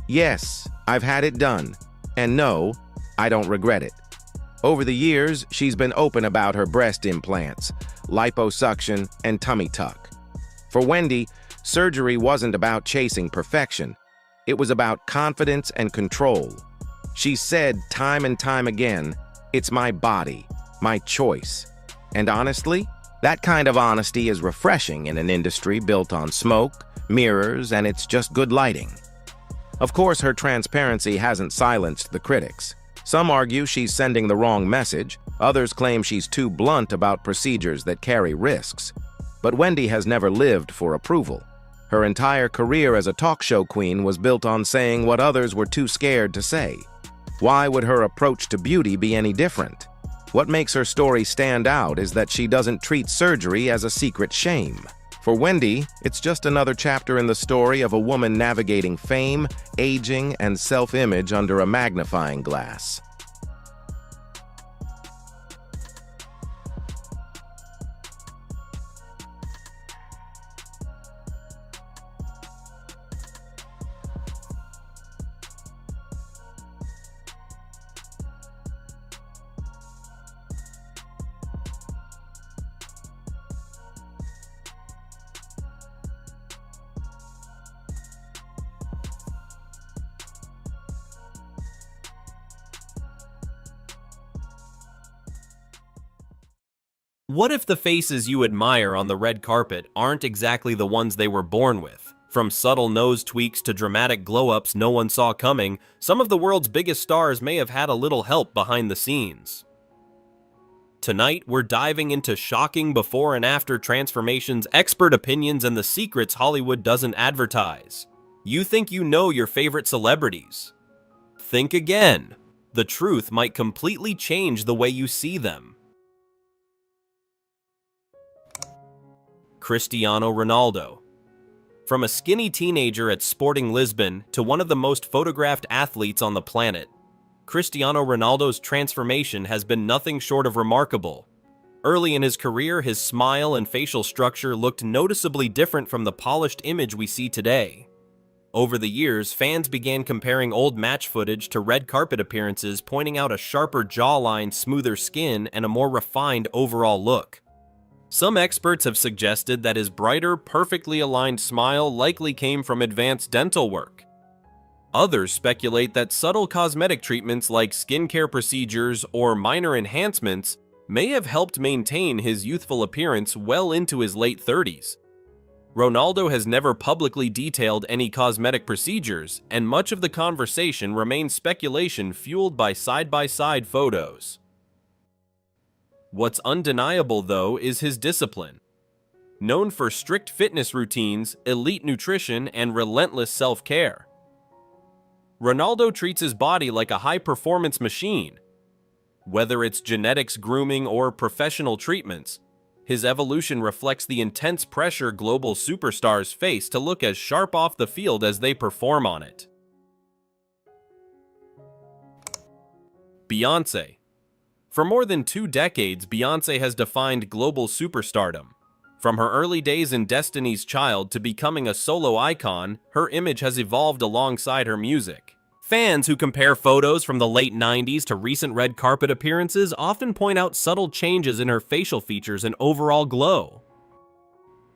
Yes, I've had it done. And no, I don't regret it. Over the years, she's been open about her breast implants, liposuction, and tummy tuck. For Wendy, surgery wasn't about chasing perfection. It was about confidence and control. She said time and time again, "It's my body, my choice." And honestly, that kind of honesty is refreshing in an industry built on smoke, mirrors, and it's just good lighting. Of course, her transparency hasn't silenced the critics. Some argue she's sending the wrong message. Others claim she's too blunt about procedures that carry risks. But Wendy has never lived for approval. Her entire career as a talk show queen was built on saying what others were too scared to say. Why would her approach to beauty be any different? What makes her story stand out is that she doesn't treat surgery as a secret shame. For Wendy, it's just another chapter in the story of a woman navigating fame, aging, and self-image under a magnifying glass. What if the faces you admire on the red carpet aren't exactly the ones they were born with? From subtle nose tweaks to dramatic glow-ups no one saw coming, some of the world's biggest stars may have had a little help behind the scenes. Tonight, we're diving into shocking before and after transformations, expert opinions, and the secrets Hollywood doesn't advertise. You think you know your favorite celebrities? Think again. The truth might completely change the way you see them. Cristiano Ronaldo. From a skinny teenager at Sporting Lisbon to one of the most photographed athletes on the planet, Cristiano Ronaldo's transformation has been nothing short of remarkable. Early in his career, his smile and facial structure looked noticeably different from the polished image we see today. Over the years, fans began comparing old match footage to red carpet appearances, pointing out a sharper jawline, smoother skin, and a more refined overall look. Some experts have suggested that his brighter, perfectly aligned smile likely came from advanced dental work. Others speculate that subtle cosmetic treatments like skincare procedures or minor enhancements may have helped maintain his youthful appearance well into his late 30s. Ronaldo has never publicly detailed any cosmetic procedures, and much of the conversation remains speculation fueled by side-by-side photos. What's undeniable, though, is his discipline. Known for strict fitness routines, elite nutrition, and relentless self-care, Ronaldo treats his body like a high-performance machine. Whether it's genetics, grooming, or professional treatments, his evolution reflects the intense pressure global superstars face to look as sharp off the field as they perform on it. Beyoncé. For more than 2 decades, Beyoncé has defined global superstardom. From her early days in Destiny's Child to becoming a solo icon, her image has evolved alongside her music. Fans who compare photos from the late 90s to recent red carpet appearances often point out subtle changes in her facial features and overall glow.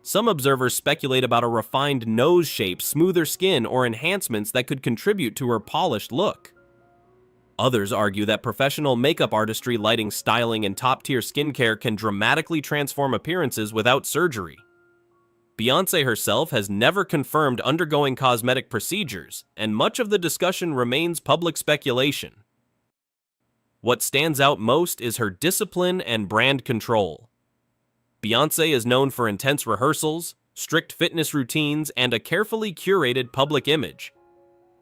Some observers speculate about a refined nose shape, smoother skin, or enhancements that could contribute to her polished look. Others argue that professional makeup artistry, lighting, styling, and top-tier skincare can dramatically transform appearances without surgery. Beyoncé herself has never confirmed undergoing cosmetic procedures, and much of the discussion remains public speculation. What stands out most is her discipline and brand control. Beyoncé is known for intense rehearsals, strict fitness routines, and a carefully curated public image.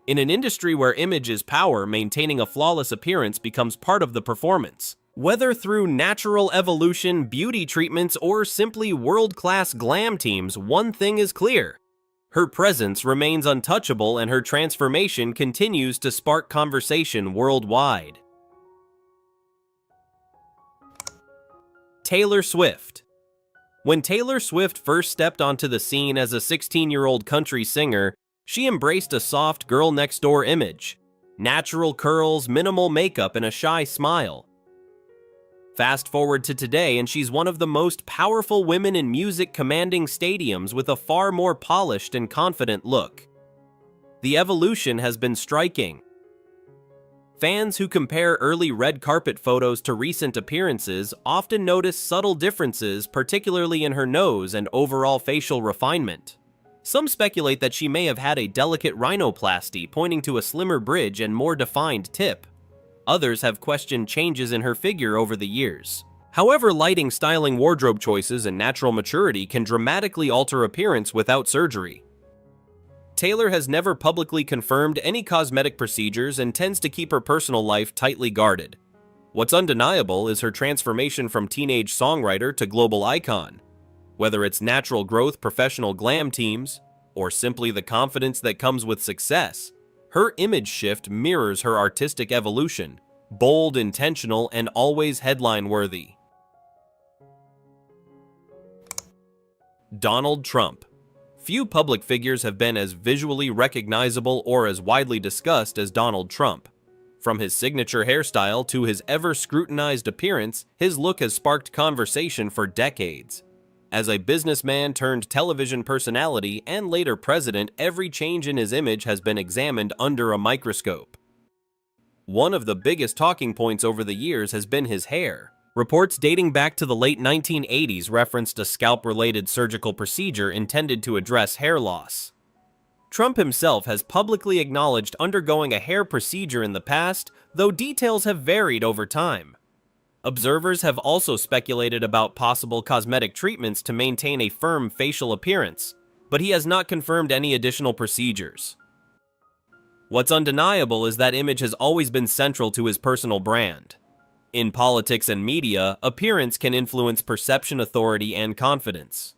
In an industry where image is power, maintaining a flawless appearance becomes part of the performance. Whether through natural evolution, beauty treatments, or simply world-class glam teams, one thing is clear. Her presence remains untouchable and her transformation continues to spark conversation worldwide. Taylor Swift. When Taylor Swift first stepped onto the scene as a 16-year-old country singer, she embraced a soft girl-next-door image. Natural curls, minimal makeup, and a shy smile. Fast forward to today, and she's one of the most powerful women in music, commanding stadiums with a far more polished and confident look. The evolution has been striking. Fans who compare early red carpet photos to recent appearances often notice subtle differences, particularly in her nose and overall facial refinement. Some speculate that she may have had a delicate rhinoplasty, pointing to a slimmer bridge and more defined tip. Others have questioned changes in her figure over the years. However, lighting, styling, wardrobe choices, and natural maturity can dramatically alter appearance without surgery. Taylor has never publicly confirmed any cosmetic procedures and tends to keep her personal life tightly guarded. What's undeniable is her transformation from teenage songwriter to global icon. Whether it's natural growth, professional glam teams, or simply the confidence that comes with success, her image shift mirrors her artistic evolution, bold, intentional, and always headline-worthy. Donald Trump. Few public figures have been as visually recognizable or as widely discussed as Donald Trump. From his signature hairstyle to his ever-scrutinized appearance, his look has sparked conversation for decades. As a businessman turned television personality and later president, every change in his image has been examined under a microscope. One of the biggest talking points over the years has been his hair. Reports dating back to the late 1980s referenced a scalp-related surgical procedure intended to address hair loss. Trump himself has publicly acknowledged undergoing a hair procedure in the past, though details have varied over time. Observers have also speculated about possible cosmetic treatments to maintain a firm facial appearance, but he has not confirmed any additional procedures. What's undeniable is that image has always been central to his personal brand. In politics and media, appearance can influence perception, authority, and confidence.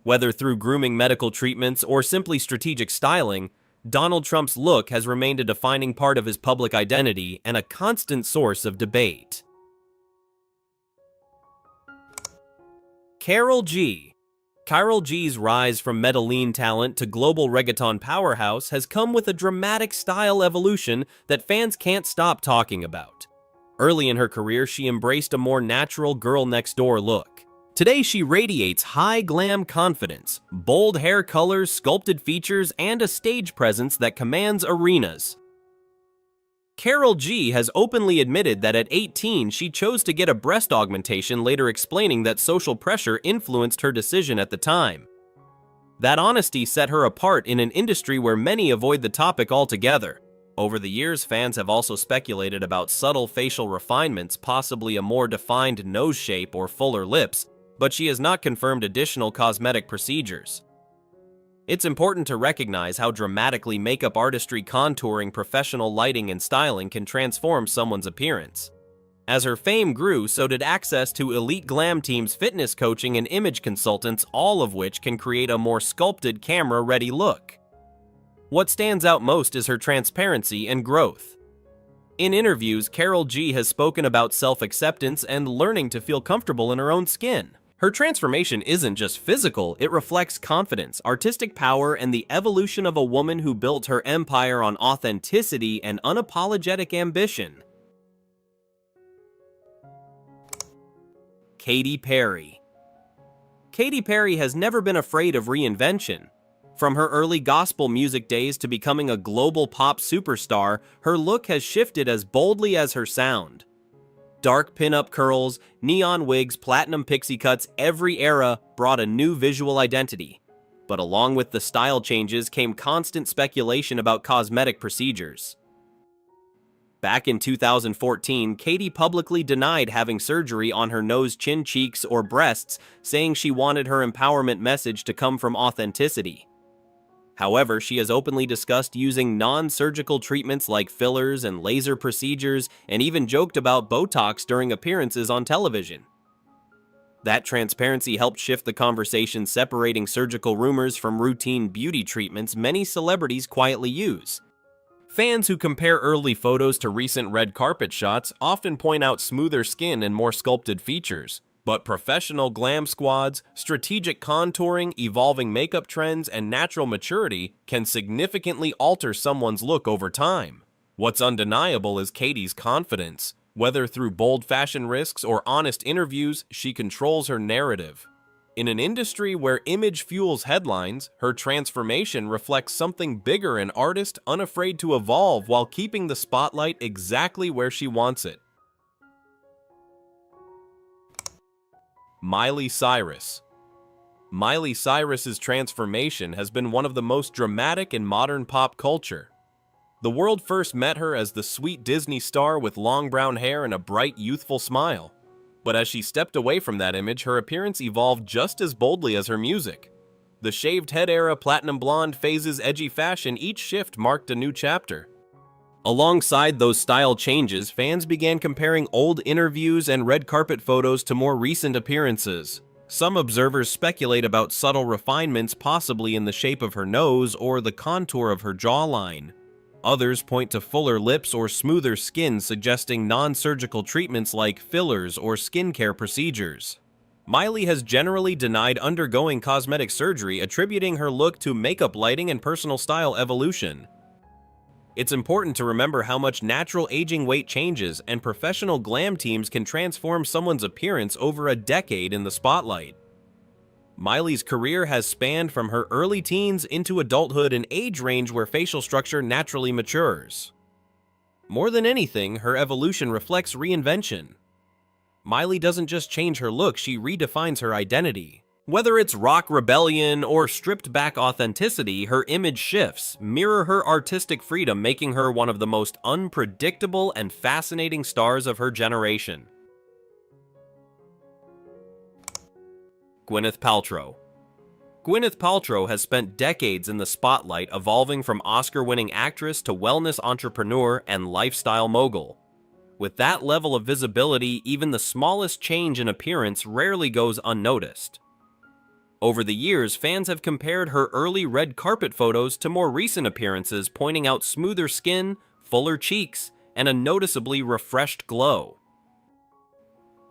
Whether through grooming, medical treatments, or simply strategic styling, Donald Trump's look has remained a defining part of his public identity and a constant source of debate. Karol G. Karol G's rise from Medellin talent to global reggaeton powerhouse has come with a dramatic style evolution that fans can't stop talking about. Early in her career, she embraced a more natural girl-next-door look. Today, she radiates high glam confidence, bold hair colors, sculpted features, and a stage presence that commands arenas. Karol G has openly admitted that at 18 she chose to get a breast augmentation, later explaining that social pressure influenced her decision at the time. That honesty set her apart in an industry where many avoid the topic altogether. Over the years, fans have also speculated about subtle facial refinements, possibly a more defined nose shape or fuller lips, but she has not confirmed additional cosmetic procedures. It's important to recognize how dramatically makeup artistry, contouring, professional lighting, and styling can transform someone's appearance. As her fame grew, so did access to elite glam teams, fitness coaching, and image consultants, all of which can create a more sculpted, camera-ready look. What stands out most is her transparency and growth. In interviews, Karol G has spoken about self-acceptance and learning to feel comfortable in her own skin. Her transformation isn't just physical, it reflects confidence, artistic power, and the evolution of a woman who built her empire on authenticity and unapologetic ambition. Katy Perry. Katy Perry has never been afraid of reinvention. From her early gospel music days to becoming a global pop superstar, her look has shifted as boldly as her sound. Dark pin-up curls, neon wigs, platinum pixie cuts, every era brought a new visual identity. But along with the style changes came constant speculation about cosmetic procedures. Back in 2014, Katy publicly denied having surgery on her nose, chin, cheeks, or breasts, saying she wanted her empowerment message to come from authenticity. However, she has openly discussed using non-surgical treatments like fillers and laser procedures, and even joked about Botox during appearances on television. That transparency helped shift the conversation, separating surgical rumors from routine beauty treatments many celebrities quietly use. Fans who compare early photos to recent red carpet shots often point out smoother skin and more sculpted features. But professional glam squads, strategic contouring, evolving makeup trends, and natural maturity can significantly alter someone's look over time. What's undeniable is Katy's confidence. Whether through bold fashion risks or honest interviews, she controls her narrative. In an industry where image fuels headlines, her transformation reflects something bigger: an artist unafraid to evolve while keeping the spotlight exactly where she wants it. Miley Cyrus. Miley Cyrus's transformation has been one of the most dramatic in modern pop culture. The world first met her as the sweet Disney star with long brown hair and a bright, youthful smile. But as she stepped away from that image, her appearance evolved just as boldly as her music. The shaved head era, platinum blonde phases, edgy fashion, each shift marked a new chapter. Alongside those style changes, fans began comparing old interviews and red carpet photos to more recent appearances. Some observers speculate about subtle refinements, possibly in the shape of her nose or the contour of her jawline. Others point to fuller lips or smoother skin, suggesting non-surgical treatments like fillers or skincare procedures. Miley has generally denied undergoing cosmetic surgery, attributing her look to makeup lighting and personal style evolution. It's important to remember how much natural aging weight changes, and professional glam teams can transform someone's appearance over a decade in the spotlight. Miley's career has spanned from her early teens into adulthood, an age range where facial structure naturally matures. More than anything, her evolution reflects reinvention. Miley doesn't just change her look, she redefines her identity. Whether it's rock rebellion or stripped-back authenticity, her image shifts, mirror her artistic freedom, making her one of the most unpredictable and fascinating stars of her generation. Gwyneth Paltrow. Gwyneth Paltrow has spent decades in the spotlight, evolving from Oscar-winning actress to wellness entrepreneur and lifestyle mogul. With that level of visibility, even the smallest change in appearance rarely goes unnoticed. Over the years, fans have compared her early red carpet photos to more recent appearances, pointing out smoother skin, fuller cheeks, and a noticeably refreshed glow.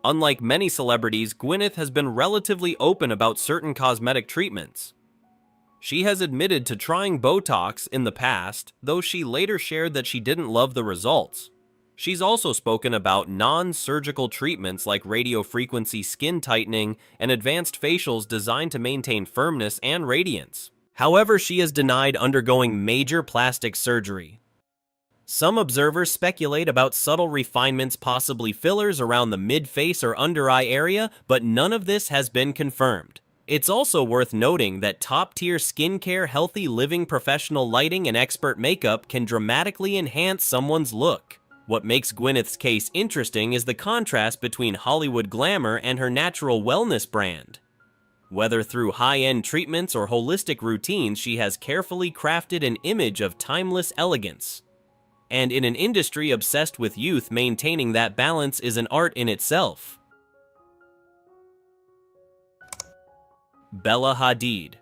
Unlike many celebrities, Gwyneth has been relatively open about certain cosmetic treatments. She has admitted to trying Botox in the past, though she later shared that she didn't love the results. She's also spoken about non-surgical treatments like radiofrequency skin tightening and advanced facials designed to maintain firmness and radiance. However, she has denied undergoing major plastic surgery. Some observers speculate about subtle refinements, possibly fillers around the mid-face or under-eye area, but none of this has been confirmed. It's also worth noting that top-tier skincare, healthy living, professional lighting, and expert makeup can dramatically enhance someone's look. What makes Gwyneth's case interesting is the contrast between Hollywood glamour and her natural wellness brand. Whether through high-end treatments or holistic routines, she has carefully crafted an image of timeless elegance. And in an industry obsessed with youth, maintaining that balance is an art in itself. Bella Hadid.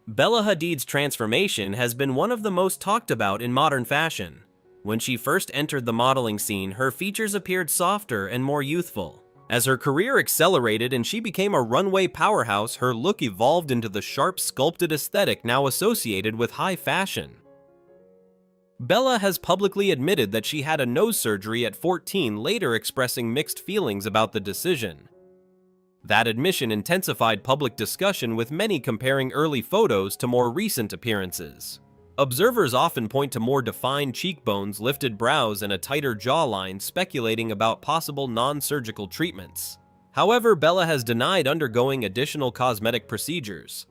Bella Hadid's transformation has been one of the most talked about in modern fashion. When she first entered the modeling scene, her features appeared softer and more youthful. As her career accelerated and she became a runway powerhouse, her look evolved into the sharp, sculpted aesthetic now associated with high fashion. Bella has publicly admitted that she had a nose surgery at 14, later expressing mixed feelings about the decision. That admission intensified public discussion, with many comparing early photos to more recent appearances. Observers often point to more defined cheekbones, lifted brows, and a tighter jawline, speculating about possible non-surgical treatments. However, Bella has denied undergoing additional cosmetic procedures.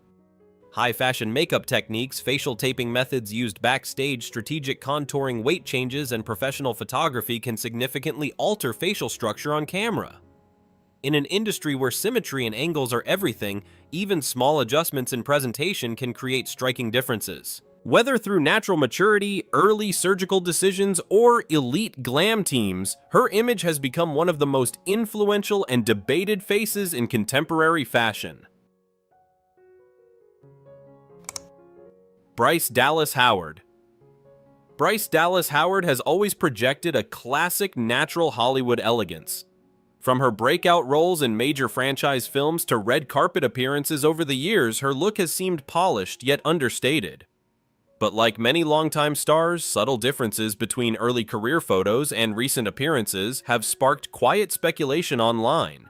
High-fashion makeup techniques, facial taping methods used backstage, strategic contouring, weight changes, and professional photography can significantly alter facial structure on camera. In an industry where symmetry and angles are everything, even small adjustments in presentation can create striking differences. Whether through natural maturity, early surgical decisions, or elite glam teams, her image has become one of the most influential and debated faces in contemporary fashion. Bryce Dallas Howard. Bryce Dallas Howard has always projected a classic natural Hollywood elegance. From her breakout roles in major franchise films to red carpet appearances over the years, her look has seemed polished yet understated. But like many longtime stars, subtle differences between early career photos and recent appearances have sparked quiet speculation online.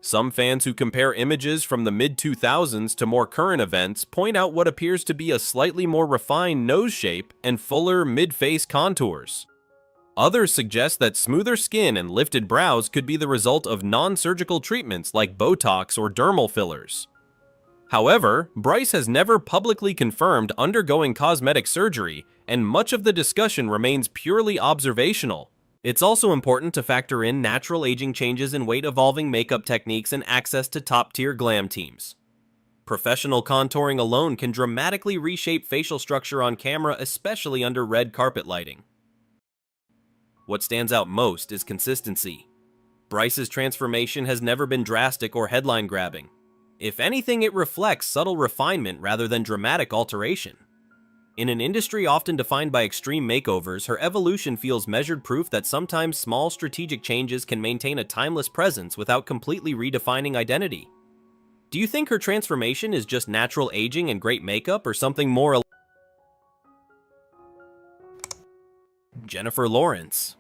Some fans who compare images from the mid-2000s to more current events point out what appears to be a slightly more refined nose shape and fuller mid-face contours. Others suggest that smoother skin and lifted brows could be the result of non-surgical treatments like Botox or dermal fillers. However, Bryce has never publicly confirmed undergoing cosmetic surgery, and much of the discussion remains purely observational. It's also important to factor in natural aging changes in weight-evolving makeup techniques and access to top-tier glam teams. Professional contouring alone can dramatically reshape facial structure on camera, especially under red carpet lighting. What stands out most is consistency. Bryce's transformation has never been drastic or headline-grabbing. If anything, it reflects subtle refinement rather than dramatic alteration. In an industry often defined by extreme makeovers, her evolution feels measured proof that sometimes small strategic changes can maintain a timeless presence without completely redefining identity. Do you think her transformation is just natural aging and great makeup, or something more? Jennifer Lawrence.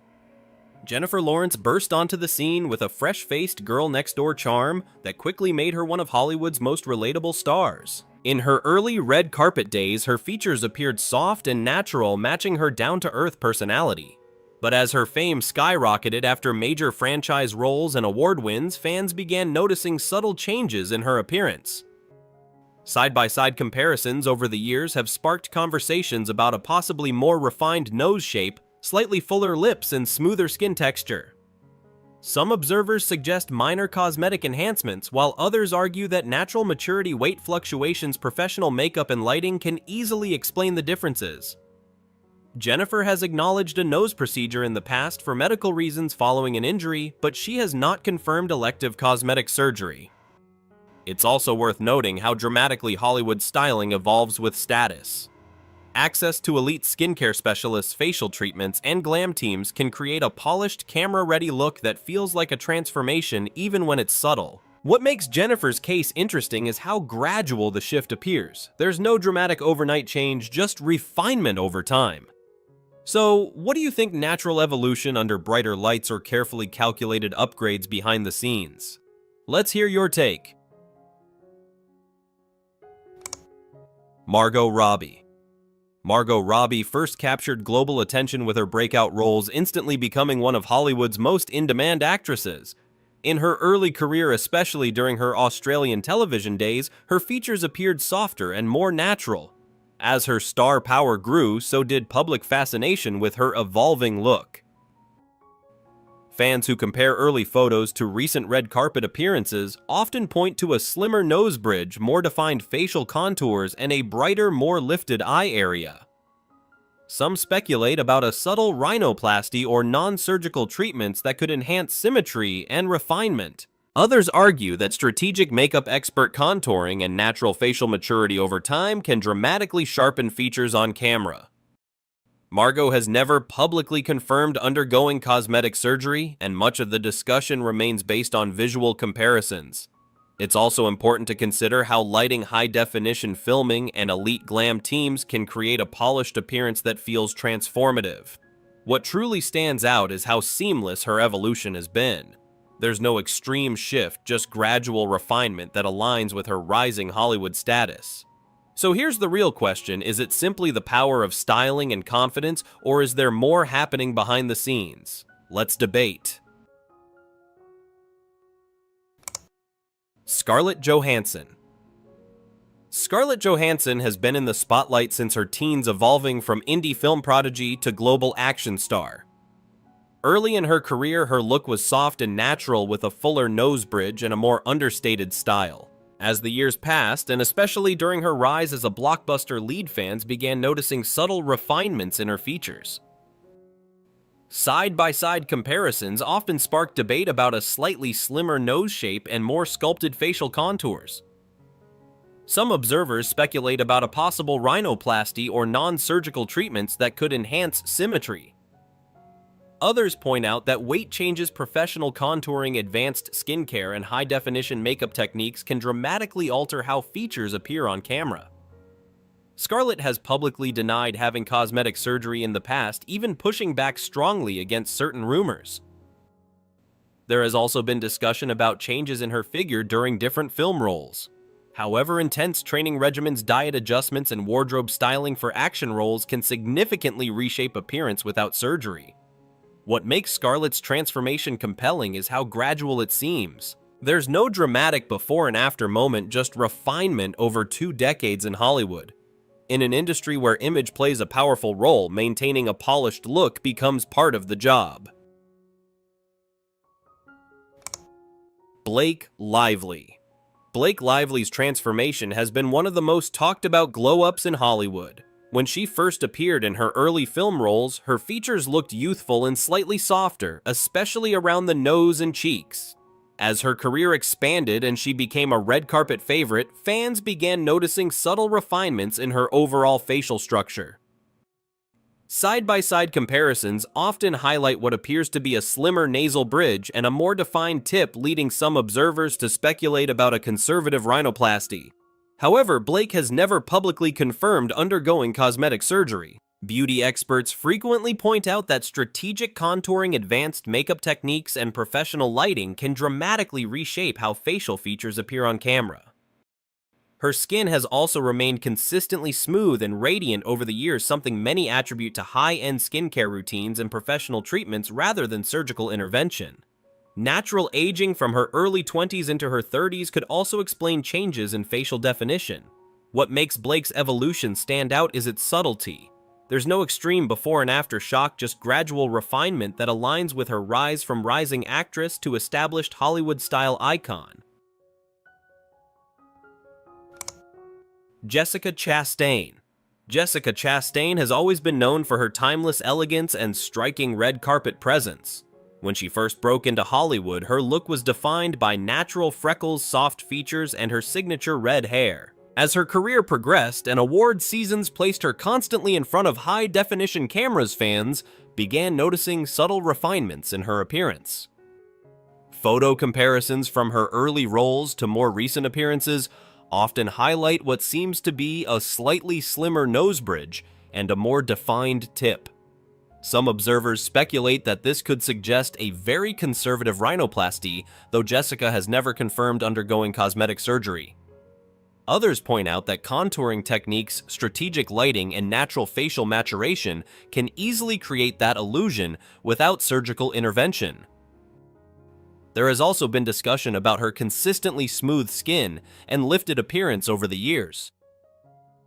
Jennifer Lawrence burst onto the scene with a fresh-faced girl-next-door charm that quickly made her one of Hollywood's most relatable stars. In her early red carpet days, her features appeared soft and natural, matching her down-to-earth personality. But as her fame skyrocketed after major franchise roles and award wins, fans began noticing subtle changes in her appearance. Side-by-side comparisons over the years have sparked conversations about a possibly more refined nose shape, slightly fuller lips, and smoother skin texture. Some observers suggest minor cosmetic enhancements, while others argue that natural maturity, weight fluctuations, professional makeup, and lighting can easily explain the differences. Jennifer has acknowledged a nose procedure in the past for medical reasons following an injury, but she has not confirmed elective cosmetic surgery. It's also worth noting how dramatically Hollywood styling evolves with status. Access to elite skincare specialists, facial treatments, and glam teams can create a polished, camera-ready look that feels like a transformation even when it's subtle. What makes Jennifer's case interesting is how gradual the shift appears. There's no dramatic overnight change, just refinement over time. So, what do you think natural evolution under brighter lights or carefully calculated upgrades behind the scenes? Let's hear your take. Margot Robbie. Margot Robbie first captured global attention with her breakout roles, instantly becoming one of Hollywood's most in-demand actresses. In her early career, especially during her Australian television days, her features appeared softer and more natural. As her star power grew, so did public fascination with her evolving look. Fans who compare early photos to recent red carpet appearances often point to a slimmer nose bridge, more defined facial contours, and a brighter, more lifted eye area. Some speculate about a subtle rhinoplasty or non-surgical treatments that could enhance symmetry and refinement. Others argue that strategic makeup expert contouring and natural facial maturity over time can dramatically sharpen features on camera. Margot has never publicly confirmed undergoing cosmetic surgery, and much of the discussion remains based on visual comparisons. It's also important to consider how lighting, high-definition filming, and elite glam teams can create a polished appearance that feels transformative. What truly stands out is how seamless her evolution has been. There's no extreme shift, just gradual refinement that aligns with her rising Hollywood status. So here's the real question: is it simply the power of styling and confidence, or is there more happening behind the scenes? Let's debate. Scarlett Johansson. Scarlett Johansson has been in the spotlight since her teens, evolving from indie film prodigy to global action star. Early in her career, her look was soft and natural with a fuller nose bridge and a more understated style. As the years passed, and especially during her rise as a blockbuster lead, fans began noticing subtle refinements in her features. Side-by-side comparisons often sparked debate about a slightly slimmer nose shape and more sculpted facial contours. Some observers speculate about a possible rhinoplasty or non-surgical treatments that could enhance symmetry. Others point out that weight changes, professional contouring, advanced skincare, and high-definition makeup techniques can dramatically alter how features appear on camera. Scarlett has publicly denied having cosmetic surgery in the past, even pushing back strongly against certain rumors. There has also been discussion about changes in her figure during different film roles. However, intense training regimens, diet adjustments, and wardrobe styling for action roles can significantly reshape appearance without surgery. What makes Scarlett's transformation compelling is how gradual it seems. There's no dramatic before and after moment, just refinement over 2 decades in Hollywood. In an industry where image plays a powerful role, maintaining a polished look becomes part of the job. Blake Lively. Blake Lively's transformation has been one of the most talked about glow-ups in Hollywood. When she first appeared in her early film roles, her features looked youthful and slightly softer, especially around the nose and cheeks. As her career expanded and she became a red carpet favorite, fans began noticing subtle refinements in her overall facial structure. Side-by-side comparisons often highlight what appears to be a slimmer nasal bridge and a more defined tip, leading some observers to speculate about a conservative rhinoplasty. However, Blake has never publicly confirmed undergoing cosmetic surgery. Beauty experts frequently point out that strategic contouring, advanced makeup techniques, and professional lighting can dramatically reshape how facial features appear on camera. Her skin has also remained consistently smooth and radiant over the years, something many attribute to high-end skincare routines and professional treatments rather than surgical intervention. Natural aging from her early 20s into her 30s could also explain changes in facial definition. What makes Blake's evolution stand out is its subtlety. There's no extreme before and after shock, just gradual refinement that aligns with her rise from rising actress to established Hollywood-style icon. Jessica Chastain. Jessica Chastain has always been known for her timeless elegance and striking red carpet presence. When she first broke into Hollywood, her look was defined by natural freckles, soft features, and her signature red hair. As her career progressed and award seasons placed her constantly in front of high-definition cameras, fans began noticing subtle refinements in her appearance. Photo comparisons from her early roles to more recent appearances often highlight what seems to be a slightly slimmer nose bridge and a more defined tip. Some observers speculate that this could suggest a very conservative rhinoplasty, though Jessica has never confirmed undergoing cosmetic surgery. Others point out that contouring techniques, strategic lighting, and natural facial maturation can easily create that illusion without surgical intervention. There has also been discussion about her consistently smooth skin and lifted appearance over the years.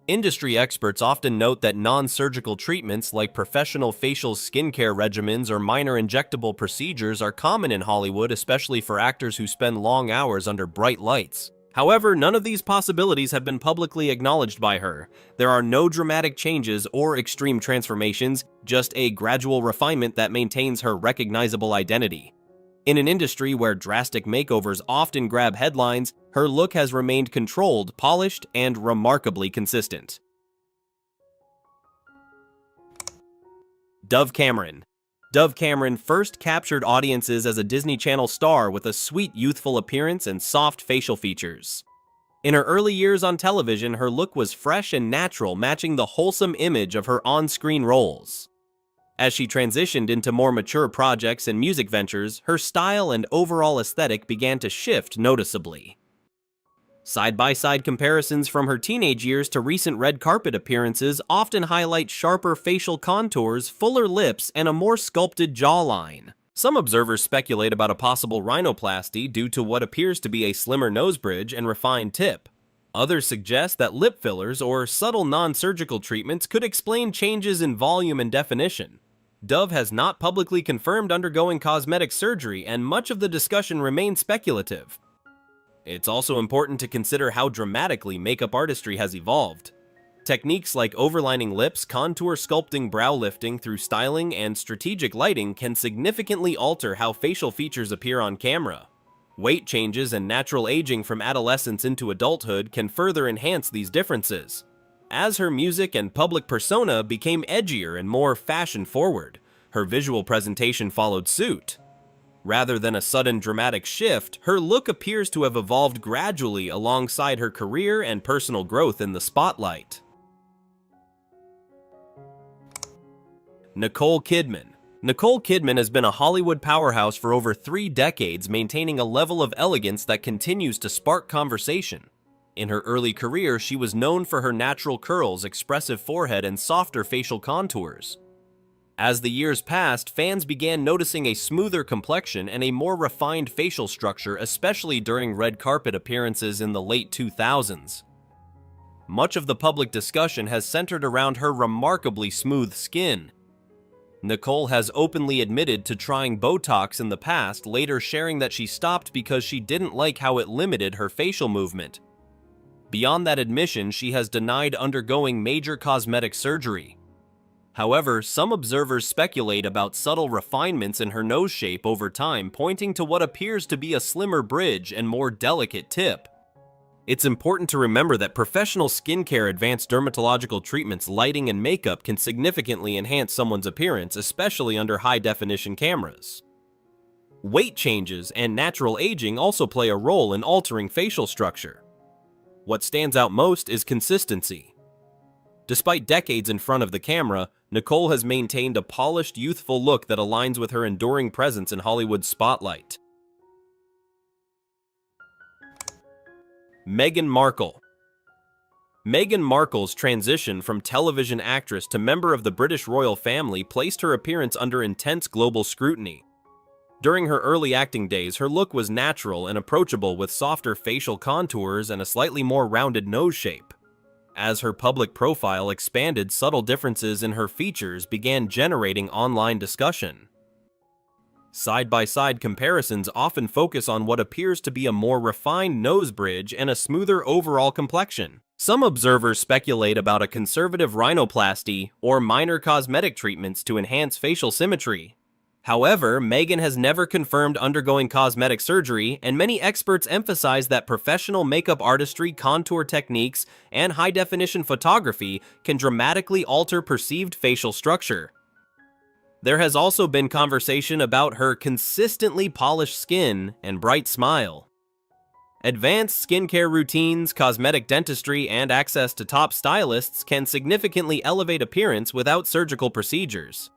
Industry experts often note that non-surgical treatments like professional facial skincare regimens or minor injectable procedures are common in Hollywood, especially for actors who spend long hours under bright lights. However, none of these possibilities have been publicly acknowledged by her. There are no dramatic changes or extreme transformations, just a gradual refinement that maintains her recognizable identity. In an industry where drastic makeovers often grab headlines, her look has remained controlled, polished, and remarkably consistent. Dove Cameron. Dove Cameron first captured audiences as a Disney Channel star with a sweet youthful appearance and soft facial features. In her early years on television, her look was fresh and natural, matching the wholesome image of her on-screen roles. As she transitioned into more mature projects and music ventures, her style and overall aesthetic began to shift noticeably. Side-by-side comparisons from her teenage years to recent red carpet appearances often highlight sharper facial contours, fuller lips, and a more sculpted jawline. Some observers speculate about a possible rhinoplasty due to what appears to be a slimmer nose bridge and refined tip. Others suggest that lip fillers or subtle non-surgical treatments could explain changes in volume and definition. Dove has not publicly confirmed undergoing cosmetic surgery, and much of the discussion remains speculative. It's also important to consider how dramatically makeup artistry has evolved. Techniques like overlining lips, contour sculpting, brow lifting through styling, and strategic lighting can significantly alter how facial features appear on camera. Weight changes and natural aging from adolescence into adulthood can further enhance these differences. As her music and public persona became edgier and more fashion-forward, her visual presentation followed suit. Rather than a sudden dramatic shift, her look appears to have evolved gradually alongside her career and personal growth in the spotlight. Nicole Kidman. Nicole Kidman has been a Hollywood powerhouse for over 3 decades, maintaining a level of elegance that continues to spark conversation. In her early career, she was known for her natural curls, expressive forehead, and softer facial contours. As the years passed, fans began noticing a smoother complexion and a more refined facial structure, especially during red carpet appearances in the late 2000s. Much of the public discussion has centered around her remarkably smooth skin. Nicole has openly admitted to trying Botox in the past, later sharing that she stopped because she didn't like how it limited her facial movement. Beyond that admission, she has denied undergoing major cosmetic surgery. However, some observers speculate about subtle refinements in her nose shape over time, pointing to what appears to be a slimmer bridge and more delicate tip. It's important to remember that professional skincare, advanced dermatological treatments, lighting, and makeup can significantly enhance someone's appearance, especially under high-definition cameras. Weight changes and natural aging also play a role in altering facial structure. What stands out most is consistency. Despite decades in front of the camera, Nicole has maintained a polished, youthful look that aligns with her enduring presence in Hollywood's spotlight. Meghan Markle. Meghan Markle's transition from television actress to member of the British royal family placed her appearance under intense global scrutiny. During her early acting days, her look was natural and approachable with softer facial contours and a slightly more rounded nose shape. As her public profile expanded, subtle differences in her features began generating online discussion. Side-by-side comparisons often focus on what appears to be a more refined nose bridge and a smoother overall complexion. Some observers speculate about a conservative rhinoplasty or minor cosmetic treatments to enhance facial symmetry. However, Meghan has never confirmed undergoing cosmetic surgery, and many experts emphasize that professional makeup artistry, contour techniques, and high-definition photography can dramatically alter perceived facial structure. There has also been conversation about her consistently polished skin and bright smile. Advanced skincare routines, cosmetic dentistry, and access to top stylists can significantly elevate appearance without surgical procedures.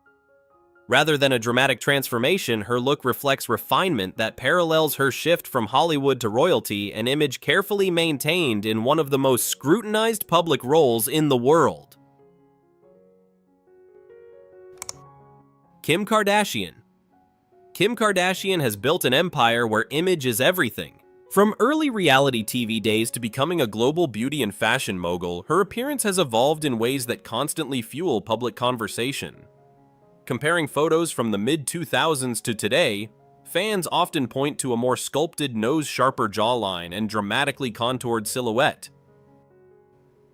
Rather than a dramatic transformation, her look reflects refinement that parallels her shift from Hollywood to royalty, an image carefully maintained in one of the most scrutinized public roles in the world. Kim Kardashian. Kim Kardashian has built an empire where image is everything. From early reality TV days to becoming a global beauty and fashion mogul, her appearance has evolved in ways that constantly fuel public conversation. Comparing photos from the mid-2000s to today, fans often point to a more sculpted nose, sharper jawline, and dramatically contoured silhouette.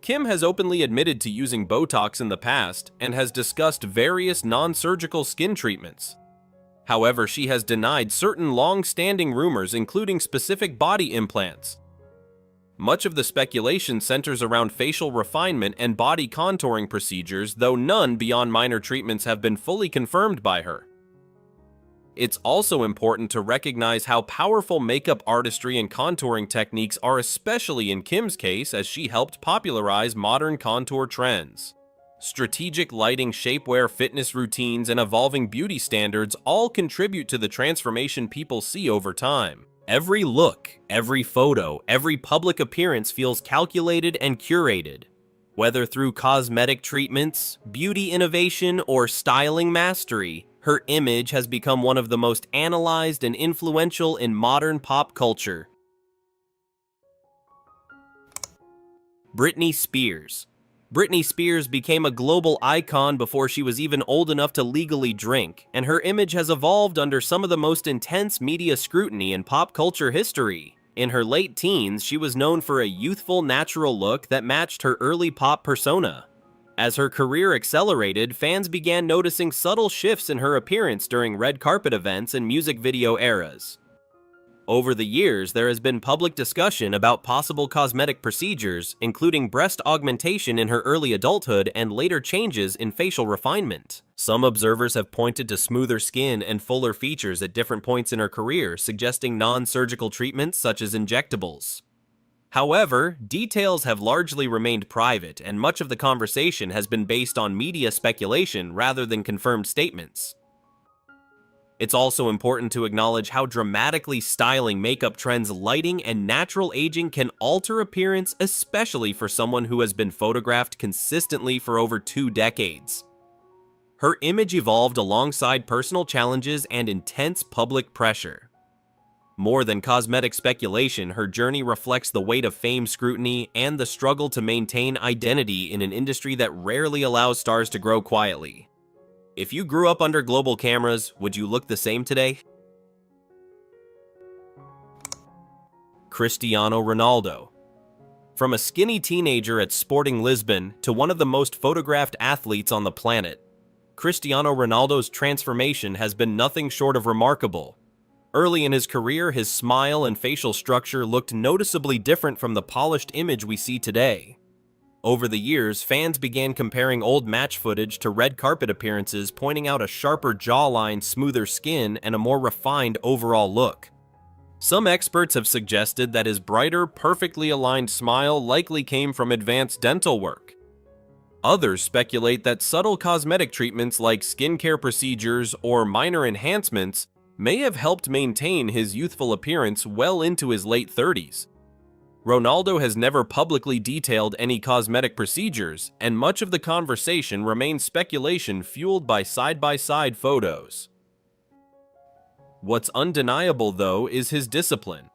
Kim has openly admitted to using Botox in the past and has discussed various non-surgical skin treatments. However, she has denied certain long-standing rumors, including specific body implants. Much of the speculation centers around facial refinement and body contouring procedures, though none beyond minor treatments have been fully confirmed by her. It's also important to recognize how powerful makeup artistry and contouring techniques are, especially in Kim's case, as she helped popularize modern contour trends. Strategic lighting, shapewear, fitness routines, and evolving beauty standards all contribute to the transformation people see over time. Every look, every photo, every public appearance feels calculated and curated. Whether through cosmetic treatments, beauty innovation, or styling mastery, her image has become one of the most analyzed and influential in modern pop culture. Britney Spears. Britney Spears became a global icon before she was even old enough to legally drink, and her image has evolved under some of the most intense media scrutiny in pop culture history. In her late teens, she was known for a youthful, natural look that matched her early pop persona. As her career accelerated, fans began noticing subtle shifts in her appearance during red carpet events and music video eras. Over the years, there has been public discussion about possible cosmetic procedures, including breast augmentation in her early adulthood and later changes in facial refinement. Some observers have pointed to smoother skin and fuller features at different points in her career, suggesting non-surgical treatments such as injectables. However, details have largely remained private, and much of the conversation has been based on media speculation rather than confirmed statements. It's also important to acknowledge how dramatically styling, makeup trends, lighting, and natural aging can alter appearance, especially for someone who has been photographed consistently for over 2 decades. Her image evolved alongside personal challenges and intense public pressure. More than cosmetic speculation, her journey reflects the weight of fame, scrutiny, and the struggle to maintain identity in an industry that rarely allows stars to grow quietly. If you grew up under global cameras, would you look the same today? Cristiano Ronaldo. From a skinny teenager at Sporting Lisbon to one of the most photographed athletes on the planet, Cristiano Ronaldo's transformation has been nothing short of remarkable. Early in his career, his smile and facial structure looked noticeably different from the polished image we see today. Over the years, fans began comparing old match footage to red carpet appearances, pointing out a sharper jawline, smoother skin, and a more refined overall look. Some experts have suggested that his brighter, perfectly aligned smile likely came from advanced dental work. Others speculate that subtle cosmetic treatments like skincare procedures or minor enhancements may have helped maintain his youthful appearance well into his late 30s. Ronaldo has never publicly detailed any cosmetic procedures, and much of the conversation remains speculation fueled by side-by-side photos. What's undeniable, though, is his discipline.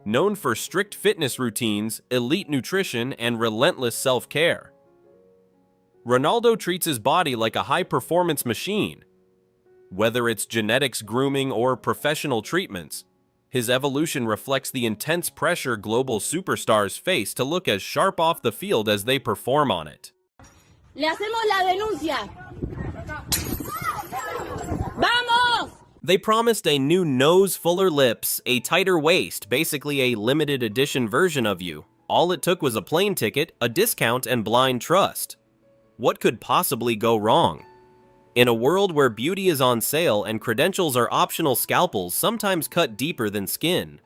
Known for strict fitness routines, elite nutrition, and relentless self-care, Ronaldo treats his body like a high-performance machine. Whether it's genetics, grooming, or professional treatments, his evolution reflects the intense pressure global superstars face to look as sharp off the field as they perform on it. Le hacemos la denuncia. ¡Vamos! They promised a new nose, fuller lips, a tighter waist, basically a limited edition version of you. All it took was a plane ticket, a discount, and blind trust. What could possibly go wrong? In a world where beauty is on sale and credentials are optional, scalpels sometimes cut deeper than skin.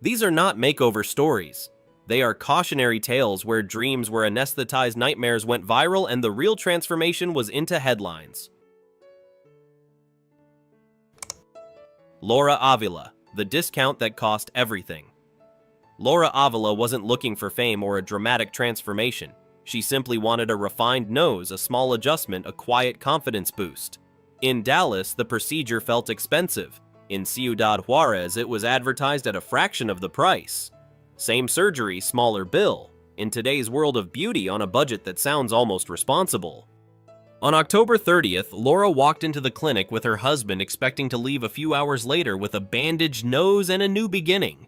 These are not makeover stories. They are cautionary tales where dreams were anesthetized, nightmares went viral, and the real transformation was into headlines. Laura Avila, the discount that cost everything. Laura Avila wasn't looking for fame or a dramatic transformation. She simply wanted a refined nose, a small adjustment, a quiet confidence boost. In Dallas, the procedure felt expensive. In Ciudad Juarez, it was advertised at a fraction of the price. Same surgery, smaller bill. In today's world of beauty, on a budget that sounds almost responsible. On October 30th, Laura walked into the clinic with her husband, expecting to leave a few hours later with a bandaged nose and a new beginning.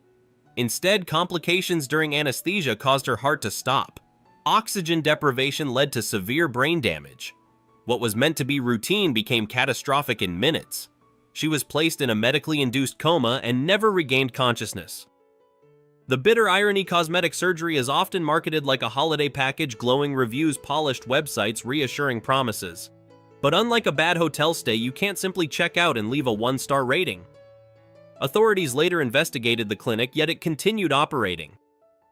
Instead, complications during anesthesia caused her heart to stop. Oxygen deprivation led to severe brain damage. What was meant to be routine became catastrophic in minutes. She was placed in a medically induced coma and never regained consciousness. The bitter irony: cosmetic surgery is often marketed like a holiday package, glowing reviews, polished websites, reassuring promises. But unlike a bad hotel stay, you can't simply check out and leave a 1-star rating. Authorities later investigated the clinic, yet it continued operating.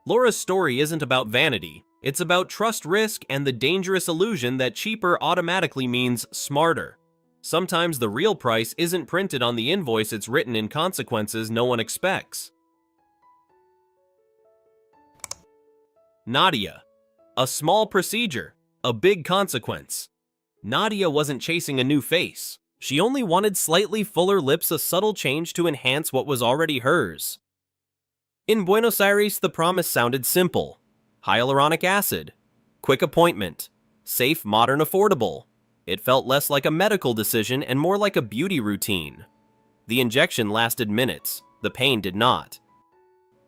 Laura's story isn't about vanity, it's about trust, risk, and the dangerous illusion that cheaper automatically means smarter. Sometimes the real price isn't printed on the invoice, it's written in consequences no one expects. Nadia. A small procedure, a big consequence. Nadia wasn't chasing a new face. She only wanted slightly fuller lips, a subtle change to enhance what was already hers. In Buenos Aires, the promise sounded simple. Hyaluronic acid. Quick appointment. Safe, modern, affordable. It felt less like a medical decision and more like a beauty routine. The injection lasted minutes. The pain did not.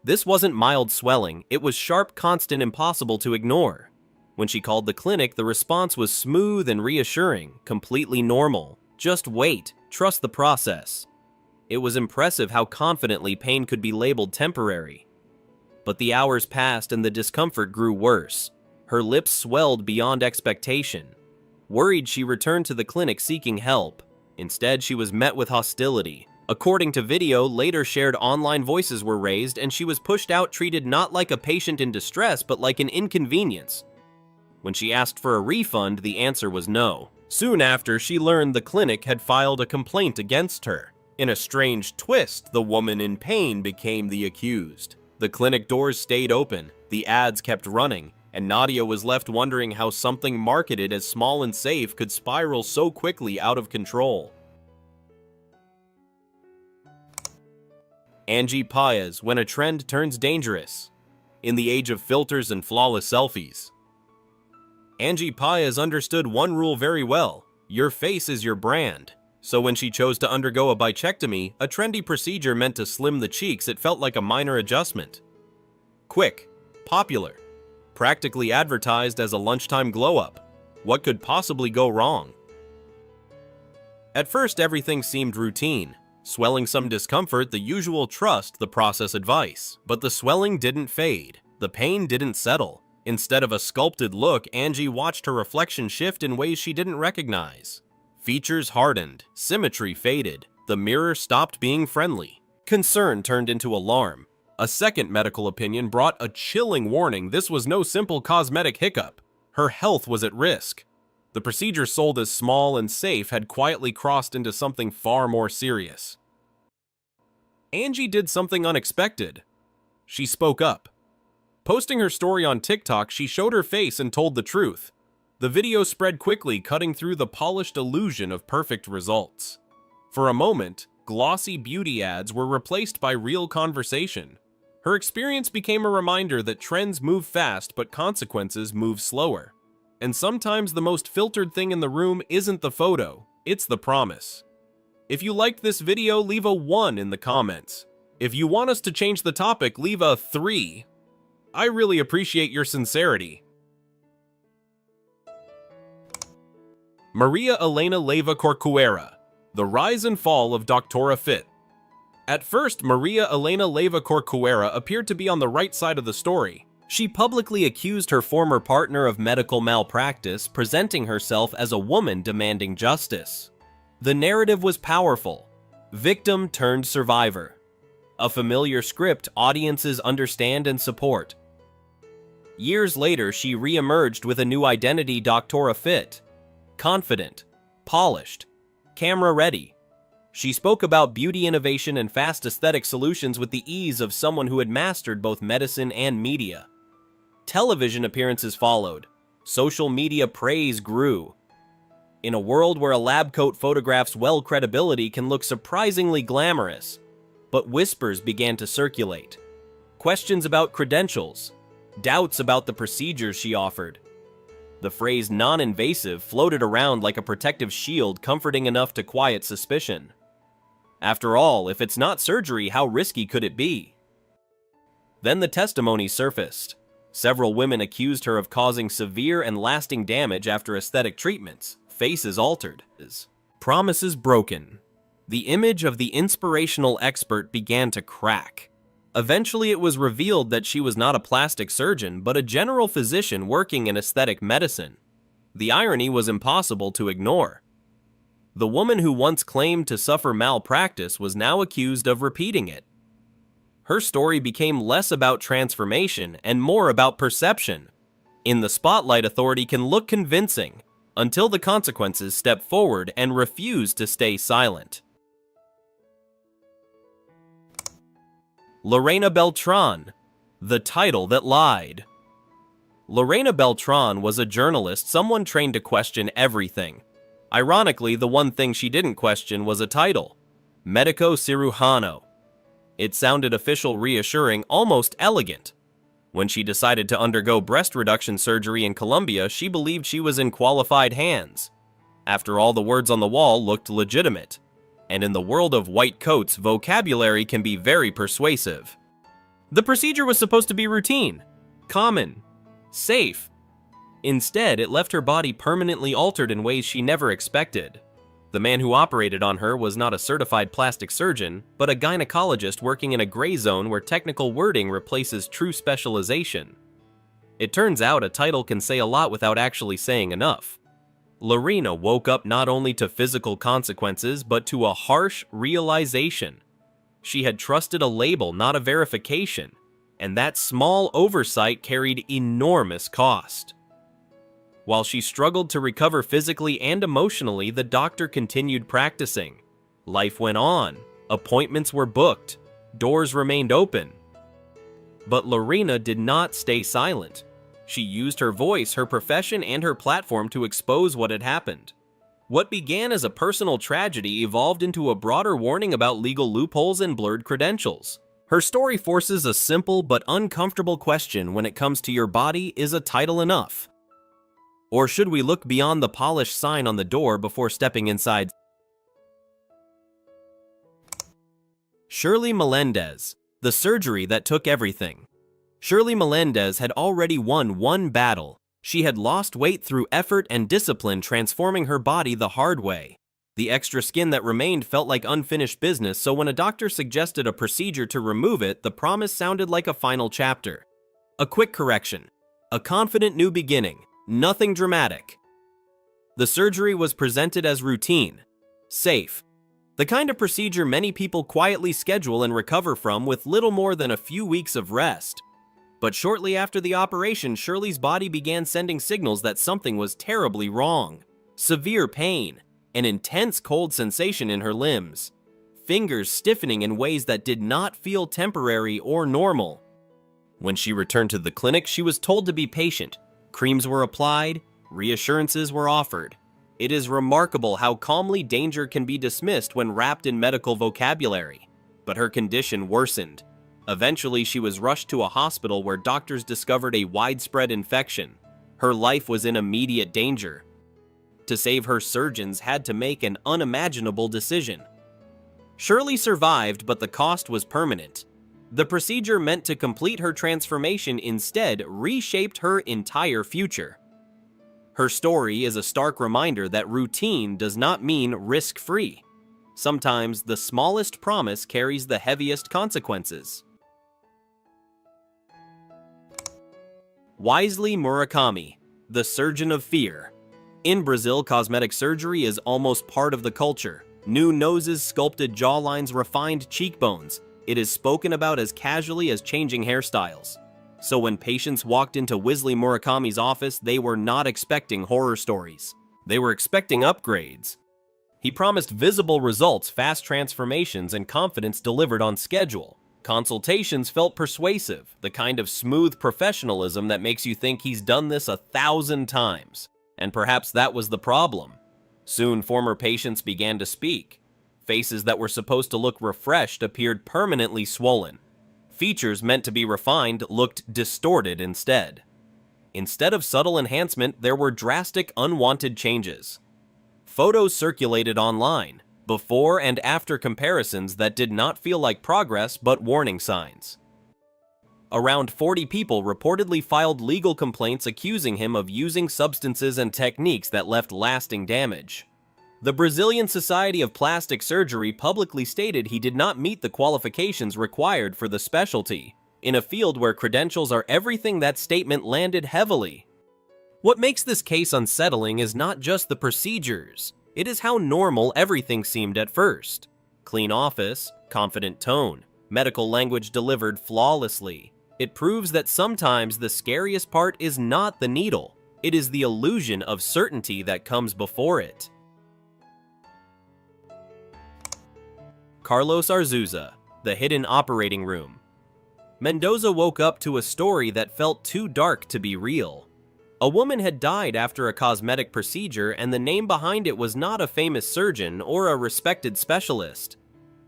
This wasn't mild swelling. It was sharp, constant, impossible to ignore. When she called the clinic, the response was smooth and reassuring, completely normal. Just wait, trust the process. It was impressive how confidently pain could be labeled temporary. But the hours passed and the discomfort grew worse. Her lips swelled beyond expectation. Worried, she returned to the clinic seeking help. Instead, she was met with hostility. According to video later shared, online, voices were raised and she was pushed out, treated not like a patient in distress but like an inconvenience. When she asked for a refund, the answer was no. Soon after, she learned the clinic had filed a complaint against her. In a strange twist, the woman in pain became the accused. The clinic doors stayed open, the ads kept running, and Nadia was left wondering how something marketed as small and safe could spiral so quickly out of control. Angie Paez, when a trend turns dangerous. In the age of filters and flawless selfies, Angie Paez understood one rule very well: your face is your brand. So when she chose to undergo a bichectomy, a trendy procedure meant to slim the cheeks, it felt like a minor adjustment. Quick, popular, practically advertised as a lunchtime glow-up. What could possibly go wrong? At first, everything seemed routine. Swelling, some discomfort, the usual trust the process advice. But the swelling didn't fade. The pain didn't settle. Instead of a sculpted look, Angie watched her reflection shift in ways she didn't recognize. Features hardened, symmetry faded, the mirror stopped being friendly. Concern turned into alarm. A second medical opinion brought a chilling warning: this was no simple cosmetic hiccup. Her health was at risk. The procedure, sold as small and safe, had quietly crossed into something far more serious. Angie did something unexpected. She spoke up. Posting her story on TikTok, she showed her face and told the truth. The video spread quickly, cutting through the polished illusion of perfect results. For a moment, glossy beauty ads were replaced by real conversation. Her experience became a reminder that trends move fast, but consequences move slower. And sometimes the most filtered thing in the room isn't the photo, it's the promise. If you liked this video, leave a 1 in the comments. If you want us to change the topic, leave a 3. I really appreciate your sincerity. Maria Elena Leiva Corcuera, the rise and fall of Dr. Fit. At first, Maria Elena Leiva Corcuera appeared to be on the right side of the story. She publicly accused her former partner of medical malpractice, presenting herself as a woman demanding justice. The narrative was powerful. Victim turned survivor. A familiar script audiences understand and support. Years later, she re-emerged with a new identity: Dr. Fit. Confident, polished, camera-ready. She spoke about beauty innovation and fast aesthetic solutions with the ease of someone who had mastered both medicine and media. Television appearances followed. Social media praise grew. In a world where a lab coat photograph's credibility can look surprisingly glamorous, but whispers began to circulate. Questions about credentials, doubts about the procedures she offered. The phrase non-invasive floated around like a protective shield, comforting enough to quiet suspicion. After all, if it's not surgery, how risky could it be? Then the testimony surfaced. Several women accused her of causing severe and lasting damage after aesthetic treatments, faces altered, promises broken. The image of the inspirational expert began to crack. Eventually, it was revealed that she was not a plastic surgeon, but a general physician working in aesthetic medicine. The irony was impossible to ignore. The woman who once claimed to suffer malpractice was now accused of repeating it. Her story became less about transformation and more about perception. In the spotlight, authority can look convincing until the consequences step forward and refuse to stay silent. Lorena Beltran, the title that lied. Lorena Beltran was a journalist, someone trained to question everything. Ironically, the one thing she didn't question was a title, Medico Cirujano. It sounded official, reassuring, almost elegant. When she decided to undergo breast reduction surgery in Colombia, she believed she was in qualified hands. After all, the words on the wall looked legitimate. And in the world of white coats, vocabulary can be very persuasive. The procedure was supposed to be routine, common, safe. Instead, it left her body permanently altered in ways she never expected. The man who operated on her was not a certified plastic surgeon, but a gynecologist working in a gray zone where technical wording replaces true specialization. It turns out a title can say a lot without actually saying enough. Lorena woke up not only to physical consequences, but to a harsh realization. She had trusted a label, not a verification, and that small oversight carried enormous cost. While she struggled to recover physically and emotionally, the doctor continued practicing. Life went on, appointments were booked, doors remained open. But Lorena did not stay silent. She used her voice, her profession, and her platform to expose what had happened. What began as a personal tragedy evolved into a broader warning about legal loopholes and blurred credentials. Her story forces a simple but uncomfortable question when it comes to your body: is a title enough? Or should we look beyond the polished sign on the door before stepping inside? Shirley Melendez, the surgery that took everything. Shirley Melendez had already won one battle. She had lost weight through effort and discipline, transforming her body the hard way. The extra skin that remained felt like unfinished business, so when a doctor suggested a procedure to remove it, the promise sounded like a final chapter. A quick correction. A confident new beginning. Nothing dramatic. The surgery was presented as routine, safe, the kind of procedure many people quietly schedule and recover from with little more than a few weeks of rest. But shortly after the operation, Shirley's body began sending signals that something was terribly wrong. Severe pain, an intense cold sensation in her limbs, fingers stiffening in ways that did not feel temporary or normal. When she returned to the clinic, she was told to be patient. Creams were applied, reassurances were offered. It is remarkable how calmly danger can be dismissed when wrapped in medical vocabulary. But her condition worsened. Eventually, she was rushed to a hospital where doctors discovered a widespread infection. Her life was in immediate danger. To save her, surgeons had to make an unimaginable decision. Shirley survived, but the cost was permanent. The procedure meant to complete her transformation instead reshaped her entire future. Her story is a stark reminder that routine does not mean risk-free. Sometimes the smallest promise carries the heaviest consequences. Wisely Murakami, the surgeon of fear. In Brazil, cosmetic surgery is almost part of the culture. New noses, sculpted jawlines, refined cheekbones. It is spoken about as casually as changing hairstyles. So when patients walked into Wisely Murakami's office, they were not expecting horror stories. They were expecting upgrades. He promised visible results, fast transformations, and confidence delivered on schedule. Consultations felt persuasive, the kind of smooth professionalism that makes you think he's done this 1,000 times. And perhaps that was the problem. Soon, former patients began to speak. Faces that were supposed to look refreshed appeared permanently swollen. Features meant to be refined looked distorted instead. Instead of subtle enhancement, there were drastic, unwanted changes. Photos circulated online, before and after comparisons that did not feel like progress but warning signs. Around 40 people reportedly filed legal complaints accusing him of using substances and techniques that left lasting damage. The Brazilian Society of Plastic Surgery publicly stated he did not meet the qualifications required for the specialty, in a field where credentials are everything. That statement landed heavily. What makes this case unsettling is not just the procedures, it is how normal everything seemed at first. Clean office, confident tone, medical language delivered flawlessly. It proves that sometimes the scariest part is not the needle, it is the illusion of certainty that comes before it. Carlos Arzuza, the hidden operating room. Mendoza woke up to a story that felt too dark to be real. A woman had died after a cosmetic procedure, and the name behind it was not a famous surgeon or a respected specialist.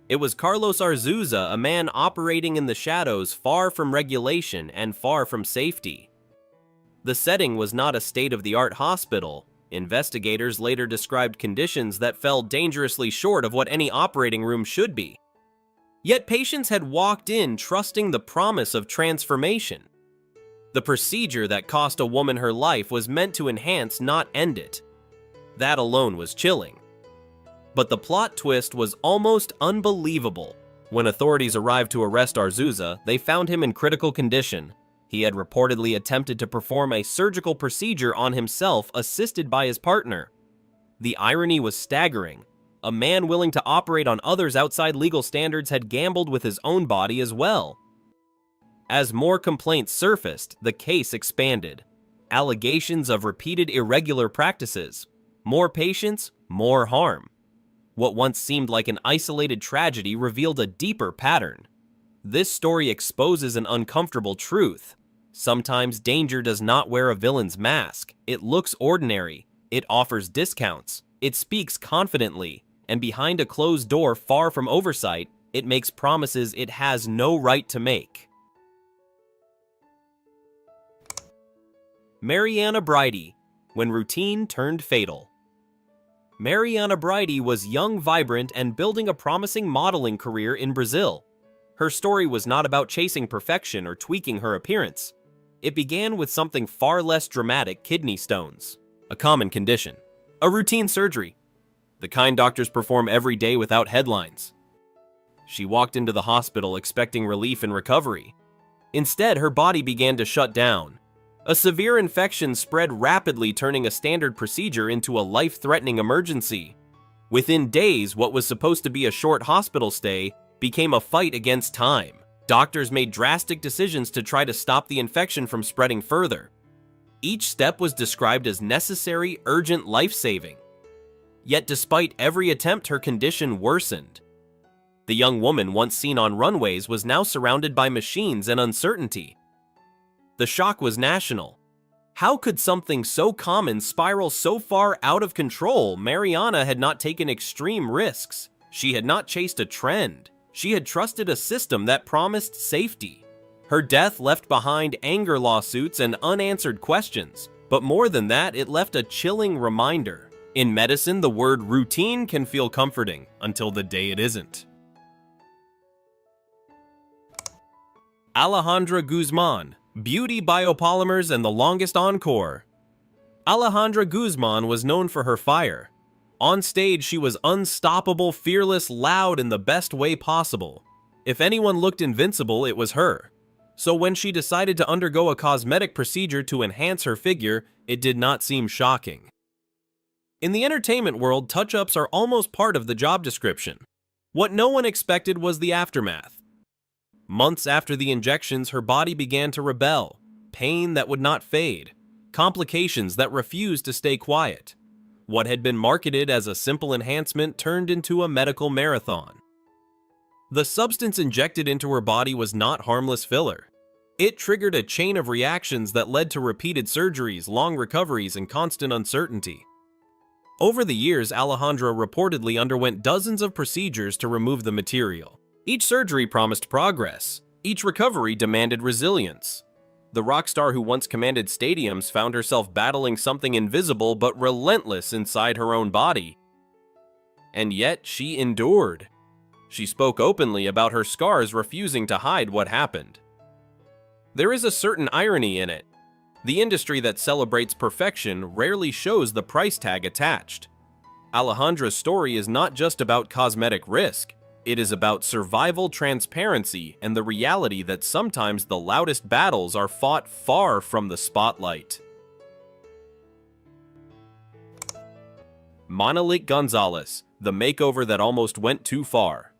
It was Carlos Arzuza, a man operating in the shadows, far from regulation and far from safety. The setting was not a state-of-the-art hospital. Investigators later described conditions that fell dangerously short of what any operating room should be. Yet patients had walked in trusting the promise of transformation. The procedure that cost a woman her life was meant to enhance, not end it. That alone was chilling. But the plot twist was almost unbelievable. When authorities arrived to arrest Arzuza, they found him in critical condition. He had reportedly attempted to perform a surgical procedure on himself, assisted by his partner. The irony was staggering. A man willing to operate on others outside legal standards had gambled with his own body as well. As more complaints surfaced, the case expanded. Allegations of repeated irregular practices. More patients, more harm. What once seemed like an isolated tragedy revealed a deeper pattern. This story exposes an uncomfortable truth. Sometimes danger does not wear a villain's mask. It looks ordinary. It offers discounts. It speaks confidently. And behind a closed door far from oversight, it makes promises it has no right to make. Mariana Bridie, when routine turned fatal. Mariana Bridie was young, vibrant, and building a promising modeling career in Brazil. Her story was not about chasing perfection or tweaking her appearance. It began with something far less dramatic: kidney stones. A common condition. A routine surgery. The kind doctors perform every day without headlines. She walked into the hospital expecting relief and recovery. Instead, her body began to shut down. A severe infection spread rapidly, turning a standard procedure into a life-threatening emergency. Within days, what was supposed to be a short hospital stay became a fight against time. Doctors made drastic decisions to try to stop the infection from spreading further. Each step was described as necessary, urgent, life-saving. Yet despite every attempt, her condition worsened. The young woman once seen on runways was now surrounded by machines and uncertainty. The shock was national. How could something so common spiral so far out of control? Mariana had not taken extreme risks. She had not chased a trend. She had trusted a system that promised safety. Her death left behind anger lawsuits and unanswered questions. But more than that, it left a chilling reminder. In medicine, the word routine can feel comforting until the day it isn't. Alejandra Guzman, Beauty Biopolymers and the Longest Encore. Alejandra Guzman was known for her fire. On stage, she was unstoppable, fearless, loud in the best way possible. If anyone looked invincible, it was her. So when she decided to undergo a cosmetic procedure to enhance her figure, it did not seem shocking. In the entertainment world, touch-ups are almost part of the job description. What no one expected was the aftermath. Months after the injections, her body began to rebel. Pain that would not fade. Complications that refused to stay quiet. What had been marketed as a simple enhancement turned into a medical marathon. The substance injected into her body was not harmless filler. It triggered a chain of reactions that led to repeated surgeries, long recoveries, and constant uncertainty. Over the years, Alejandra reportedly underwent dozens of procedures to remove the material. Each surgery promised progress. Each recovery demanded resilience. The rock star who once commanded stadiums found herself battling something invisible but relentless inside her own body. And yet, she endured. She spoke openly about her scars, refusing to hide what happened. There is a certain irony in it. The industry that celebrates perfection rarely shows the price tag attached. Alejandra's story is not just about cosmetic risk. It is about survival, transparency, and the reality that sometimes the loudest battles are fought far from the spotlight. Monique Gonzalez, the makeover that almost went too far.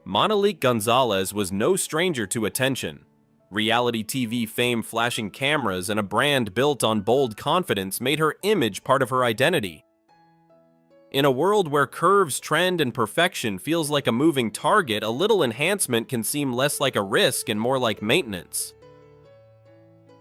Monique Gonzalez was no stranger to attention. Reality TV fame, flashing cameras, and a brand built on bold confidence made her image part of her identity. In a world where curves, trend, and perfection feels like a moving target, a little enhancement can seem less like a risk and more like maintenance.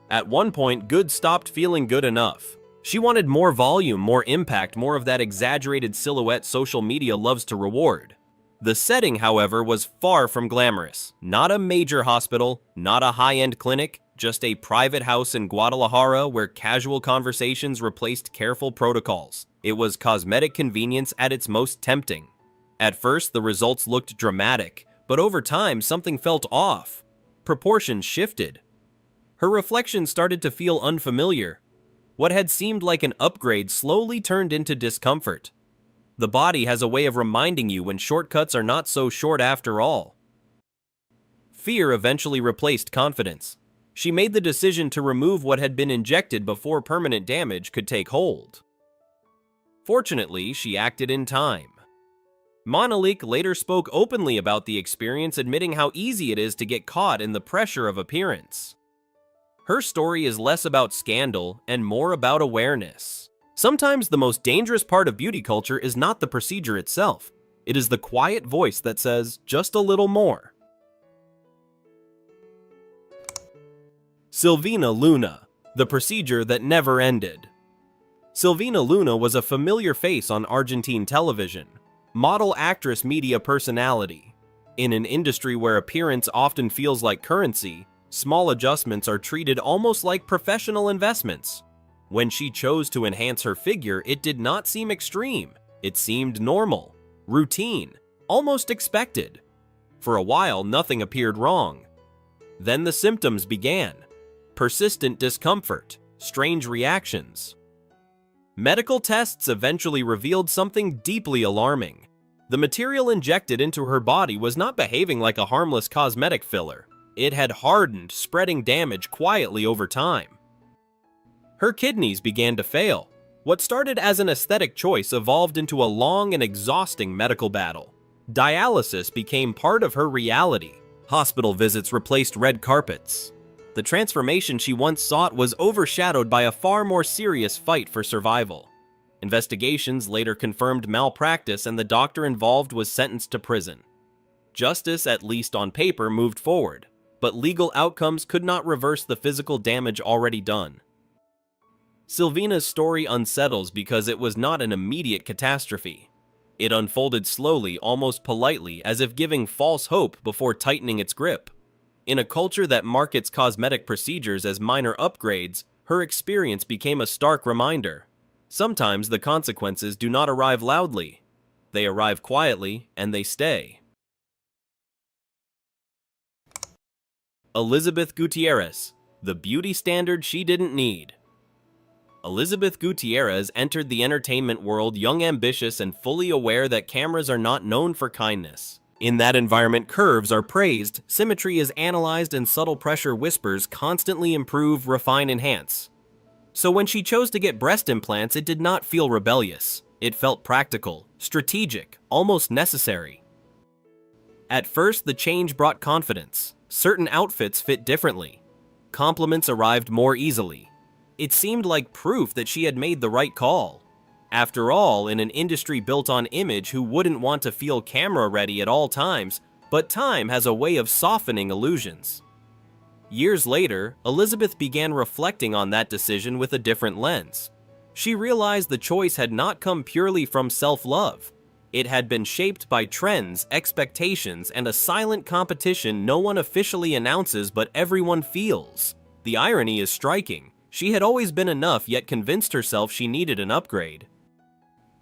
At one point, good stopped feeling good enough. She wanted more volume, more impact, more of that exaggerated silhouette social media loves to reward. The setting, however, was far from glamorous. Not a major hospital, not a high-end clinic, just a private house in Guadalajara where casual conversations replaced careful protocols. It was cosmetic convenience at its most tempting. At first, the results looked dramatic, but over time, something felt off. Proportions shifted. Her reflection started to feel unfamiliar. What had seemed like an upgrade slowly turned into discomfort. The body has a way of reminding you when shortcuts are not so short after all. Fear eventually replaced confidence. She made the decision to remove what had been injected before permanent damage could take hold. Fortunately, she acted in time. Monique later spoke openly about the experience, admitting how easy it is to get caught in the pressure of appearance. Her story is less about scandal and more about awareness. Sometimes the most dangerous part of beauty culture is not the procedure itself. It is the quiet voice that says, just a little more. Silvina Luna, the procedure that never ended. Silvina Luna was a familiar face on Argentine television. Model, actress, media personality. In an industry where appearance often feels like currency, small adjustments are treated almost like professional investments. When she chose to enhance her figure, it did not seem extreme. It seemed normal, routine, almost expected. For a while, nothing appeared wrong. Then the symptoms began. Persistent discomfort, strange reactions. Medical tests eventually revealed something deeply alarming. The material injected into her body was not behaving like a harmless cosmetic filler. It had hardened, spreading damage quietly over time. Her kidneys began to fail. What started as an aesthetic choice evolved into a long and exhausting medical battle. Dialysis became part of her reality. Hospital visits replaced red carpets. The transformation she once sought was overshadowed by a far more serious fight for survival. Investigations later confirmed malpractice, and the doctor involved was sentenced to prison. Justice, at least on paper, moved forward, but legal outcomes could not reverse the physical damage already done. Silvina's story unsettles because it was not an immediate catastrophe. It unfolded slowly, almost politely, as if giving false hope before tightening its grip. In a culture that markets cosmetic procedures as minor upgrades, her experience became a stark reminder. Sometimes the consequences do not arrive loudly. They arrive quietly, and they stay. Elizabeth Gutierrez, the beauty standard she didn't need. Elizabeth Gutierrez entered the entertainment world young, ambitious, and fully aware that cameras are not known for kindness. In that environment, curves are praised, symmetry is analyzed, and subtle pressure whispers constantly improve, refine, enhance. So when she chose to get breast implants, it did not feel rebellious. It felt practical, strategic, almost necessary. At first, the change brought confidence. Certain outfits fit differently. Compliments arrived more easily. It seemed like proof that she had made the right call. After all, in an industry built on image, who wouldn't want to feel camera ready at all times? But time has a way of softening illusions. Years later, Elizabeth began reflecting on that decision with a different lens. She realized the choice had not come purely from self-love. It had been shaped by trends, expectations, and a silent competition no one officially announces but everyone feels. The irony is striking. She had always been enough, yet convinced herself she needed an upgrade.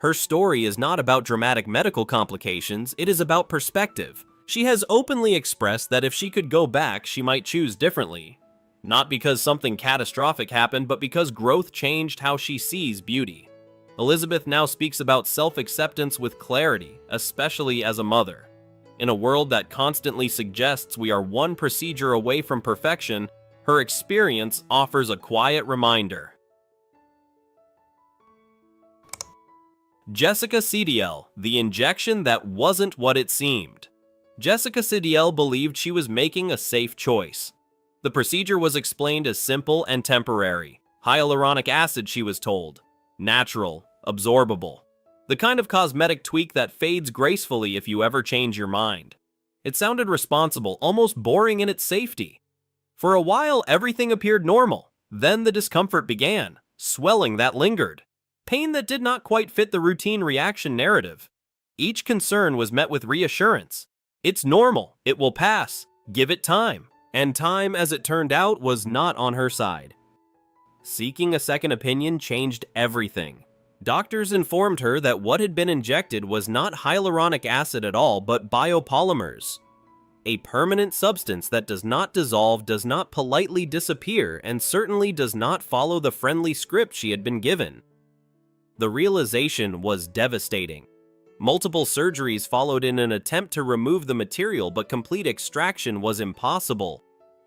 Her story is not about dramatic medical complications, it is about perspective. She has openly expressed that if she could go back, she might choose differently. Not because something catastrophic happened, but because growth changed how she sees beauty. Elizabeth now speaks about self-acceptance with clarity, especially as a mother. In a world that constantly suggests we are one procedure away from perfection, her experience offers a quiet reminder. Jessica CDL, the injection that wasn't what it seemed. Jessica CDL believed she was making a safe choice. The procedure was explained as simple and temporary. Hyaluronic acid, she was told. Natural, absorbable. The kind of cosmetic tweak that fades gracefully if you ever change your mind. It sounded responsible, almost boring in its safety. For a while, everything appeared normal. Then the discomfort began, swelling that lingered. Pain that did not quite fit the routine reaction narrative. Each concern was met with reassurance. It's normal, it will pass, give it time. And time, as it turned out, was not on her side. Seeking a second opinion changed everything. Doctors informed her that what had been injected was not hyaluronic acid at all, but biopolymers. A permanent substance that does not dissolve, does not politely disappear, and certainly does not follow the friendly script she had been given. The realization was devastating. Multiple surgeries followed in an attempt to remove the material, but complete extraction was impossible.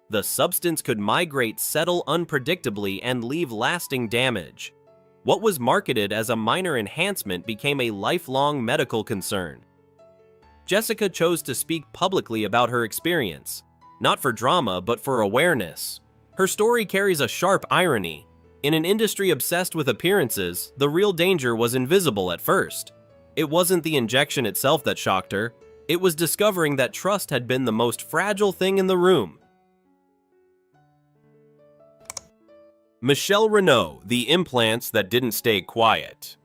The substance could migrate, settle unpredictably, and leave lasting damage. What was marketed as a minor enhancement became a lifelong medical concern. Jessica chose to speak publicly about her experience, not for drama, but for awareness. Her story carries a sharp irony. In an industry obsessed with appearances, the real danger was invisible at first. It wasn't the injection itself that shocked her. It was discovering that trust had been the most fragile thing in the room. Michelle Renaud, the implants that didn't stay quiet.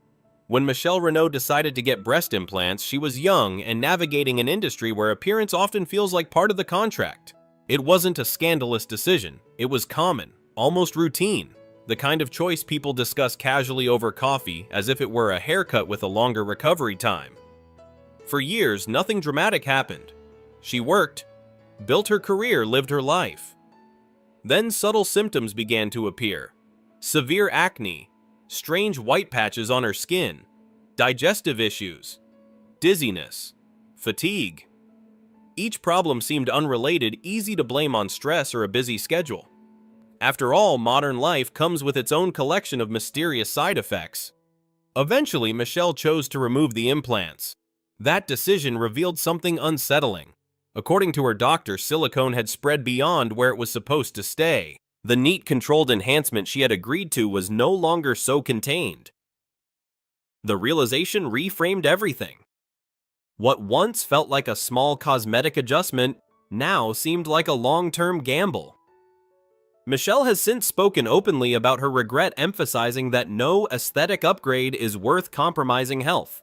When Michelle Renaud decided to get breast implants, she was young and navigating an industry where appearance often feels like part of the contract. It wasn't a scandalous decision. It was common, almost routine. The kind of choice people discuss casually over coffee as if it were a haircut with a longer recovery time. For years, nothing dramatic happened. She worked, built her career, lived her life. Then subtle symptoms began to appear. Severe acne, strange white patches on her skin, digestive issues, dizziness, fatigue. Each problem seemed unrelated, easy to blame on stress or a busy schedule. After all, modern life comes with its own collection of mysterious side effects. Eventually, Michelle chose to remove the implants. That decision revealed something unsettling. According to her doctor, silicone had spread beyond where it was supposed to stay. The neat, controlled enhancement she had agreed to was no longer so contained. The realization reframed everything. What once felt like a small cosmetic adjustment now seemed like a long-term gamble. Michelle has since spoken openly about her regret, emphasizing that no aesthetic upgrade is worth compromising health.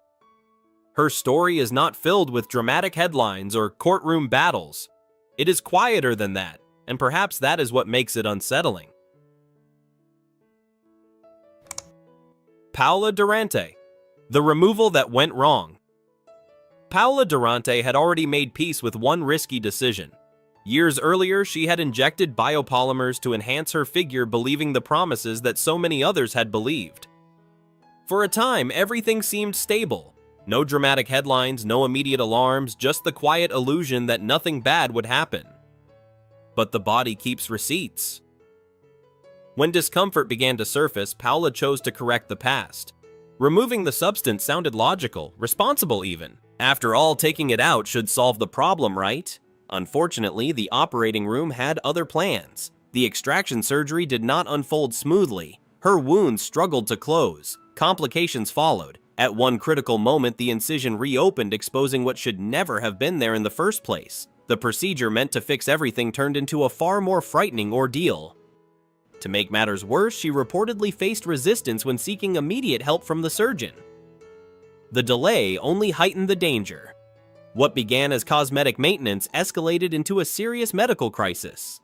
Her story is not filled with dramatic headlines or courtroom battles. It is quieter than that, and perhaps that is what makes it unsettling. Paola Durante, the removal that went wrong. Paola Durante had already made peace with one risky decision. Years earlier, she had injected biopolymers to enhance her figure, believing the promises that so many others had believed. For a time, everything seemed stable. No dramatic headlines, no immediate alarms, just the quiet illusion that nothing bad would happen. But the body keeps receipts. When discomfort began to surface, Paola chose to correct the past. Removing the substance sounded logical, responsible even. After all, taking it out should solve the problem, right? Unfortunately, the operating room had other plans. The extraction surgery did not unfold smoothly. Her wounds struggled to close. Complications followed. At one critical moment, the incision reopened, exposing what should never have been there in the first place. The procedure meant to fix everything turned into a far more frightening ordeal. To make matters worse, she reportedly faced resistance when seeking immediate help from the surgeon. The delay only heightened the danger. What began as cosmetic maintenance escalated into a serious medical crisis.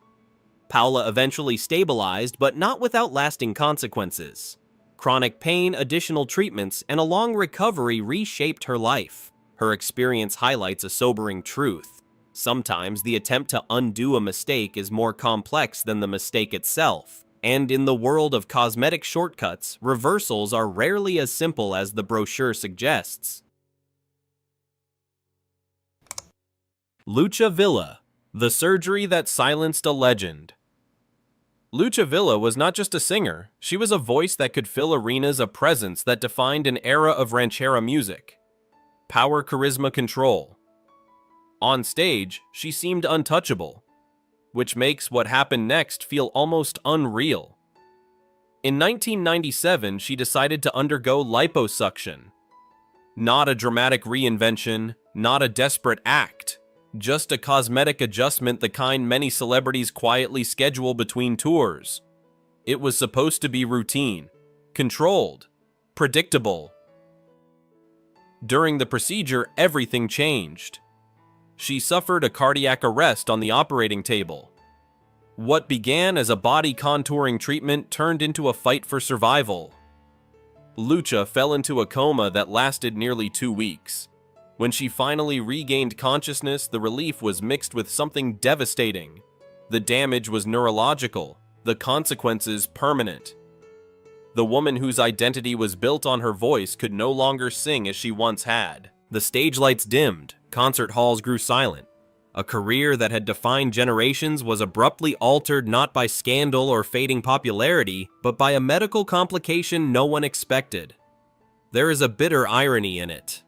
Paola eventually stabilized, but not without lasting consequences. Chronic pain, additional treatments, and a long recovery reshaped her life. Her experience highlights a sobering truth. Sometimes the attempt to undo a mistake is more complex than the mistake itself. And in the world of cosmetic shortcuts, reversals are rarely as simple as the brochure suggests. Lucha Villa, the surgery that silenced a legend. Lucha Villa was not just a singer, she was a voice that could fill arenas, a presence that defined an era of ranchera music. Power, charisma, control. On stage, she seemed untouchable, which makes what happened next feel almost unreal. In 1997, she decided to undergo liposuction. Not a dramatic reinvention, not a desperate act, just a cosmetic adjustment, the kind many celebrities quietly schedule between tours. It was supposed to be routine, controlled, predictable. During the procedure, everything changed. She suffered a cardiac arrest on the operating table. What began as a body contouring treatment turned into a fight for survival. Lucha fell into a coma that lasted nearly 2 weeks. When she finally regained consciousness, the relief was mixed with something devastating. The damage was neurological, the consequences permanent. The woman whose identity was built on her voice could no longer sing as she once had. The stage lights dimmed, concert halls grew silent. A career that had defined generations was abruptly altered not by scandal or fading popularity, but by a medical complication no one expected. There is a bitter irony in it.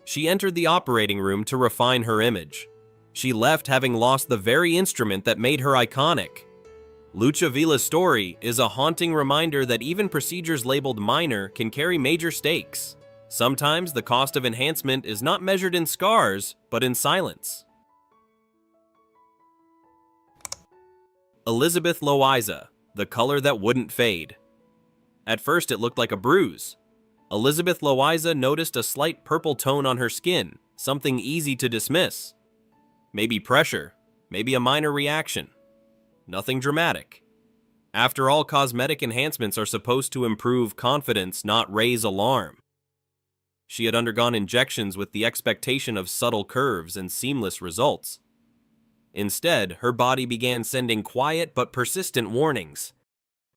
She entered the operating room to refine her image. She left having lost the very instrument that made her iconic. Lucha Villa's story is a haunting reminder that even procedures labeled minor can carry major stakes. Sometimes the cost of enhancement is not measured in scars, but in silence. Elizabeth Loaiza, the color that wouldn't fade. At first it looked like a bruise. Elizabeth Loaiza noticed a slight purple tone on her skin, something easy to dismiss. Maybe pressure, maybe a minor reaction. Nothing dramatic. After all, cosmetic enhancements are supposed to improve confidence, not raise alarm. She had undergone injections with the expectation of subtle curves and seamless results. Instead, her body began sending quiet but persistent warnings.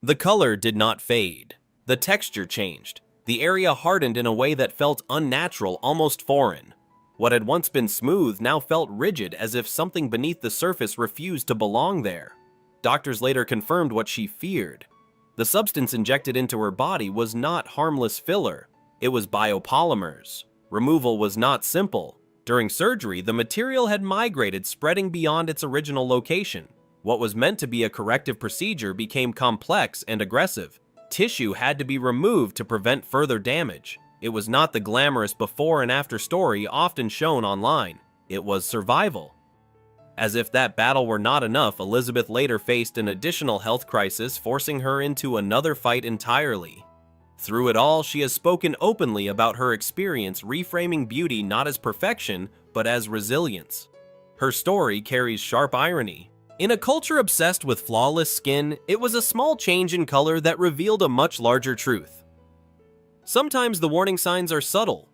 The color did not fade. The texture changed. The area hardened in a way that felt unnatural, almost foreign. What had once been smooth now felt rigid, as if something beneath the surface refused to belong there. Doctors later confirmed what she feared. The substance injected into her body was not harmless filler. It was biopolymers. Removal was not simple. During surgery, the material had migrated, spreading beyond its original location. What was meant to be a corrective procedure became complex and aggressive. Tissue had to be removed to prevent further damage. It was not the glamorous before and after story often shown online. It was survival. As if that battle were not enough, Elizabeth later faced an additional health crisis, forcing her into another fight entirely. Through it all, she has spoken openly about her experience, reframing beauty not as perfection, but as resilience. Her story carries sharp irony. In a culture obsessed with flawless skin, it was a small change in color that revealed a much larger truth. Sometimes the warning signs are subtle,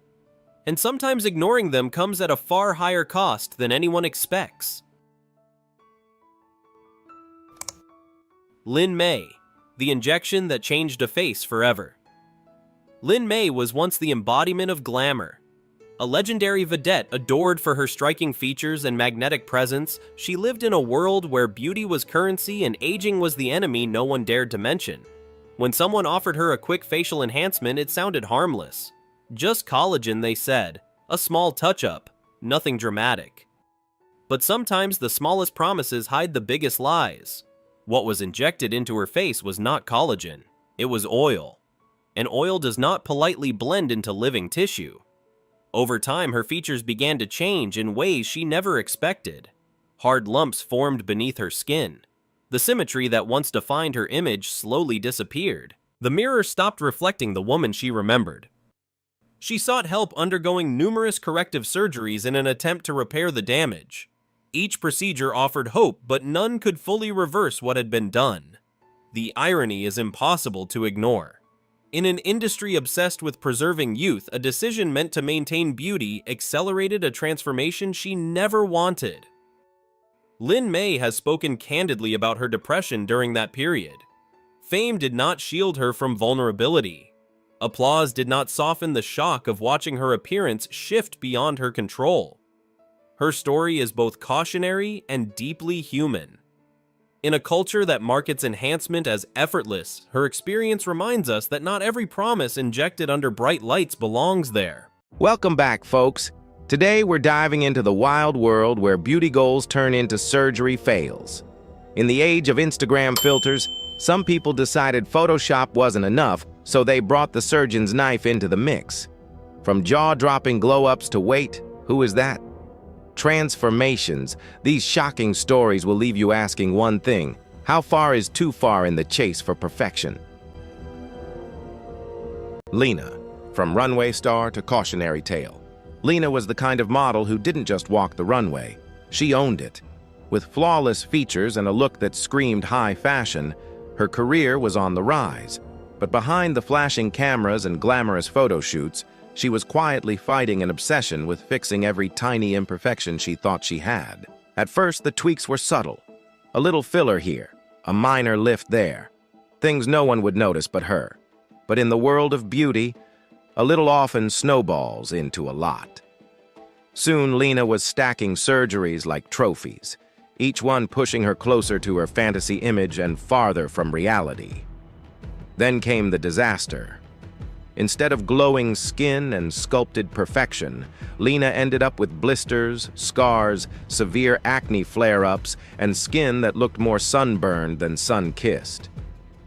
and sometimes ignoring them comes at a far higher cost than anyone expects. Lin May, the injection that changed a face forever. Lin May was once the embodiment of glamour. A legendary vedette adored for her striking features and magnetic presence, she lived in a world where beauty was currency and aging was the enemy no one dared to mention. When someone offered her a quick facial enhancement, it sounded harmless. Just collagen, they said. A small touch-up. Nothing dramatic. But sometimes the smallest promises hide the biggest lies. What was injected into her face was not collagen. It was oil. And oil does not politely blend into living tissue. Over time, her features began to change in ways she never expected. Hard lumps formed beneath her skin. The symmetry that once defined her image slowly disappeared. The mirror stopped reflecting the woman she remembered. She sought help, undergoing numerous corrective surgeries in an attempt to repair the damage. Each procedure offered hope, but none could fully reverse what had been done. The irony is impossible to ignore. In an industry obsessed with preserving youth, a decision meant to maintain beauty accelerated a transformation she never wanted. Lin May has spoken candidly about her depression during that period. Fame did not shield her from vulnerability. Applause did not soften the shock of watching her appearance shift beyond her control. Her story is both cautionary and deeply human. In a culture that markets enhancement as effortless, her experience reminds us that not every promise injected under bright lights belongs there. Welcome back, folks. Today we're diving into the wild world where beauty goals turn into surgery fails. In the age of Instagram filters, some people decided Photoshop wasn't enough, so they brought the surgeon's knife into the mix. From jaw-dropping glow-ups to wait, who is that? Transformations. These shocking stories will leave you asking one thing: how far is too far in the chase for perfection? Lena. From runway star to cautionary tale. Lena was the kind of model who didn't just walk the runway, she owned it. With flawless features and a look that screamed high fashion, her career was on the rise. But behind the flashing cameras and glamorous photo shoots, she was quietly fighting an obsession with fixing every tiny imperfection she thought she had. At first, the tweaks were subtle. A little filler here, a minor lift there. Things no one would notice but her. But in the world of beauty, a little often snowballs into a lot. Soon, Lena was stacking surgeries like trophies, each one pushing her closer to her fantasy image and farther from reality. Then came the disaster. Instead of glowing skin and sculpted perfection, Lena ended up with blisters, scars, severe acne flare-ups, and skin that looked more sunburned than sun-kissed.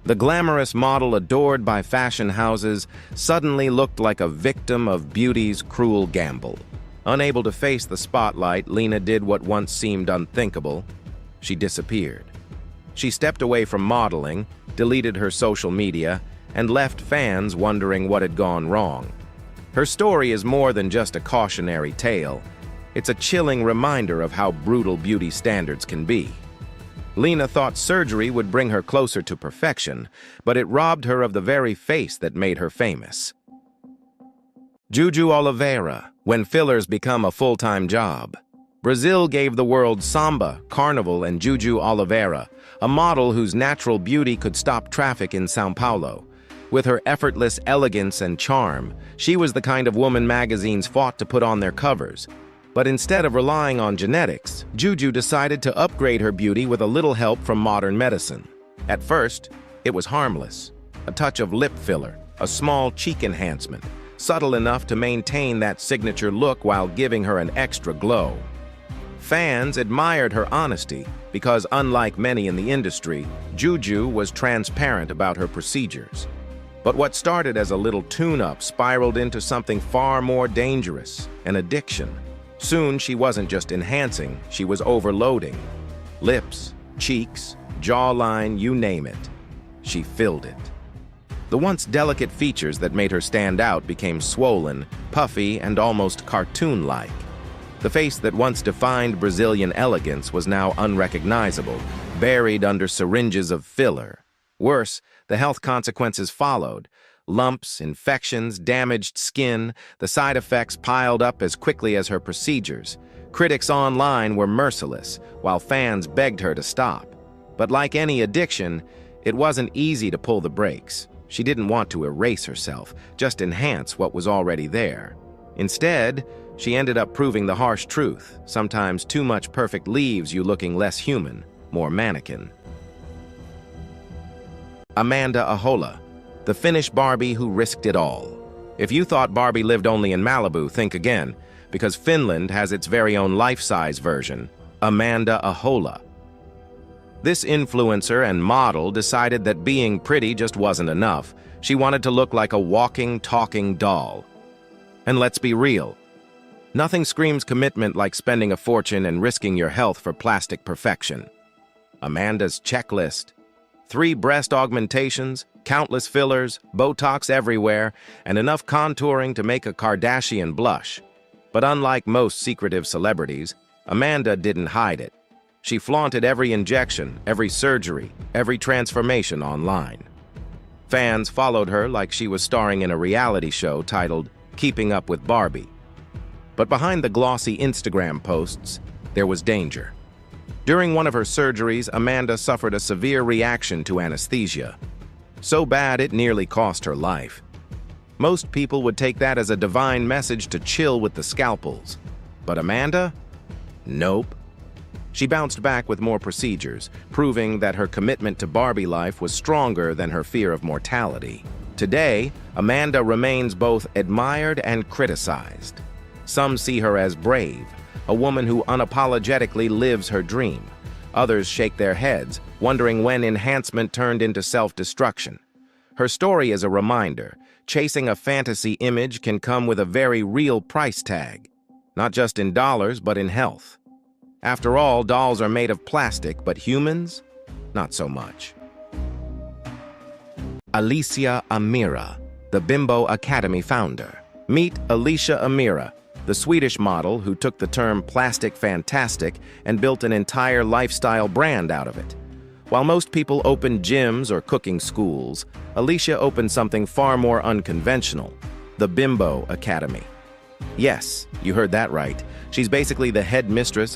The glamorous model adored by fashion houses suddenly looked like a victim of beauty's cruel gamble. Unable to face the spotlight, Lena did what once seemed unthinkable. She disappeared. She stepped away from modeling, deleted her social media, and left fans wondering what had gone wrong. Her story is more than just a cautionary tale. It's a chilling reminder of how brutal beauty standards can be. Lena thought surgery would bring her closer to perfection, but it robbed her of the very face that made her famous. Juju Oliveira, when fillers become a full-time job. Brazil gave the world Samba, Carnival, and Juju Oliveira, a model whose natural beauty could stop traffic in São Paulo. With her effortless elegance and charm, she was the kind of woman magazines fought to put on their covers. But instead of relying on genetics, Juju decided to upgrade her beauty with a little help from modern medicine. At first, it was harmless. A touch of lip filler, a small cheek enhancement, subtle enough to maintain that signature look while giving her an extra glow. Fans admired her honesty because, unlike many in the industry, Juju was transparent about her procedures. But what started as a little tune-up spiraled into something far more dangerous, an addiction. Soon, she wasn't just enhancing, she was overloading. Lips, cheeks, jawline, you name it. She filled it. The once delicate features that made her stand out became swollen, puffy, and almost cartoon-like. The face that once defined Brazilian elegance was now unrecognizable, buried under syringes of filler. Worse, the health consequences followed. Lumps, infections, damaged skin, the side effects piled up as quickly as her procedures. Critics online were merciless, while fans begged her to stop. But like any addiction, it wasn't easy to pull the brakes. She didn't want to erase herself, just enhance what was already there. Instead, she ended up proving the harsh truth. Sometimes too much perfect leaves you looking less human, more mannequin. Amanda Ahola, the Finnish Barbie who risked it all. If you thought Barbie lived only in Malibu, think again, because Finland has its very own life-size version, Amanda Ahola. This influencer and model decided that being pretty just wasn't enough. She wanted to look like a walking, talking doll. And let's be real, nothing screams commitment like spending a fortune and risking your health for plastic perfection. Amanda's checklist: 3 breast augmentations, countless fillers, Botox everywhere, and enough contouring to make a Kardashian blush. But unlike most secretive celebrities, Amanda didn't hide it. She flaunted every injection, every surgery, every transformation online. Fans followed her like she was starring in a reality show titled Keeping Up with Barbie. But behind the glossy Instagram posts, there was danger. During one of her surgeries, Amanda suffered a severe reaction to anesthesia. So bad it nearly cost her life. Most people would take that as a divine message to chill with the scalpels. But Amanda? Nope. She bounced back with more procedures, proving that her commitment to Barbie life was stronger than her fear of mortality. Today, Amanda remains both admired and criticized. Some see her as brave, a woman who unapologetically lives her dream. Others shake their heads, wondering when enhancement turned into self-destruction. Her story is a reminder. Chasing a fantasy image can come with a very real price tag, not just in dollars, but in health. After all, dolls are made of plastic, but humans? Not so much. Alicia Amira, the Bimbo Academy founder. Meet Alicia Amira, the Swedish model who took the term plastic fantastic and built an entire lifestyle brand out of it. While most people open gyms or cooking schools, Alicia opened something far more unconventional, the Bimbo Academy. Yes, you heard that right. She's basically the head mistress